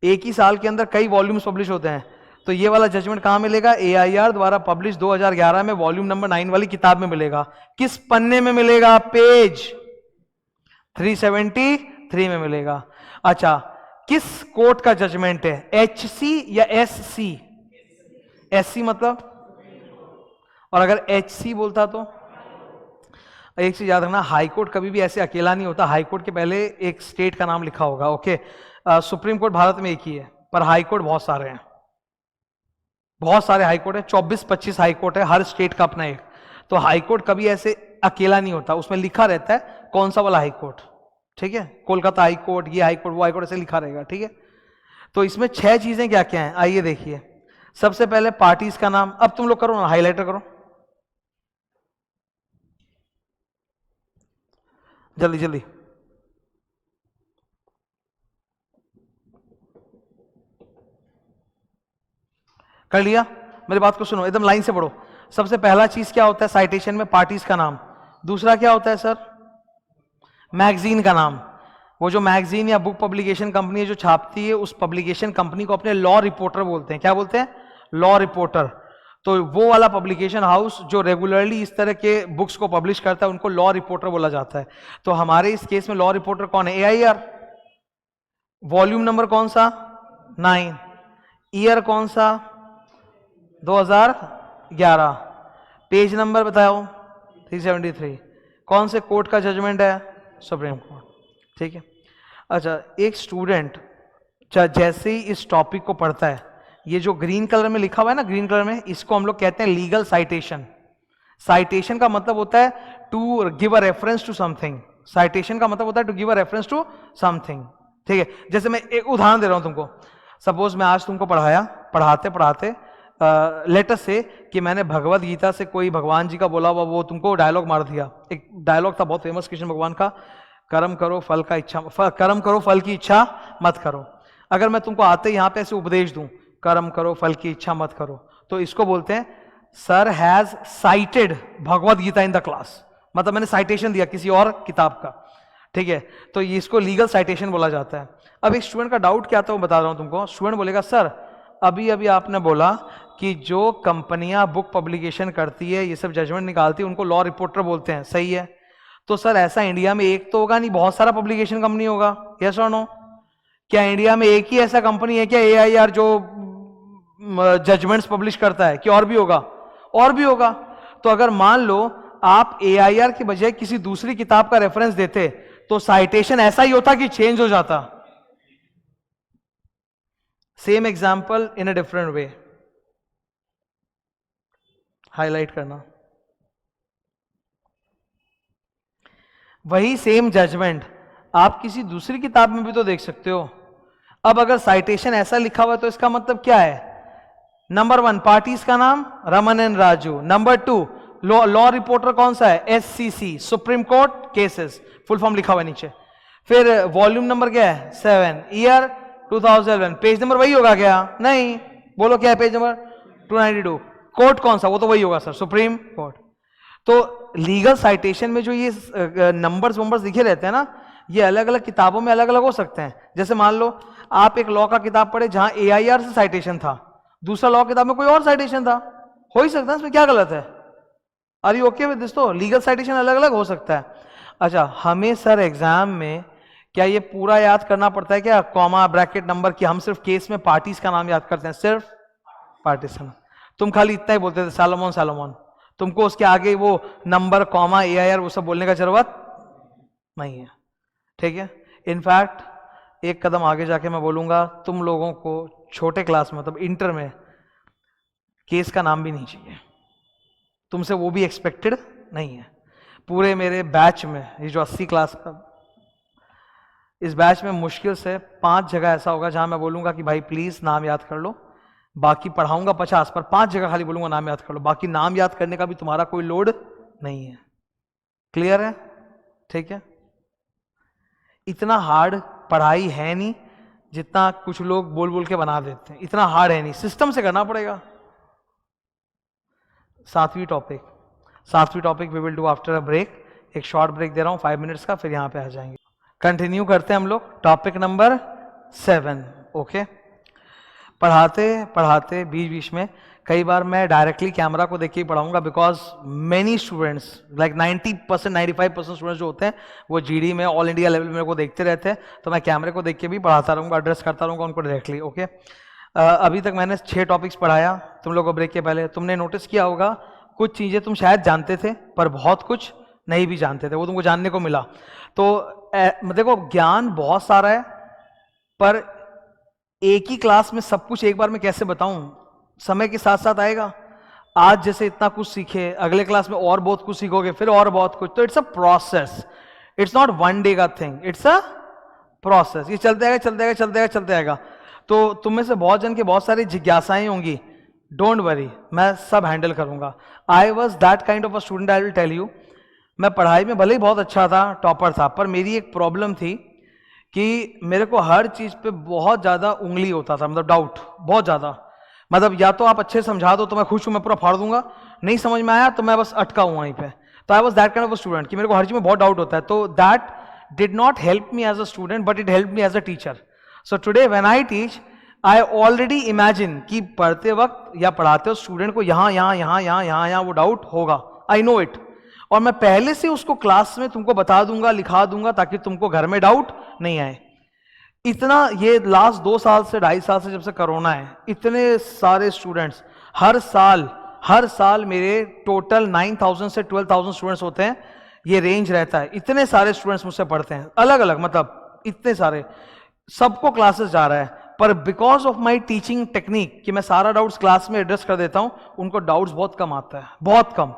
एक ही साल के अंदर कई वॉल्यूम्स पब्लिश होते हैं. तो ये वाला जजमेंट कहां मिलेगा? AIR द्वारा पब्लिश 2011 में वॉल्यूम नंबर 9 वाली किताब में मिलेगा. किस पन्ने में मिलेगा? पेज 373 में मिलेगा. अच्छा, किस कोर्ट का जजमेंट है, HC या SC? SC मतलब, और अगर HC बोलता तो एक चीज याद रखना, हाई कोर्ट कभी भी ऐसे अकेला नहीं होता, हाई कोर्ट के पहले एक स्टेट का नाम लिखा होगा। ओके, सुप्रीम कोर्ट भारत में एक ही है, पर हाई कोर्ट बहुत सारे हैं, बहुत सारे हाई कोर्ट है, 24-25 हाई कोर्ट है, हर स्टेट का अपना एक। तो हाई कोर्ट कभी ऐसे अकेला नहीं होता, उसमें लिखा रहता है कौन सा वाला हाई कोर्ट। ठीक है, कोलकाता हाई कोर्ट, ये हाई कोर्ट, वो हाई कोर्ट, ऐसे लिखा रहेगा। ठीक है, तो इसमें 6 चीजें क्या क्या हैं, आइए देखिए। सबसे पहले पार्टीज का नाम, अब तुम लोग करो ना, हाईलाइटर करो जल्दी जल्दी। कर लिया? मेरी बात को सुनो, एकदम लाइन से पढ़ो। सबसे पहला चीज क्या होता है साइटेशन में, पार्टीज का नाम। दूसरा क्या होता है सर, मैगजीन का नाम। वो जो मैगजीन या बुक पब्लिकेशन कंपनी है जो छापती है, उस पब्लिकेशन कंपनी को अपने लॉ रिपोर्टर बोलते हैं। क्या बोलते हैं? Law reporter. तो वो वाला पब्लिकेशन हाउस जो रेगुलरली इस तरह के बुक्स को पब्लिश करता है, उनको लॉ रिपोर्टर बोला जाता है। तो हमारे इस केस में लॉ रिपोर्टर कौन है? AIR। वॉल्यूम नंबर कौन सा? 9। ईयर कौन सा? 2011। पेज नंबर बताओ? 373। कौन से कोर्ट का जजमेंट है? Supreme court. ठीक है, अच्छा, एक स्टूडेंट जैसे ही इस टॉपिक को पढ़ता है, ये जो ग्रीन कलर में लिखा हुआ है ना, ग्रीन कलर में, इसको हम लोग कहते हैं लीगल साइटेशन। साइटेशन का मतलब होता है to give a reference to something. Citation का मतलब होता है to give a reference to something. ठीक है, जैसे मैं एक उदाहरण दे रहा हूं तुमको। सपोज मैं आज तुमको पढ़ाते पढ़ाते लेटर से कि मैंने भगवत गीता से कोई भगवान जी का बोला हुआ वो तुमको डायलॉग मार दिया। एक डायलॉग था बहुत फेमस कृष्ण भगवान का, कर्म करो फल का इच्छा, कर्म करो फल की इच्छा मत करो। अगर मैं तुमको आते यहाँ पे ऐसे उपदेश दूं, कर्म करो फल की इच्छा मत करो, तो इसको बोलते हैं sir has cited Bhagavad Gita in the class. मतलब मैंने साइटेशन दिया किसी और किताब का। ठीक है, तो ये इसको लीगल साइटेशन बोला जाता है। अब एक स्टूडेंट का डाउट क्या था वो बता रहा हूं तुमको। स्टूडेंट बोलेगा सर अभी अभी आपने बोला कि जो कंपनियां बुक पब्लिकेशन करती है, ये सब जजमेंट निकालती है, उनको लॉ रिपोर्टर बोलते हैं, सही है। तो सर ऐसा इंडिया में एक तो होगा नहीं, बहुत सारा पब्लिकेशन कंपनी होगा, यस और नो? क्या इंडिया में एक ही ऐसा कंपनी है क्या AIR जो जजमेंट्स पब्लिश करता है, कि और भी होगा? और भी होगा। तो अगर मान लो आप AIR की बजाय किसी दूसरी किताब का रेफरेंस देते, तो साइटेशन ऐसा ही होता कि चेंज हो जाता। Same example in a different way, highlight करना। वही सेम जजमेंट आप किसी दूसरी किताब में भी तो देख सकते हो। अब अगर साइटेशन ऐसा लिखा हुआ है तो इसका मतलब क्या है? नंबर 1 पार्टीज का नाम Raman and Raju. Number 2 law reporter कौन सा है? SCC, supreme court cases, full form लिखा हुआ है नीचे। फिर वॉल्यूम नंबर क्या है? 7। ईयर 2011। पेज नंबर वही होगा क्या? नहीं, बोलो क्या है पेज नंबर? 292। कोर्ट कौन सा? वो तो वही होगा सर, सुप्रीम कोर्ट। तो लीगल साइटेशन में जो ये नंबर्स वंबर्स लिखे रहते हैं ना, ये अलग अलग किताबों में अलग अलग हो सकते हैं। जैसे मान लो आप एक लॉ का किताब पढ़े जहां AIR से साइटेशन था, दूसरा लॉ किताब में कोई और साइटेशन था, हो ही सकता है, इसमें क्या गलत है? Are you okay with this? तो लीगल साइटेशन अलग अलग हो सकता है। अच्छा, हमें सर एग्जाम में क्या ये पूरा याद करना पड़ता है क्या, कॉमा ब्रैकेट नंबर, की हम सिर्फ केस में पार्टीज का नाम याद करते हैं, सिर्फ पार्टीज का नाम? तुम खाली इतना ही बोलते थे सैलोमन सैलोमन, तुमको उसके आगे वो नंबर कॉमा AIR वो सब बोलने का जरूरत नहीं है। ठीक है, इनफैक्ट एक कदम आगे जाके मैं बोलूंगा तुम लोगों को छोटे क्लास में, मतलब इंटर में, केस का नाम भी नहीं चाहिए, तुमसे वो भी एक्सपेक्टेड नहीं है। पूरे मेरे बैच में, ये जो 80 क्लास का, इस बैच में मुश्किल से 5 जगह ऐसा होगा जहां मैं बोलूंगा कि भाई प्लीज नाम याद कर लो। बाकी पढ़ाऊंगा 50, पर 5 जगह खाली बोलूंगा नाम याद कर लो। बाकी नाम याद करने का भी तुम्हारा कोई लोड नहीं है। क्लियर है? ठीक है, इतना हार्ड पढ़ाई है नहीं जितना कुछ लोग बोल बोल के बना देते हैं। इतना हार्ड है नहीं, सिस्टम से करना पड़ेगा। 7वीं topic we will do after a break. एक शॉर्ट ब्रेक दे रहा हूं 5 मिनट्स का, फिर यहां पे आ जाएंगे। कंटिन्यू करते हैं हम लोग टॉपिक नंबर 7। ओके, पढ़ाते पढ़ाते बीच बीच में कई बार मैं डायरेक्टली कैमरा को देख के ही पढ़ाऊंगा, because many students like 90% 95% students जो होते हैं वो जीडी में ऑल इंडिया लेवल मेरे को देखते रहते हैं, तो मैं कैमरे को देख के भी पढ़ाता रहूंगा, एड्रेस करता रहूंगा उनको डायरेक्टली। ओके, अभी तक मैंने 6 टॉपिक्स पढ़ाया तुम लोग को ब्रेक के पहले। तुमने नोटिस किया होगा कुछ चीज़ें तुम शायद जानते थे पर बहुत कुछ नहीं भी जानते थे, वो तुमको जानने को मिला। तो देखो ज्ञान बहुत सारा है, पर एक ही क्लास में सब कुछ एक बार में कैसे बताऊं, समय के साथ साथ आएगा। आज जैसे इतना कुछ सीखे, अगले क्लास में और बहुत कुछ सीखोगे, फिर और बहुत कुछ। तो it's a process, it's not one day का थिंग, इट्स अ प्रोसेस। ये चलते आएगा चलते आएगा चलते आएगा चलते आएगा। तो तुम में से बहुत जन की बहुत सारी जिज्ञासाएं होंगी, डोंट वरी, मैं सब हैंडल करूंगा। I was that kind of a student, I will tell you. मैं पढ़ाई में भले ही बहुत अच्छा था, टॉपर था, पर मेरी एक प्रॉब्लम थी कि मेरे को हर चीज पे बहुत ज्यादा उंगली होता था, मतलब डाउट बहुत ज्यादा। मतलब या तो आप अच्छे समझा दो तो मैं खुश हूं, मैं पूरा फाड़ दूंगा, नहीं समझ में आया तो मैं बस अटका हूं वहीं पे। तो आई was that kind of a student कि मेरे को हर चीज में बहुत डाउट होता है। तो that did not help me as a student, but it help me as a teacher. So today when I teach, I already imagine कि पढ़ते वक्त या पढ़ाते वक्त स्टूडेंट को यहाँ यहाँ यहाँ यहाँ यहाँ यहाँ वो डाउट होगा, आई नो इट, और मैं पहले से उसको क्लास में तुमको बता दूंगा, लिखा दूंगा, ताकि तुमको घर में डाउट नहीं आए। इतना ये लास्ट 2 साल से 2.5 साल से जब से कोरोना है, इतने सारे स्टूडेंट्स हर साल मेरे टोटल 9,000 से 12,000 स्टूडेंट्स होते हैं, ये रेंज रहता है। इतने सारे स्टूडेंट्स मुझसे पढ़ते हैं, अलग अलग, मतलब इतने सारे, सबको क्लासेस जा रहा है। पर because of my teaching technique कि मैं सारा डाउट्स क्लास में एड्रेस कर देता हूं, उनको डाउट्स बहुत कम आता है, बहुत कम।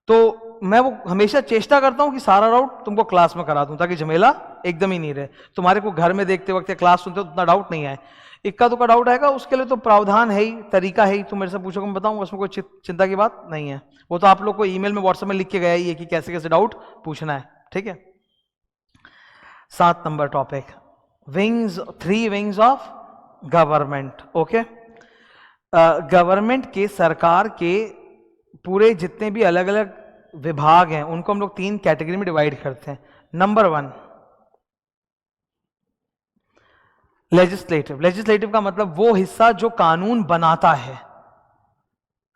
तो मैं वो हमेशा चेष्टा करता हूं कि सारा डाउट तुमको क्लास में करा दूं, ताकि झमेला एकदम ही नहीं रहे। तुम्हारे को घर में देखते वक्त या क्लास सुनते उतना डाउट नहीं आए। इक्का दुक्का डाउट आएगा, उसके लिए तो प्रावधान है ही, तरीका है ही। तुम मेरे से पूछोगे मैं बताऊंगा, उसमें कोई चिंता की बात नहीं है। वो तो आप लोग को ईमेल में व्हाट्सएप में लिख के गया ही है कि कैसे कैसे डाउट पूछना है, ठीक है। 7 number topic, wings, 3 wings of government. Okay, government के, सरकार के पूरे जितने भी अलग अलग विभाग हैं, उनको हम लोग 3 कैटेगरी में डिवाइड करते हैं। Number 1 legislative. लेजिस्लेटिव का मतलब वो हिस्सा जो कानून बनाता है।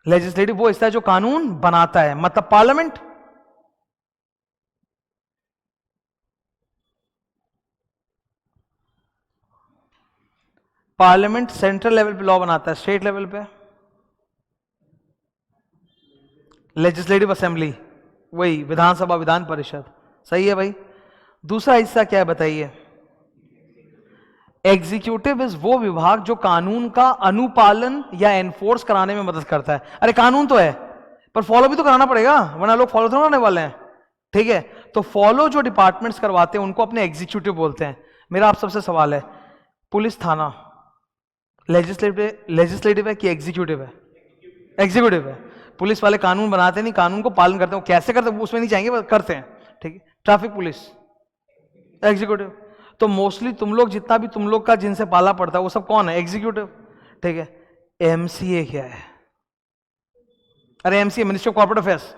लेजिस्लेटिव वो हिस्सा जो कानून बनाता है, मतलब पार्लियामेंट। पार्लियामेंट सेंट्रल लेवल पे लॉ बनाता है, स्टेट लेवल पे लेजिस्लेटिव असेंबली, वही विधानसभा, विधान परिषद। सही है भाई। दूसरा हिस्सा क्या है बताइए? एग्जीक्यूटिव इज वो विभाग जो कानून का अनुपालन या एनफोर्स कराने में मदद करता है। अरे कानून तो है, पर फॉलो भी तो कराना पड़ेगा, वरना लोग फॉलो थोड़ा करने वाले हैं, ठीक है। तो फॉलो जो डिपार्टमेंट्स करवाते हैं उनको अपने एग्जीक्यूटिव बोलते हैं। मेरा आप सबसे सवाल है, पुलिस थाना लेजिस्लेटिव है कि एग्जीक्यूटिव है? एग्जीक्यूटिव है। पुलिस वाले कानून बनाते नहीं, कानून को पालन करते हैं। वो कैसे करते हैं उसमें नहीं जाएंगे, करते हैं, ठीक है। Traffic police executive. तो मोस्टली तुम लोग जितना भी तुम लोग का जिनसे पाला पड़ता है वो सब कौन है? एग्जीक्यूटिव, ठीक है। एमसीए क्या है? अरे MCA ministry of corporate affairs.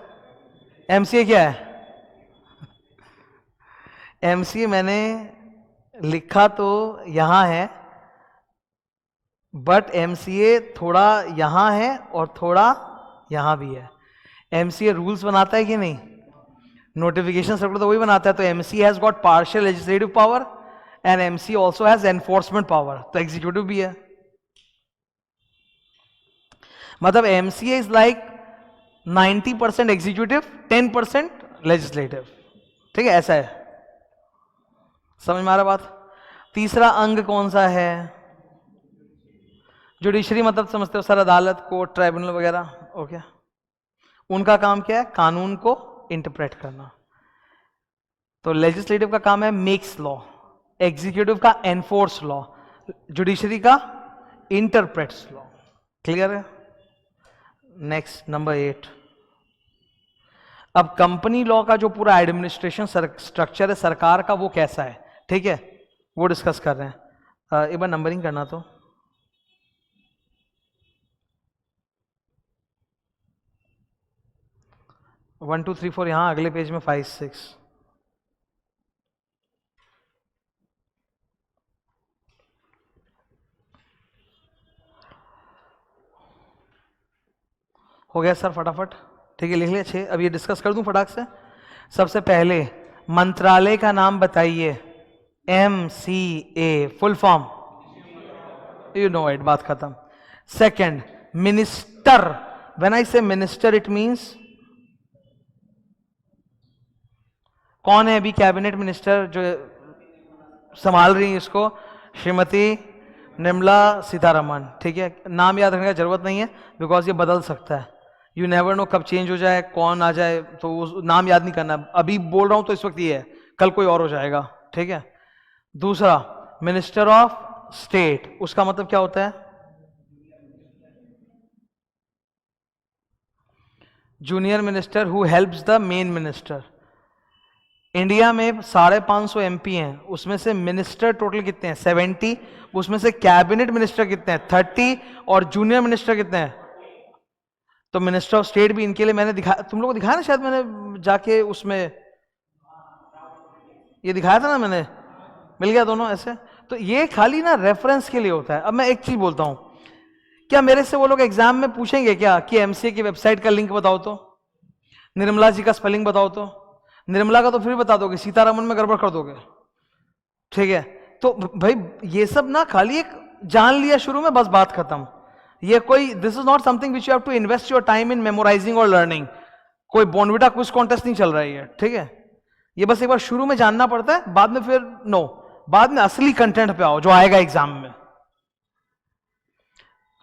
MCA क्या है? एमसीए मैंने लिखा तो यहां है, बट एमसीए थोड़ा यहां है और थोड़ा यहां भी है। एमसीए रूल्स बनाता है कि नहीं? नोटिफिकेशन सर्कुलर तो वही बनाता है। तो MCA has got partial legislative power and MCA also has enforcement power, तो एग्जीक्यूटिव भी है। मतलब MCA is like 90% executive, 10% legislative, ठीक है, ऐसा है। समझ में आ रहा बात? तीसरा अंग कौन सा है? जुडिशरी मतलब समझते हो सर, अदालत, कोर्ट, ट्राइब्यूनल वगैरह, ओके। उनका काम क्या है? कानून को इंटरप्रेट करना। तो लेजिस्लेटिव का काम है मेक्स लॉ, एग्जीक्यूटिव का एनफोर्स लॉ, जुडिशरी का इंटरप्रेट्स लॉ। क्लियर है? Next number 8। अब कंपनी लॉ का जो पूरा एडमिनिस्ट्रेशन स्ट्रक्चर है सरकार का, वो कैसा है, ठीक है, वो डिस्कस कर रहे हैं। एक बार नंबरिंग करना तो 1 2 3 4, यहां अगले पेज में 5 6। हो गया सर फटाफट, ठीक है लिख लिया 6। अब ये डिस्कस कर दूं फटाक से। सबसे पहले मंत्रालय का नाम बताइए, MCA full form, you know it, बात खत्म। सेकंड मिनिस्टर, व्हेन आई से मिनिस्टर इट मींस कौन है अभी कैबिनेट मिनिस्टर जो संभाल रही है इसको, श्रीमती निर्मला सीतारमण, ठीक है। नाम याद रखने की जरूरत नहीं है बिकॉज ये बदल सकता है, यू नेवर नो कब चेंज हो जाए, कौन आ जाए, तो नाम याद नहीं करना। अभी बोल रहा हूं तो इस वक्त ये है, कल कोई और हो जाएगा, ठीक है। दूसरा मिनिस्टर ऑफ स्टेट, उसका मतलब क्या होता है, junior minister who helps the main minister. India में 550 MP हैं, उसमें से मिनिस्टर टोटल कितने हैं, 70, उसमें से कैबिनेट मिनिस्टर कितने हैं, 30, और जूनियर मिनिस्टर कितने हैं। तो मिनिस्टर ऑफ स्टेट भी इनके लिए मैंने दिखाया, तुम लोगों को दिखाया ना शायद, मैंने जाके उसमें ये दिखाया था ना मैंने, मिल गया दोनों ऐसे। तो ये खाली ना रेफरेंस के लिए होता है। अब मैं एक चीज बोलता हूं, क्या मेरे से वो लोग एग्जाम में पूछेंगे क्या कि MCA की वेबसाइट का लिंक बताओ, तो निर्मला जी का स्पेलिंग बताओ, तो निर्मला का तो फिर बता दोगे, सीतारामन में गड़बड़ कर दोगे, ठीक है। तो भाई ये सब ना खाली एक जान लिया शुरू में, बस बात खत्म। ये कोई, this is not something which you have to invest your time in memorising और लर्निंग। कोई बॉर्नविटा क्विज कॉन्टेस्ट नहीं चल रही है, ठीक है। ये बस एक बार शुरू में जानना पड़ता है, बाद में फिर नो, बाद में असली कंटेंट पे आओ जो आएगा एग्जाम में।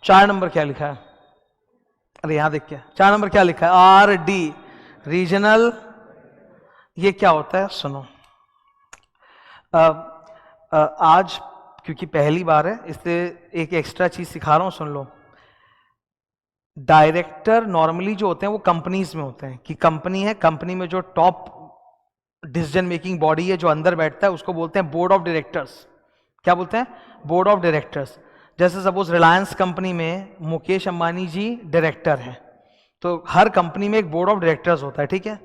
4 नंबर क्या लिखा है, अरे यहां देख के 4 नंबर क्या लिखा है, RD, रीजनल। ये क्या होता है सुनो, आज क्योंकि पहली बार है इसलिए एक एक्स्ट्रा चीज सिखा रहा हूं, सुन लो। डायरेक्टर नॉर्मली जो होते हैं वो कंपनीज में होते हैं, कि कंपनी है, कंपनी में जो टॉप डिसीजन मेकिंग बॉडी है जो अंदर बैठता है उसको बोलते हैं बोर्ड ऑफ डायरेक्टर्स। क्या बोलते हैं, बोर्ड ऑफ डायरेक्टर्स। जैसे सपोज रिलायंस कंपनी में मुकेश अंबानी जी डायरेक्टर हैं, तो हर कंपनी में एक बोर्ड ऑफ डायरेक्टर्स होता है, ठीक है।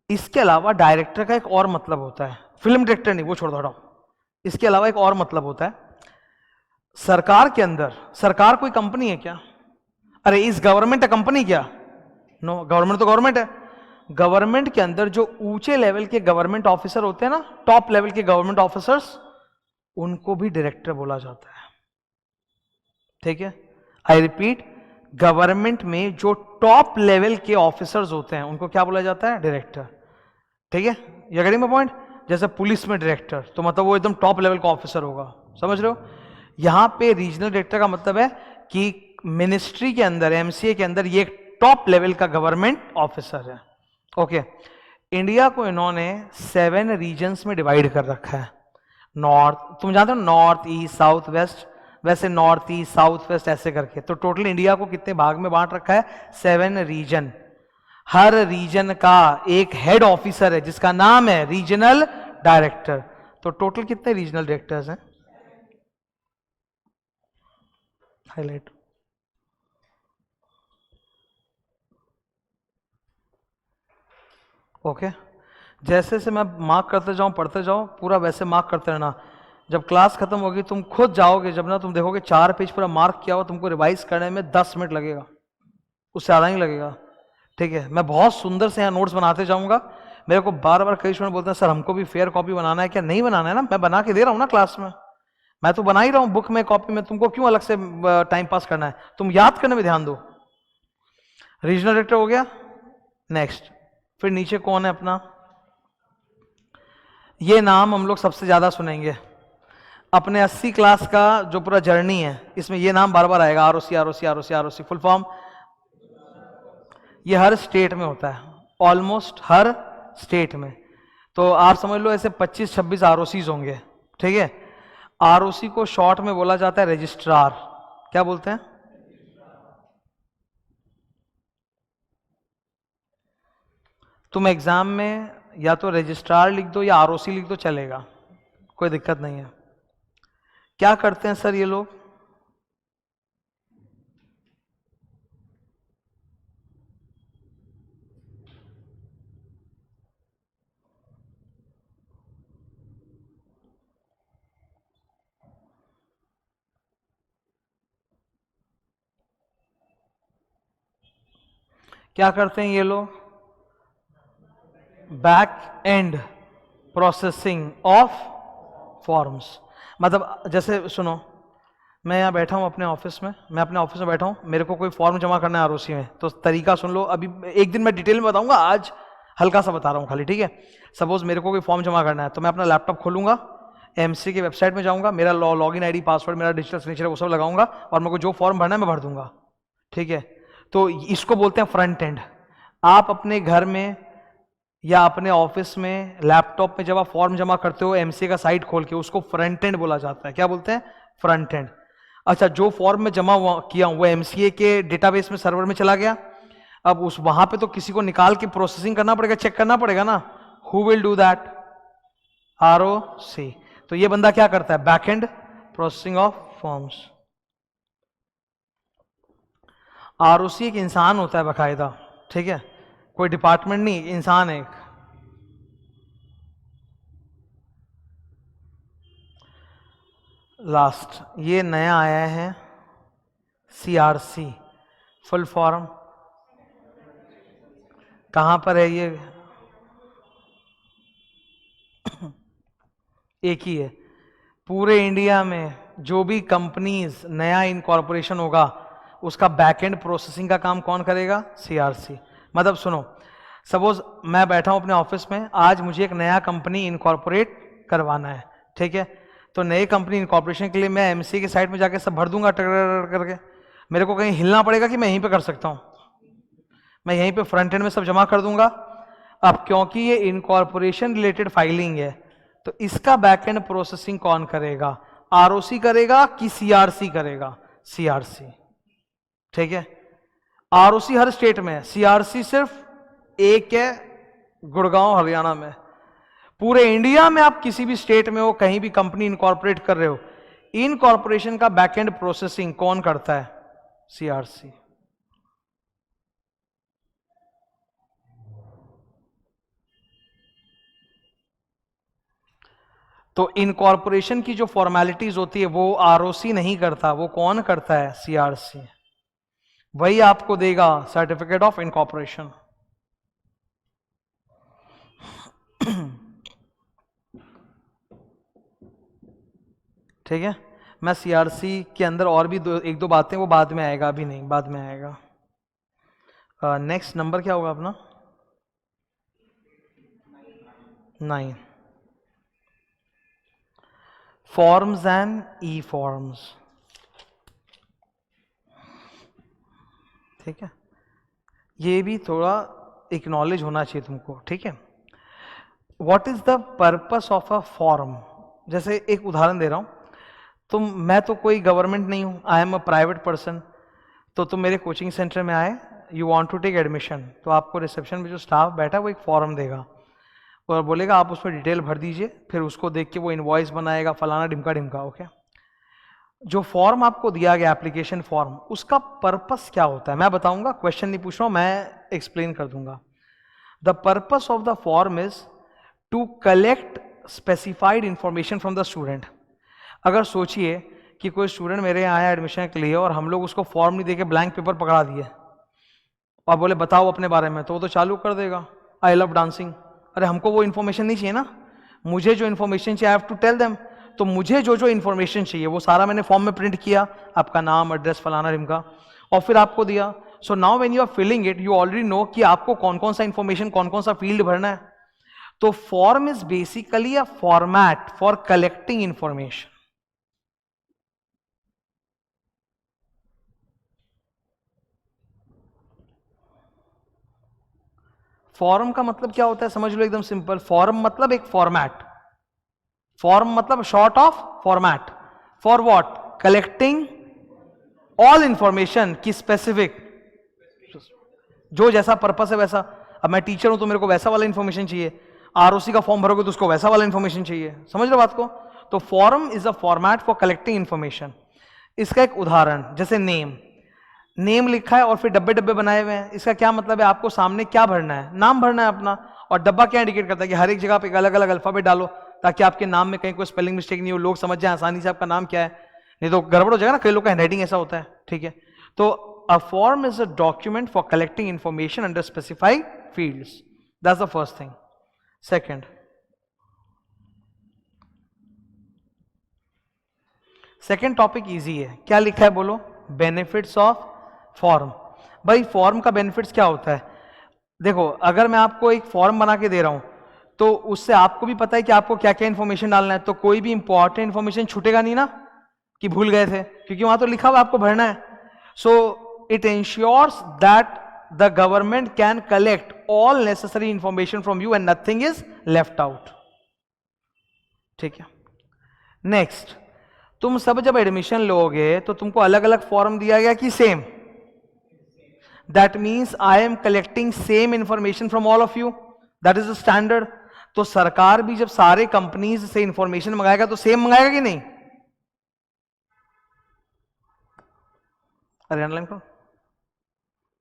इसके अलावा डायरेक्टर का एक और मतलब होता है, फिल्म डायरेक्टर नहीं, वो छोड़ दो हटाओ। इसके अलावा एक और मतलब होता है, सरकार के अंदर, सरकार कोई कंपनी है क्या, अरे इस गवर्नमेंट है कंपनी क्या, नो, गवर्नमेंट तो गवर्नमेंट है। गवर्नमेंट के अंदर जो ऊंचे लेवल के गवर्नमेंट ऑफिसर होते हैं ना, टॉप लेवल के गवर्नमेंट ऑफिसर्स, उनको भी डायरेक्टर बोला जाता है, ठीक है। आई रिपीट, गवर्नमेंट में जो टॉप लेवल के ऑफिसर्स होते हैं उनको क्या बोला जाता है, डायरेक्टर, ठीक है। ये गेटिंग माय पॉइंट। जैसे पुलिस में डायरेक्टर, तो मतलब वो एकदम टॉप लेवल का ऑफिसर होगा, समझ रहे हो। यहां पे रीजनल डायरेक्टर का मतलब है कि मिनिस्ट्री के अंदर, MCA के अंदर ये टॉप लेवल का गवर्नमेंट ऑफिसर है, ओके। इंडिया को इन्होंने 7 रीजन्स में डिवाइड कर रखा है। नॉर्थ, तुम जानते हो नॉर्थ ईस्ट साउथ वेस्ट, वैसे नॉर्थ ईस्ट साउथ वेस्ट ऐसे करके, तो टोटल इंडिया को कितने भाग में बांट रखा है, 7 रीजन। हर रीजन का एक हेड ऑफिसर है जिसका नाम है रीजनल डायरेक्टर। तो टोटल कितने रीजनल डायरेक्टर्स हैं, हाईलाइट। ओके, जैसे से मैं मार्क करते जाऊं, पढ़ते जाओ, पूरा वैसे मार्क करते रहना। जब क्लास खत्म होगी तुम खुद जाओगे, जब ना तुम देखोगे 4 पेज पूरा मार्क किया हो, तुमको रिवाइज करने में 10 मिनट लगेगा, उससे ज़्यादा नहीं लगेगा, ठीक है। मैं बहुत सुंदर से यहाँ नोट्स बनाते जाऊंगा। मेरे को बार बार कई स्टूडेंट बोलते हैं सर हमको भी फेयर कॉपी बनाना है क्या, नहीं बनाना है ना, मैं बना के दे रहा हूँ ना क्लास में, मैं तो बना ही रहा हूँ बुक में कॉपी में, तुमको क्यों अलग से टाइम पास करना है, तुम याद करने में ध्यान दो। रीजनल डायरेक्टर हो गया, नेक्स्ट फिर नीचे कौन है अपना, ये नाम हम लोग सबसे ज्यादा सुनेंगे अपने 80 क्लास का जो पूरा जर्नी है, इसमें ये नाम बार बार आएगा, ROC ROC ROC ROC full form. ये हर स्टेट में होता है, ऑलमोस्ट हर स्टेट में। तो आप समझ लो ऐसे 25-26 ROCs होंगे, ठीक है। ROC को शॉर्ट में बोला जाता है रजिस्ट्रार। क्या बोलते हैं, तुम एग्जाम में या तो रजिस्ट्रार लिख दो या ROC लिख दो, चलेगा, कोई दिक्कत नहीं है। क्या करते हैं सर ये लोग, क्या करते हैं ये लोग? Back and processing of forms. मतलब जैसे सुनो, मैं यहाँ बैठा हूँ अपने ऑफिस में, बैठा हूँ, मेरे को कोई फॉर्म जमा करना है आरओसी में, तो तरीका सुन लो। अभी एक दिन मैं डिटेल में बताऊंगा, आज हल्का सा बता रहा हूँ खाली, ठीक है। सपोज मेरे को कोई फॉर्म जमा करना है, तो मैं अपना लैपटॉप खोलूंगा, एमसी की वेबसाइट में जाऊंगा, मेरा लॉगिन आईडी पासवर्ड मेरा डिजिटल सिग्नेचर वो सब लगाऊंगा, और मेरे को जो फॉर्म भरना है मैं भर दूंगा, ठीक है। तो इसको बोलते हैं फ्रंट एंड। आप अपने घर में या अपने ऑफिस में लैपटॉप में जब आप फॉर्म जमा करते हो एमसीए का साइट खोल के, उसको फ्रंट एंड बोला जाता है। क्या बोलते हैं? Front end. अच्छा, जो फॉर्म में जमा किया वो एमसीए के डेटाबेस में सर्वर में चला गया, अब उस वहां पे तो किसी को निकाल के प्रोसेसिंग करना पड़ेगा, चेक करना पड़ेगा ना। Who will do that? ROC. तो ये बंदा क्या करता है? Back and processing of forms. ROC एक इंसान होता है बाकायदा, ठीक है, कोई डिपार्टमेंट नहीं, इंसान है एक। लास्ट ये नया आया है सीआरसी, फुल फॉर्म कहां पर है ये? एक ही है पूरे इंडिया में। जो भी कंपनीज नया इनकॉर्पोरेशन होगा उसका बैकएंड प्रोसेसिंग का काम कौन करेगा? सीआरसी। मतलब सुनो, सपोज मैं बैठा हूं अपने ऑफिस में, आज मुझे एक नया कंपनी इनकॉर्पोरेट करवाना है, ठीक है। तो नई कंपनी इनकॉर्पोरेशन के लिए मैं एमसी की साइट में जाके सब भर दूंगा करके। मेरे को कहीं हिलना पड़ेगा कि मैं यहीं पे कर सकता हूं? मैं यहीं पे फ्रंट एंड में सब जमा कर दूंगा। अब क्योंकि ये इनकॉर्पोरेशन रिलेटेड फाइलिंग है, तो इसका बैकएंड प्रोसेसिंग कौन करेगा? आरओसी करेगा कि सीआरसी करेगा? सीआरसी, ठीक है। आरओसी हर स्टेट में है, सीआरसी सिर्फ एक है गुड़गांव हरियाणा में। पूरे इंडिया में आप किसी भी स्टेट में हो, कहीं भी कंपनी इनकॉर्पोरेट कर रहे हो, इनकॉर्पोरेशन का बैकएंड प्रोसेसिंग कौन करता है? सीआरसी। तो इनकॉर्पोरेशन की जो फॉर्मेलिटीज होती है वो आरओसी नहीं करता, वो कौन करता है? सीआरसी। वही आपको देगा सर्टिफिकेट ऑफ इनकॉर्पोरेशन। ठीक है। मैं सीआरसी के अंदर और भी एक दो बातें, वो बाद में आएगा, अभी नहीं, बाद में आएगा। नेक्स्ट नंबर क्या होगा अपना? 9। फॉर्म्स एंड ई फॉर्म्स, ठीक है। ये भी थोड़ा एक नॉलेज होना चाहिए तुमको, ठीक है। What is the purpose of a form? जैसे एक उदाहरण दे रहा हूं, मैं तो कोई गवर्नमेंट नहीं हूं, I am a private person. तो तुम मेरे कोचिंग सेंटर में आए, you want to take admission, तो आपको रिसेप्शन में जो स्टाफ बैठा है वो एक फॉर्म देगा और बोलेगा आप उसमें डिटेल भर दीजिए, फिर उसको देख के वो इनवॉइस बनाएगा, फलाना ढिमका ढिमका, ओके। जो फॉर्म आपको दिया गया एप्लीकेशन फॉर्म, उसका पर्पस क्या होता है? मैं बताऊंगा, क्वेश्चन नहीं पूछ रहा हूं, मैं एक्सप्लेन कर दूंगा। The purpose of the form is to collect specified information from the student. अगर सोचिए कि कोई स्टूडेंट मेरे यहाँ आया एडमिशन के लिए और हम लोग उसको फॉर्म नहीं देके ब्लैंक पेपर पकड़ा दिए और बोले बताओ अपने बारे में, तो वो तो चालू कर देगा, आई लव डांसिंग। अरे हमको वो इन्फॉर्मेशन नहीं चाहिए ना, मुझे जो इन्फॉर्मेशन चाहिए I have to tell them. तो मुझे जो जो इन्फॉर्मेशन चाहिए वो सारा मैंने फॉर्म में प्रिंट किया, आपका नाम, एड्रेस, फलाना ढिमका, और फिर आपको दिया। So now when you are filling it, you already know कि आपको कौन कौन सा इन्फॉर्मेशन, कौन कौन सा फील्ड भरना है। तो form is basically a format for collecting information. Form का मतलब क्या होता है समझ लो, एकदम सिंपल। फॉर्म मतलब एक फॉर्मेट, फॉर्म मतलब short of format. For what? Collecting all information की स्पेसिफिक, जो जैसा पर्पस है वैसा। अब मैं टीचर हूं तो मेरे को वैसा वाला इंफॉर्मेशन चाहिए, आरओसी का फॉर्म भरोगे तो उसको वैसा वाला इंफॉर्मेशन चाहिए, समझ लो बात को। तो form is a format for collecting information. इसका एक उदाहरण, जैसे नेम, नेम लिखा है और फिर डब्बे डब्बे बनाए हुए हैं। इसका क्या मतलब है? आपको सामने क्या भरना है? नाम भरना है अपना, और डब्बा क्या इंडिकेट करता है कि हर एक जगह पे एक अलग अलग अल्फाबेट डालो, ताकि आपके नाम में कहीं कोई स्पेलिंग मिस्टेक नहीं हो, लोग समझ जाए आसानी से आपका नाम क्या है। नहीं तो गड़बड़ हो जाएगा ना, कई लोग का हैंडराइटिंग ऐसा होता है, ठीक है। तो a form is a document for collecting information under specified fields. That's the first thing. Second, second topic easy है. क्या लिखा है बोलो? Benefits of form. भाई फॉर्म का बेनिफिट्स क्या होता है? देखो, अगर मैं आपको एक फॉर्म बना के दे रहा हूं तो उससे आपको भी पता है कि आपको क्या क्या इंफॉर्मेशन डालना है, तो कोई भी इंपॉर्टेंट इंफॉर्मेशन छूटेगा नहीं ना कि भूल गए थे, क्योंकि वहां तो लिखा हुआ आपको भरना है. So it ensures that the government can collect all necessary information from you and nothing is left out. ठीक है. नेक्स्ट, तुम सब जब एडमिशन लोगे तो तुमको अलग अलग फॉर्म दिया गया कि same? That means I am collecting same information from all of you. That is the standard. तो सरकार भी जब सारे कंपनीज से इंफॉर्मेशन मंगाएगा तो सेम मंगाएगा कि नहीं? अरे ऑनलाइन करो.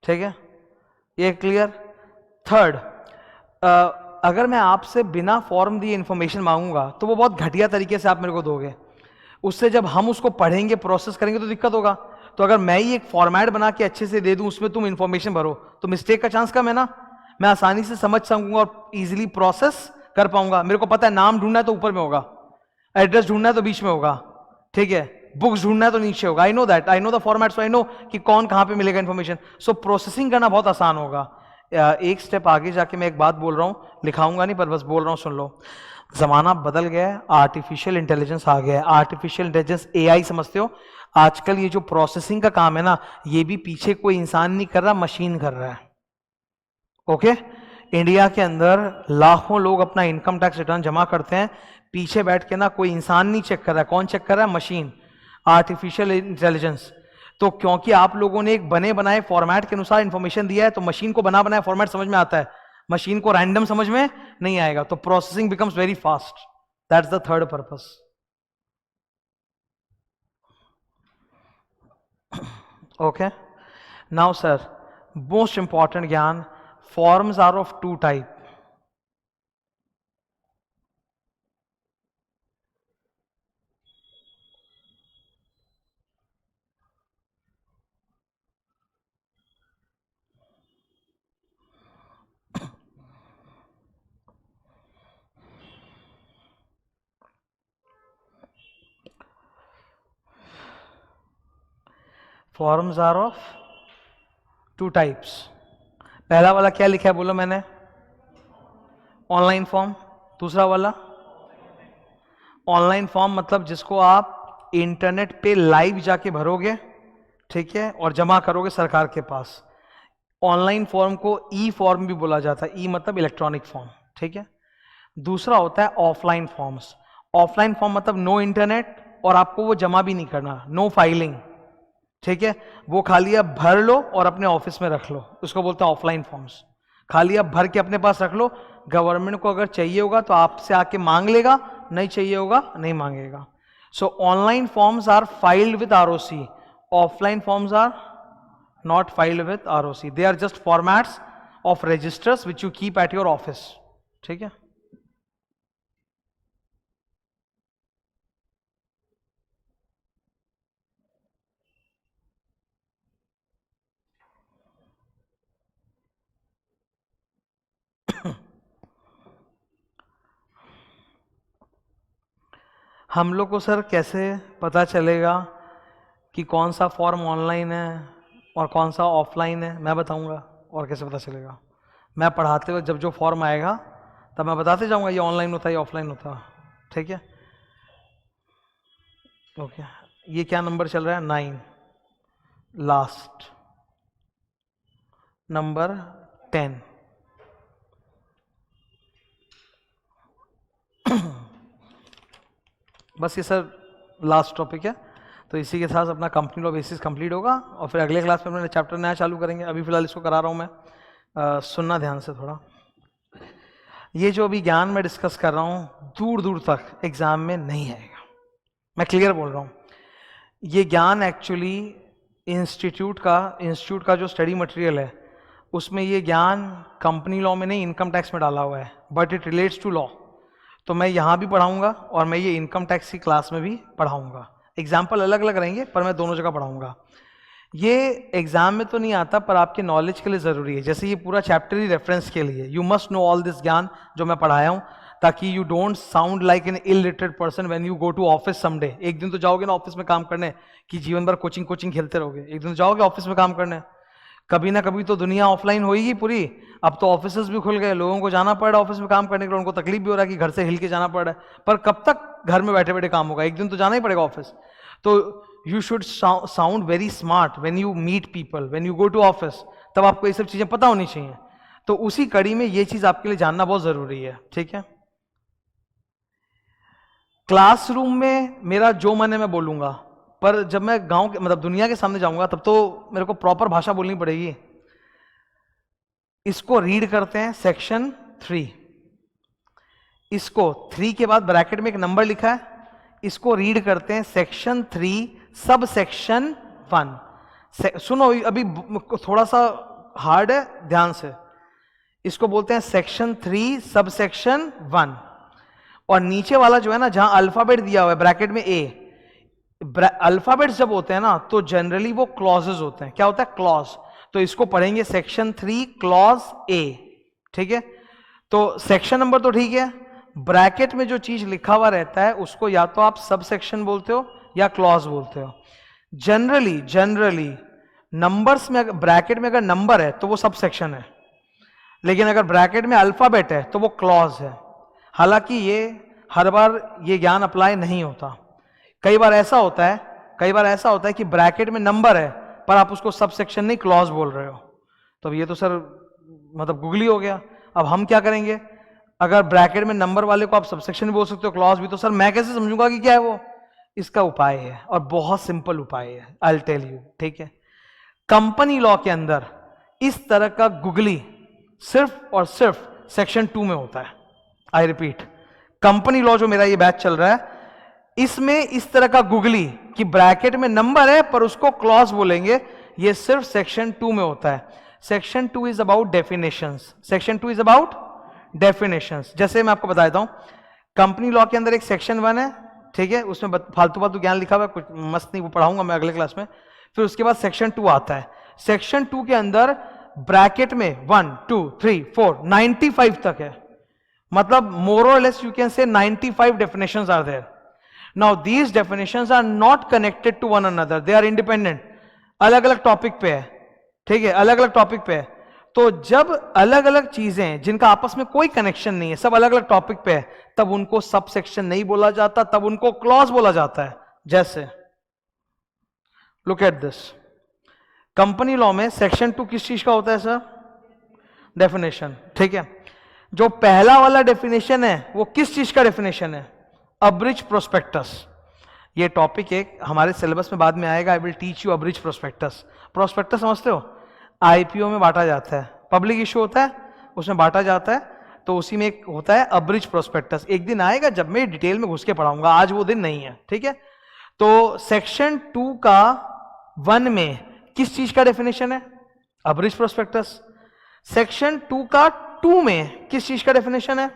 ठीक है, ये क्लियर. थर्ड, अगर मैं आपसे बिना फॉर्म दिए इंफॉर्मेशन मांगूंगा तो वो बहुत घटिया तरीके से आप मेरे को दोगे. उससे जब हम उसको पढ़ेंगे, प्रोसेस करेंगे तो दिक्कत होगा. तो अगर मैं ही एक फॉर्मेट बना के अच्छे से दे दूं, उसमें तुम इंफॉर्मेशन भरो, तो मिस्टेक का चांस कम है ना. मैं आसानी से समझ सकूंगा और इजीली प्रोसेस कर पाऊंगा. मेरे को पता है नाम ढूंढना है तो ऊपर में होगा, एड्रेस ढूंढना है तो बीच में होगा, ठीक है, बुक्स ढूंढना है तो नीचे होगा. I know that, I know the format, so I know कि कौन कहां पे मिलेगा इंफॉर्मेशन. सो प्रोसेसिंग करना बहुत आसान होगा. एक स्टेप आगे जाके मैं एक बात बोल रहा हूं, लिखाऊंगा नहीं पर बस बोल रहा हूं, सुन लो. जमाना बदल गया है, आर्टिफिशियल इंटेलिजेंस आ गया है. आर्टिफिशियल इंटेलिजेंस एआई समझते हो? आजकल ये जो प्रोसेसिंग का काम है ना, ये भी पीछे कोई इंसान नहीं कर रहा, मशीन कर रहा है. ओके. इंडिया के अंदर लाखों लोग अपना इनकम टैक्स रिटर्न जमा करते हैं, पीछे बैठ के ना कोई इंसान नहीं चेक कर रहा है. कौन चेक कर रहा है? Machine, artificial intelligence. तो क्योंकि आप लोगों ने एक बने बनाए फॉर्मेट के अनुसार इंफॉर्मेशन दिया है, तो मशीन को बना बनाया फॉर्मेट समझ में आता है, मशीन को रैंडम समझ में नहीं आएगा. तो processing becomes very fast. That's the third purpose. Okay. Now sir, most important ज्ञान, forms are of two type. Forms are of two types. पहला वाला क्या लिखा है बोलो मैंने? Online form. दूसरा वाला ऑनलाइन फॉर्म मतलब जिसको आप इंटरनेट पे लाइव जाके भरोगे, ठीक है, और जमा करोगे सरकार के पास. ऑनलाइन फॉर्म को ई फॉर्म भी बोला जाता है. ई मतलब इलेक्ट्रॉनिक फॉर्म, ठीक है. दूसरा होता है ऑफलाइन फॉर्म्स. ऑफलाइन फॉर्म मतलब नो इंटरनेट और आपको वो जमा भी नहीं करना, नो फाइलिंग, ठीक है. वो खाली आप भर लो और अपने ऑफिस में रख लो, उसको बोलते हैं ऑफलाइन फॉर्म्स. खाली आप भर के अपने पास रख लो, गवर्नमेंट को अगर चाहिए होगा तो आपसे आके मांग लेगा, नहीं चाहिए होगा नहीं मांगेगा. So online forms are filed with ROC. Offline forms are not filed with ROC. They are just formats of registers which you keep at your office. ठीक है. हम लोग को सर कैसे पता चलेगा कि कौन सा फॉर्म ऑनलाइन है और कौन सा ऑफलाइन है? मैं बताऊंगा. और कैसे पता चलेगा? मैं पढ़ाते हुए जब जो फॉर्म आएगा तब मैं बताते जाऊंगा ये ऑनलाइन होता है, ये ऑफलाइन होता है, ठीक है. ओके. ये क्या नंबर चल रहा है? 9. Last number 10. बस ये सर लास्ट टॉपिक है. तो इसी के साथ अपना कंपनी लॉ बेसिस कंप्लीट होगा और फिर अगले क्लास में अपने चैप्टर नया चालू करेंगे. अभी फिलहाल इसको करा रहा हूँ मैं. सुनना ध्यान से थोड़ा. ये जो अभी ज्ञान मैं डिस्कस कर रहा हूँ दूर दूर तक एग्जाम में नहीं आएगा, मैं क्लियर बोल रहा हूँ. ये ज्ञान एक्चुअली इंस्टीट्यूट का जो स्टडी मटेरियल है उसमें ये ज्ञान कंपनी लॉ में नहीं, इनकम टैक्स में डाला हुआ है, but it relates to law. तो मैं यहाँ भी पढ़ाऊँगा और मैं ये इनकम टैक्स की क्लास में भी पढ़ाऊँगा. एग्जाम्पल अलग अलग रहेंगे पर मैं दोनों जगह पढ़ाऊँगा. ये एग्जाम में तो नहीं आता पर आपके नॉलेज के लिए जरूरी है। जैसे ये पूरा चैप्टर ही रेफरेंस के लिए, you must know all this ज्ञान जो मैं पढ़ाया हूं, ताकि you don't sound like an illiterate person when you go to office someday. एक दिन तो जाओगे ना ऑफिस में काम करने, कि जीवन भर कोचिंग कोचिंग खेलते रहोगे, एक दिन तो जाओगे ऑफिस में काम करने। कभी ना कभी तो दुनिया ऑफलाइन होगी पूरी। अब तो ऑफिस भी खुल गए, लोगों को जाना पड़ रहा है ऑफिस में काम करने के लिए, उनको तकलीफ भी हो रहा है कि घर से हिल के जाना पड़ रहा है, पर कब तक घर में बैठे बैठे काम होगा, एक दिन तो जाना ही पड़ेगा ऑफिस। तो you should sound very smart when you meet people, when you go to office, तब आपको ये सब चीजें पता होनी चाहिए। तो उसी कड़ी में ये चीज आपके लिए जानना बहुत जरूरी है, ठीक है। क्लासरूम में मेरा जो मन है मैं बोलूंगा, पर जब मैं गांव के मतलब दुनिया के सामने जाऊंगा तब तो मेरे को प्रॉपर भाषा बोलनी पड़ेगी। इसको रीड करते हैं सेक्शन 3। इसको 3 के बाद ब्रैकेट में एक नंबर लिखा है, इसको रीड करते हैं सेक्शन 3 सब सेक्शन 1। सुनो अभी थोड़ा सा हार्ड है, ध्यान से। इसको बोलते हैं सेक्शन 3 सब सेक्शन 1। और नीचे वाला जो है ना, जहां अल्फाबेट दिया हुआ है ब्रैकेट में ए, अल्फाबेट्स जब होते हैं ना तो जनरली वो क्लॉजेस होते हैं। क्या होता है? क्लॉज। तो इसको पढ़ेंगे सेक्शन 3 क्लॉज ए, ठीक है। तो सेक्शन नंबर तो ठीक है, ब्रैकेट में जो चीज लिखा हुआ रहता है उसको या तो आप सब सेक्शन बोलते हो या क्लॉज बोलते हो। जनरली नंबर्स में ब्रैकेट में अगर नंबर है तो वो सब सेक्शन है, लेकिन अगर ब्रैकेट में अल्फाबेट है तो वो क्लॉज है। हालांकि ये हर बार ये ज्ञान अप्लाई नहीं होता। कई बार ऐसा होता है, कि ब्रैकेट में नंबर है पर आप उसको सब सेक्शन नहीं क्लॉज बोल रहे हो। तो अब ये तो सर मतलब गूगली हो गया। अब हम क्या करेंगे? अगर ब्रैकेट में नंबर वाले को आप सब सेक्शन भी बोल सकते हो, क्लॉज भी, तो सर मैं कैसे समझूंगा कि क्या है वो? इसका उपाय है और बहुत सिंपल उपाय है, आई विल टेल यू, ठीक है। कंपनी लॉ के अंदर इस तरह का गुगली सिर्फ और सिर्फ सेक्शन 2 में होता है। आई रिपीट, कंपनी लॉ जो मेरा ये बैच चल रहा है, इसमें इस तरह का गुगली कि ब्रैकेट में नंबर है पर उसको क्लॉज बोलेंगे, ये सिर्फ सेक्शन 2 में होता है। Section 2 is about definitions. Section 2 is about definitions. जैसे मैं आपको बता देता हूं, कंपनी लॉ के अंदर एक सेक्शन 1 है, ठीक है, उसमें फालतू फालतू ज्ञान लिखा हुआ है, कुछ मस्त नहीं, वो पढ़ाऊंगा मैं अगले क्लास में। फिर उसके बाद सेक्शन 2 आता है। सेक्शन 2 के अंदर ब्रैकेट में 1 2 3 4 95 तक है। मतलब more or less you can say 95 definitions are there. Now these definitions are not connected to one another, they are independent, अलग अलग टॉपिक पे है, ठीक है, अलग अलग टॉपिक पे है। तो जब अलग अलग चीजें जिनका आपस में कोई कनेक्शन नहीं है, सब अलग अलग टॉपिक पे है, तब उनको सब सेक्शन नहीं बोला जाता, तब उनको क्लॉज बोला जाता है। जैसे look at this, company law में सेक्शन 2 किस चीज का होता है सर? डेफिनेशन, ठीक है। जो पहला वाला डेफिनेशन है वो किस चीज का डेफिनेशन है? Abridge prospectus. ये टॉपिक एक हमारे सिलेबस में बाद में आएगा, आई will teach you abridge prospectus. Prospectus समझते हो? आईपीओ में बांटा जाता है, पब्लिक इश्यू होता है उसमें बांटा जाता है, तो उसी में एक होता है अब्रिज प्रोस्पेक्टस। एक दिन आएगा जब मैं डिटेल में घुस के पढ़ाऊंगा, आज वो दिन नहीं है, ठीक है। तो सेक्शन 2 का 1 में किस चीज का डेफिनेशन है? Abridge prospectus. सेक्शन 2 का 2 में किस चीज का डेफिनेशन है?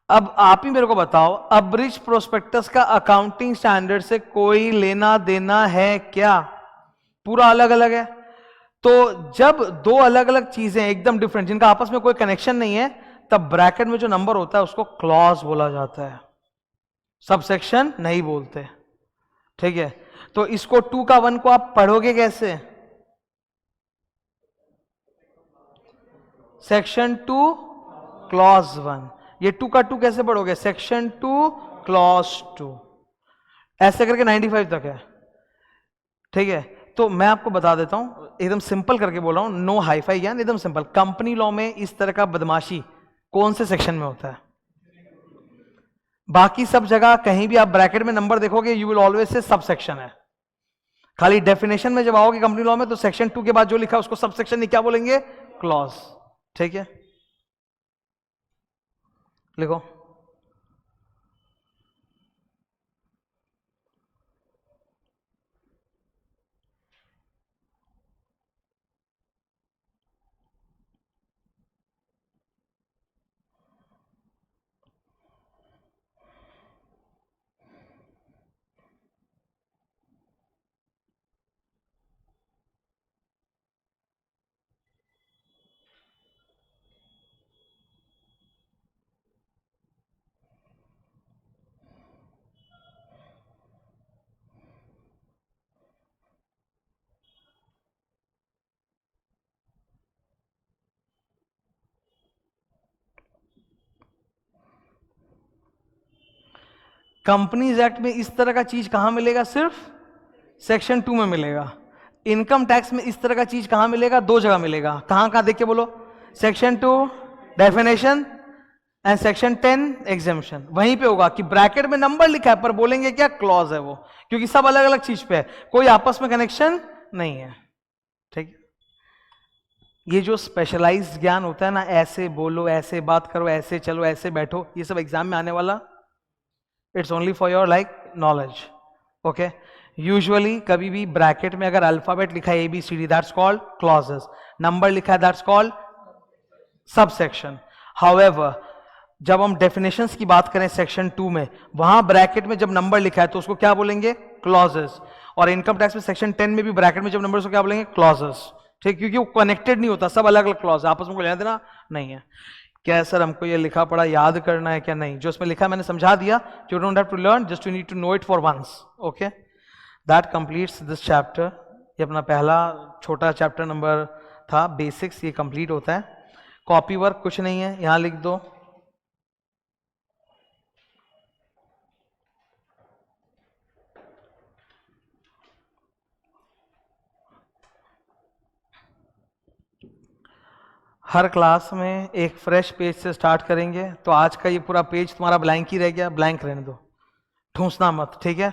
अब आप ही मेरे को बताओ, अब्रिज प्रोस्पेक्टस का अकाउंटिंग स्टैंडर्ड से कोई लेना देना है क्या? पूरा अलग अलग है। तो जब दो अलग अलग चीजें एकदम डिफरेंट, जिनका आपस में कोई कनेक्शन नहीं है, तब ब्रैकेट में जो नंबर होता है उसको क्लॉज बोला जाता है, सबसेक्शन नहीं बोलते, ठीक है। तो इसको 2 का 1 को आप पढ़ोगे कैसे? Section 2 clause 1। ये 2 का 2 कैसे पढ़ोगे? Section 2 clause 2। ऐसे करके 95 तक है, ठीक है। तो मैं आपको बता देता हूं, एकदम सिंपल करके बोल रहा हूं, नो हाईफाई ज्ञान, एकदम सिंपल। कंपनी लॉ में इस तरह का बदमाशी कौन से सेक्शन में होता है? बाकी सब जगह कहीं भी आप ब्रैकेट में नंबर देखोगे, you will always say sub section है। खाली डेफिनेशन में जब आओगे कंपनी लॉ में, तो सेक्शन 2 के बाद जो लिखा है उसको सब सेक्शन नहीं क्या बोलेंगे? क्लॉज, ठीक है। लिखो। कंपनीज एक्ट में इस तरह का चीज कहां मिलेगा? सिर्फ सेक्शन 2 में मिलेगा। इनकम टैक्स में इस तरह का चीज कहां मिलेगा? 2 जगह मिलेगा। कहां कहां देख के बोलो? Section 2 definition and section 10 exemption. वहीं पे होगा कि ब्रैकेट में नंबर लिखा है पर बोलेंगे क्या? क्लॉज है वो, क्योंकि सब अलग अलग चीज पे है, कोई आपस में कनेक्शन नहीं है। ठीक, ये जो स्पेशलाइज्ड ज्ञान होता है ना, ऐसे बोलो, ऐसे बात करो, ऐसे चलो, ऐसे बैठो, ये सब एग्जाम में आने वाला, it's only for your like knowledge. Okay, usually कभी भी ब्रैकेट में अगर अल्फाबेट लिखा है ABCD, that's called clauses. Number लिखा है, दैट्स कॉल्ड सबसेक्शन। हाउएवर जब हम डेफिनेशंस की बात करें सेक्शन 2 में, वहां ब्रैकेट में जब नंबर लिखा है तो उसको क्या बोलेंगे? क्लॉजेस। और इनकम टैक्स में सेक्शन 10 में भी ब्रैकेट में जब नंबर, उसको क्या बोलेंगे? क्लॉजेस। ठीक, क्योंकि वो कनेक्टेड नहीं होता, सब अलग अलग क्लॉज है, आपस में कोई लेना देना नहीं है। क्या सर हमको ये लिखा पढ़ा याद करना है क्या? नहीं, जो इसमें लिखा है मैंने समझा दिया। You don't have to learn, just you need to know it for once. Okay, that completes this chapter. ये अपना पहला छोटा चैप्टर नंबर था, बेसिक्स, ये कंप्लीट होता है। कॉपी वर्क कुछ नहीं है, यहां लिख दो हर क्लास में एक फ्रेश पेज से स्टार्ट करेंगे। तो आज का ये पूरा पेज तुम्हारा ब्लैंक ही रह गया, ब्लैंक रहने दो, ठूंसना मत। ठीक है,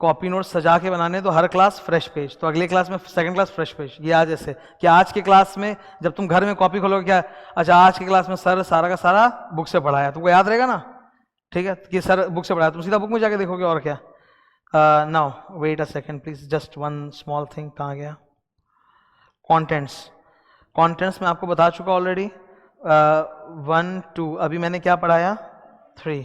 कॉपी नोट सजा के बनाने दो, हर क्लास फ्रेश पेज। तो अगले क्लास में सेकंड क्लास फ्रेश पेज। ये आज ऐसे कि आज के क्लास में जब तुम घर में कॉपी खोलोगे, क्या अच्छा आज के क्लास में सर सारा का सारा बुक से पढ़ाया, तुमको याद रहेगा ना? ठीक है, कि सर बुक से पढ़ाया, तुम सीधा बुक में जाके देखोगे। और क्या? Now wait a second please, just one small thing. कहाँ गया? कॉन्टेंट्स। कॉन्टेंट्स में आपको बता चुका ऑलरेडी 1 2, अभी मैंने क्या पढ़ाया? 3।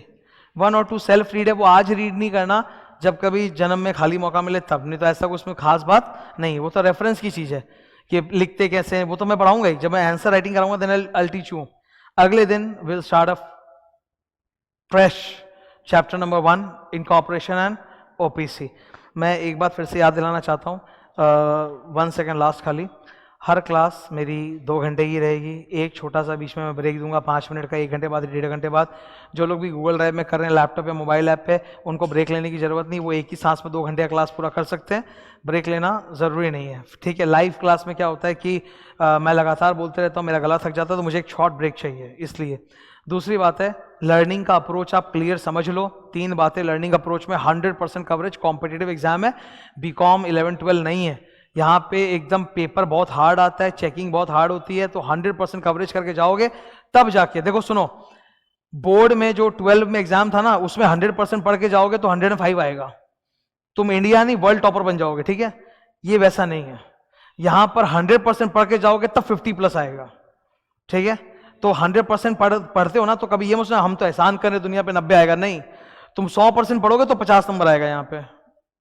1 और 2 सेल्फ रीड है, वो आज रीड नहीं करना, जब कभी जन्म में खाली मौका मिले तब, नहीं तो ऐसा कुछ उसमें खास बात नहीं। वो तो रेफरेंस की चीज है कि लिखते कैसे हैं, वो तो मैं पढ़ाऊंगा ही। जब मैं आंसर राइटिंग कराऊंगा then I will teach you. अगले दिन will start a fresh chapter number 1, incorporation and OPC। मैं एक बात फिर से याद दिलाना चाहता हूँ, 1 सेकेंड लास्ट खाली। हर क्लास मेरी 2 घंटे की रहेगी, एक छोटा सा बीच में मैं ब्रेक दूंगा 5 मिनट का, 1 घंटे बाद, 1.5 घंटे बाद। जो लोग भी गूगल ड्राइव में कर रहे हैं, लैपटॉप या मोबाइल ऐप पे, उनको ब्रेक लेने की जरूरत नहीं, वो एक ही सांस में 2 घंटे का क्लास पूरा कर सकते हैं, ब्रेक लेना जरूरी नहीं है। ठीक है, लाइव क्लास में क्या होता है कि मैं लगातार बोलते रहता हूँ, मेरा गला थक जाता है, तो मुझे एक शॉर्ट ब्रेक चाहिए, इसलिए। दूसरी बात है, लर्निंग का अप्रोच आप क्लियर समझ लो। 3 बातें लर्निंग अप्रोच में, 100% कवरेज, कॉम्पिटिटिव एग्जाम है, BCom 11-12 नहीं है। यहाँ पे एकदम पेपर बहुत हार्ड आता है, चेकिंग बहुत हार्ड होती है, तो 100% कवरेज करके जाओगे तब जाके। देखो सुनो, बोर्ड में जो 12 में एग्जाम था ना, उसमें 100% पढ़ के जाओगे तो 105 आएगा, तुम इंडिया नहीं वर्ल्ड टॉपर बन जाओगे। ठीक है, ये वैसा नहीं है, यहां पर 100% पढ़ के जाओगे तब 50+ आएगा। ठीक है, तो 100% पढ़ते हो ना, तो कभी ये मत सोचना हम तो एहसान कर रहे दुनिया पे 90 आएगा, नहीं, तुम 100% पढ़ोगे तो 50 नंबर आएगा यहाँ पे।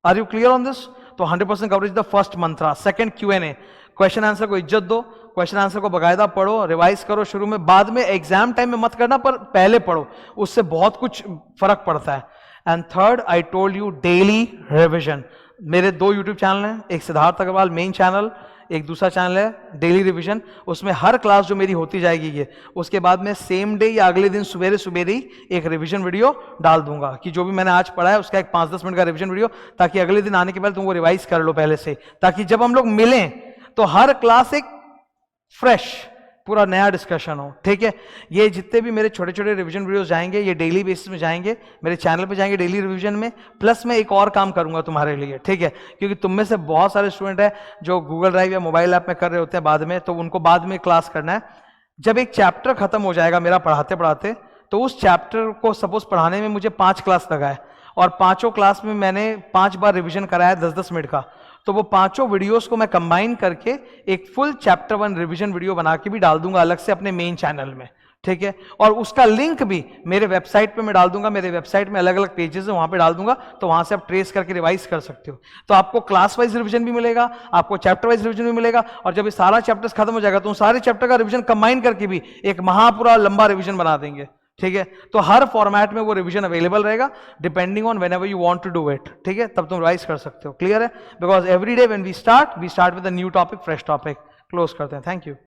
Are you clear on this? तो 100% coverage the first mantra. Second Q&A, question answer को इज्जत दो, क्वेश्चन आंसर को बाकायदा पढ़ो, रिवाइज करो शुरू में, बाद में एग्जाम टाइम में मत करना, पर पहले पढ़ो, उससे बहुत कुछ फर्क पड़ता है। And third, I told you daily revision. मेरे 2 यूट्यूब चैनल हैं, एक सिद्धार्थ अग्रवाल मेन चैनल, एक दूसरा चैनल है डेली रिवीजन। उसमें हर क्लास जो मेरी होती जाएगी ये, उसके बाद में सेम डे या अगले दिन सुबेरे सुबेरे ही एक रिवीजन वीडियो डाल दूंगा कि जो भी मैंने आज पढ़ा है उसका एक 5-10 मिनट का रिवीजन वीडियो, ताकि अगले दिन आने के बाद तुम वो रिवाइज कर लो पहले से, ताकि जब हम लोग मिलें तो हर क्लास एक फ्रेश पूरा नया डिस्कशन हो। ठीक है, ये जितने भी मेरे छोटे छोटे रिवीजन वीडियोस जाएंगे ये डेली बेसिस में जाएंगे, मेरे चैनल पे जाएंगे डेली रिवीजन में। प्लस मैं एक और काम करूंगा तुम्हारे लिए, ठीक है, क्योंकि तुम में से बहुत सारे स्टूडेंट हैं जो गूगल ड्राइव या मोबाइल ऐप में कर रहे होते हैं बाद में, तो उनको बाद में क्लास करना है। जब एक चैप्टर खत्म हो जाएगा मेरा पढ़ाते पढ़ाते, तो उस चैप्टर को सपोज पढ़ाने में मुझे 5 क्लास लगा है और 5 क्लास में मैंने 5 बार रिवीजन कराया 10-10 मिनट का, तो वो 5 वीडियोस को मैं कंबाइन करके एक फुल चैप्टर 1 रिवीजन वीडियो बना के भी डाल दूंगा अलग से अपने मेन चैनल में। ठीक है, और उसका लिंक भी मेरे वेबसाइट पे मैं डाल दूंगा, मेरे वेबसाइट में अलग अलग पेजेस है वहां पे डाल दूंगा, तो वहां से आप ट्रेस करके रिवाइज कर सकते हो। तो आपको क्लास वाइज रिवीजन भी मिलेगा, आपको चैप्टर वाइज रिवीजन भी मिलेगा, और जब ये सारा चैप्टर्स खत्म हो जाएगा तो सारे चैप्टर का रिवीजन कंबाइन करके भी एक महापूरा लंबा रिवीजन बना देंगे। ठीक है, तो हर फॉर्मेट में वो रिवीजन अवेलेबल रहेगा depending on whenever you want to do it. ठीक है, तब तुम रिवाइज कर सकते हो। क्लियर है? Because every day when we start with a new topic, fresh topic. Close करते हैं। Thank you.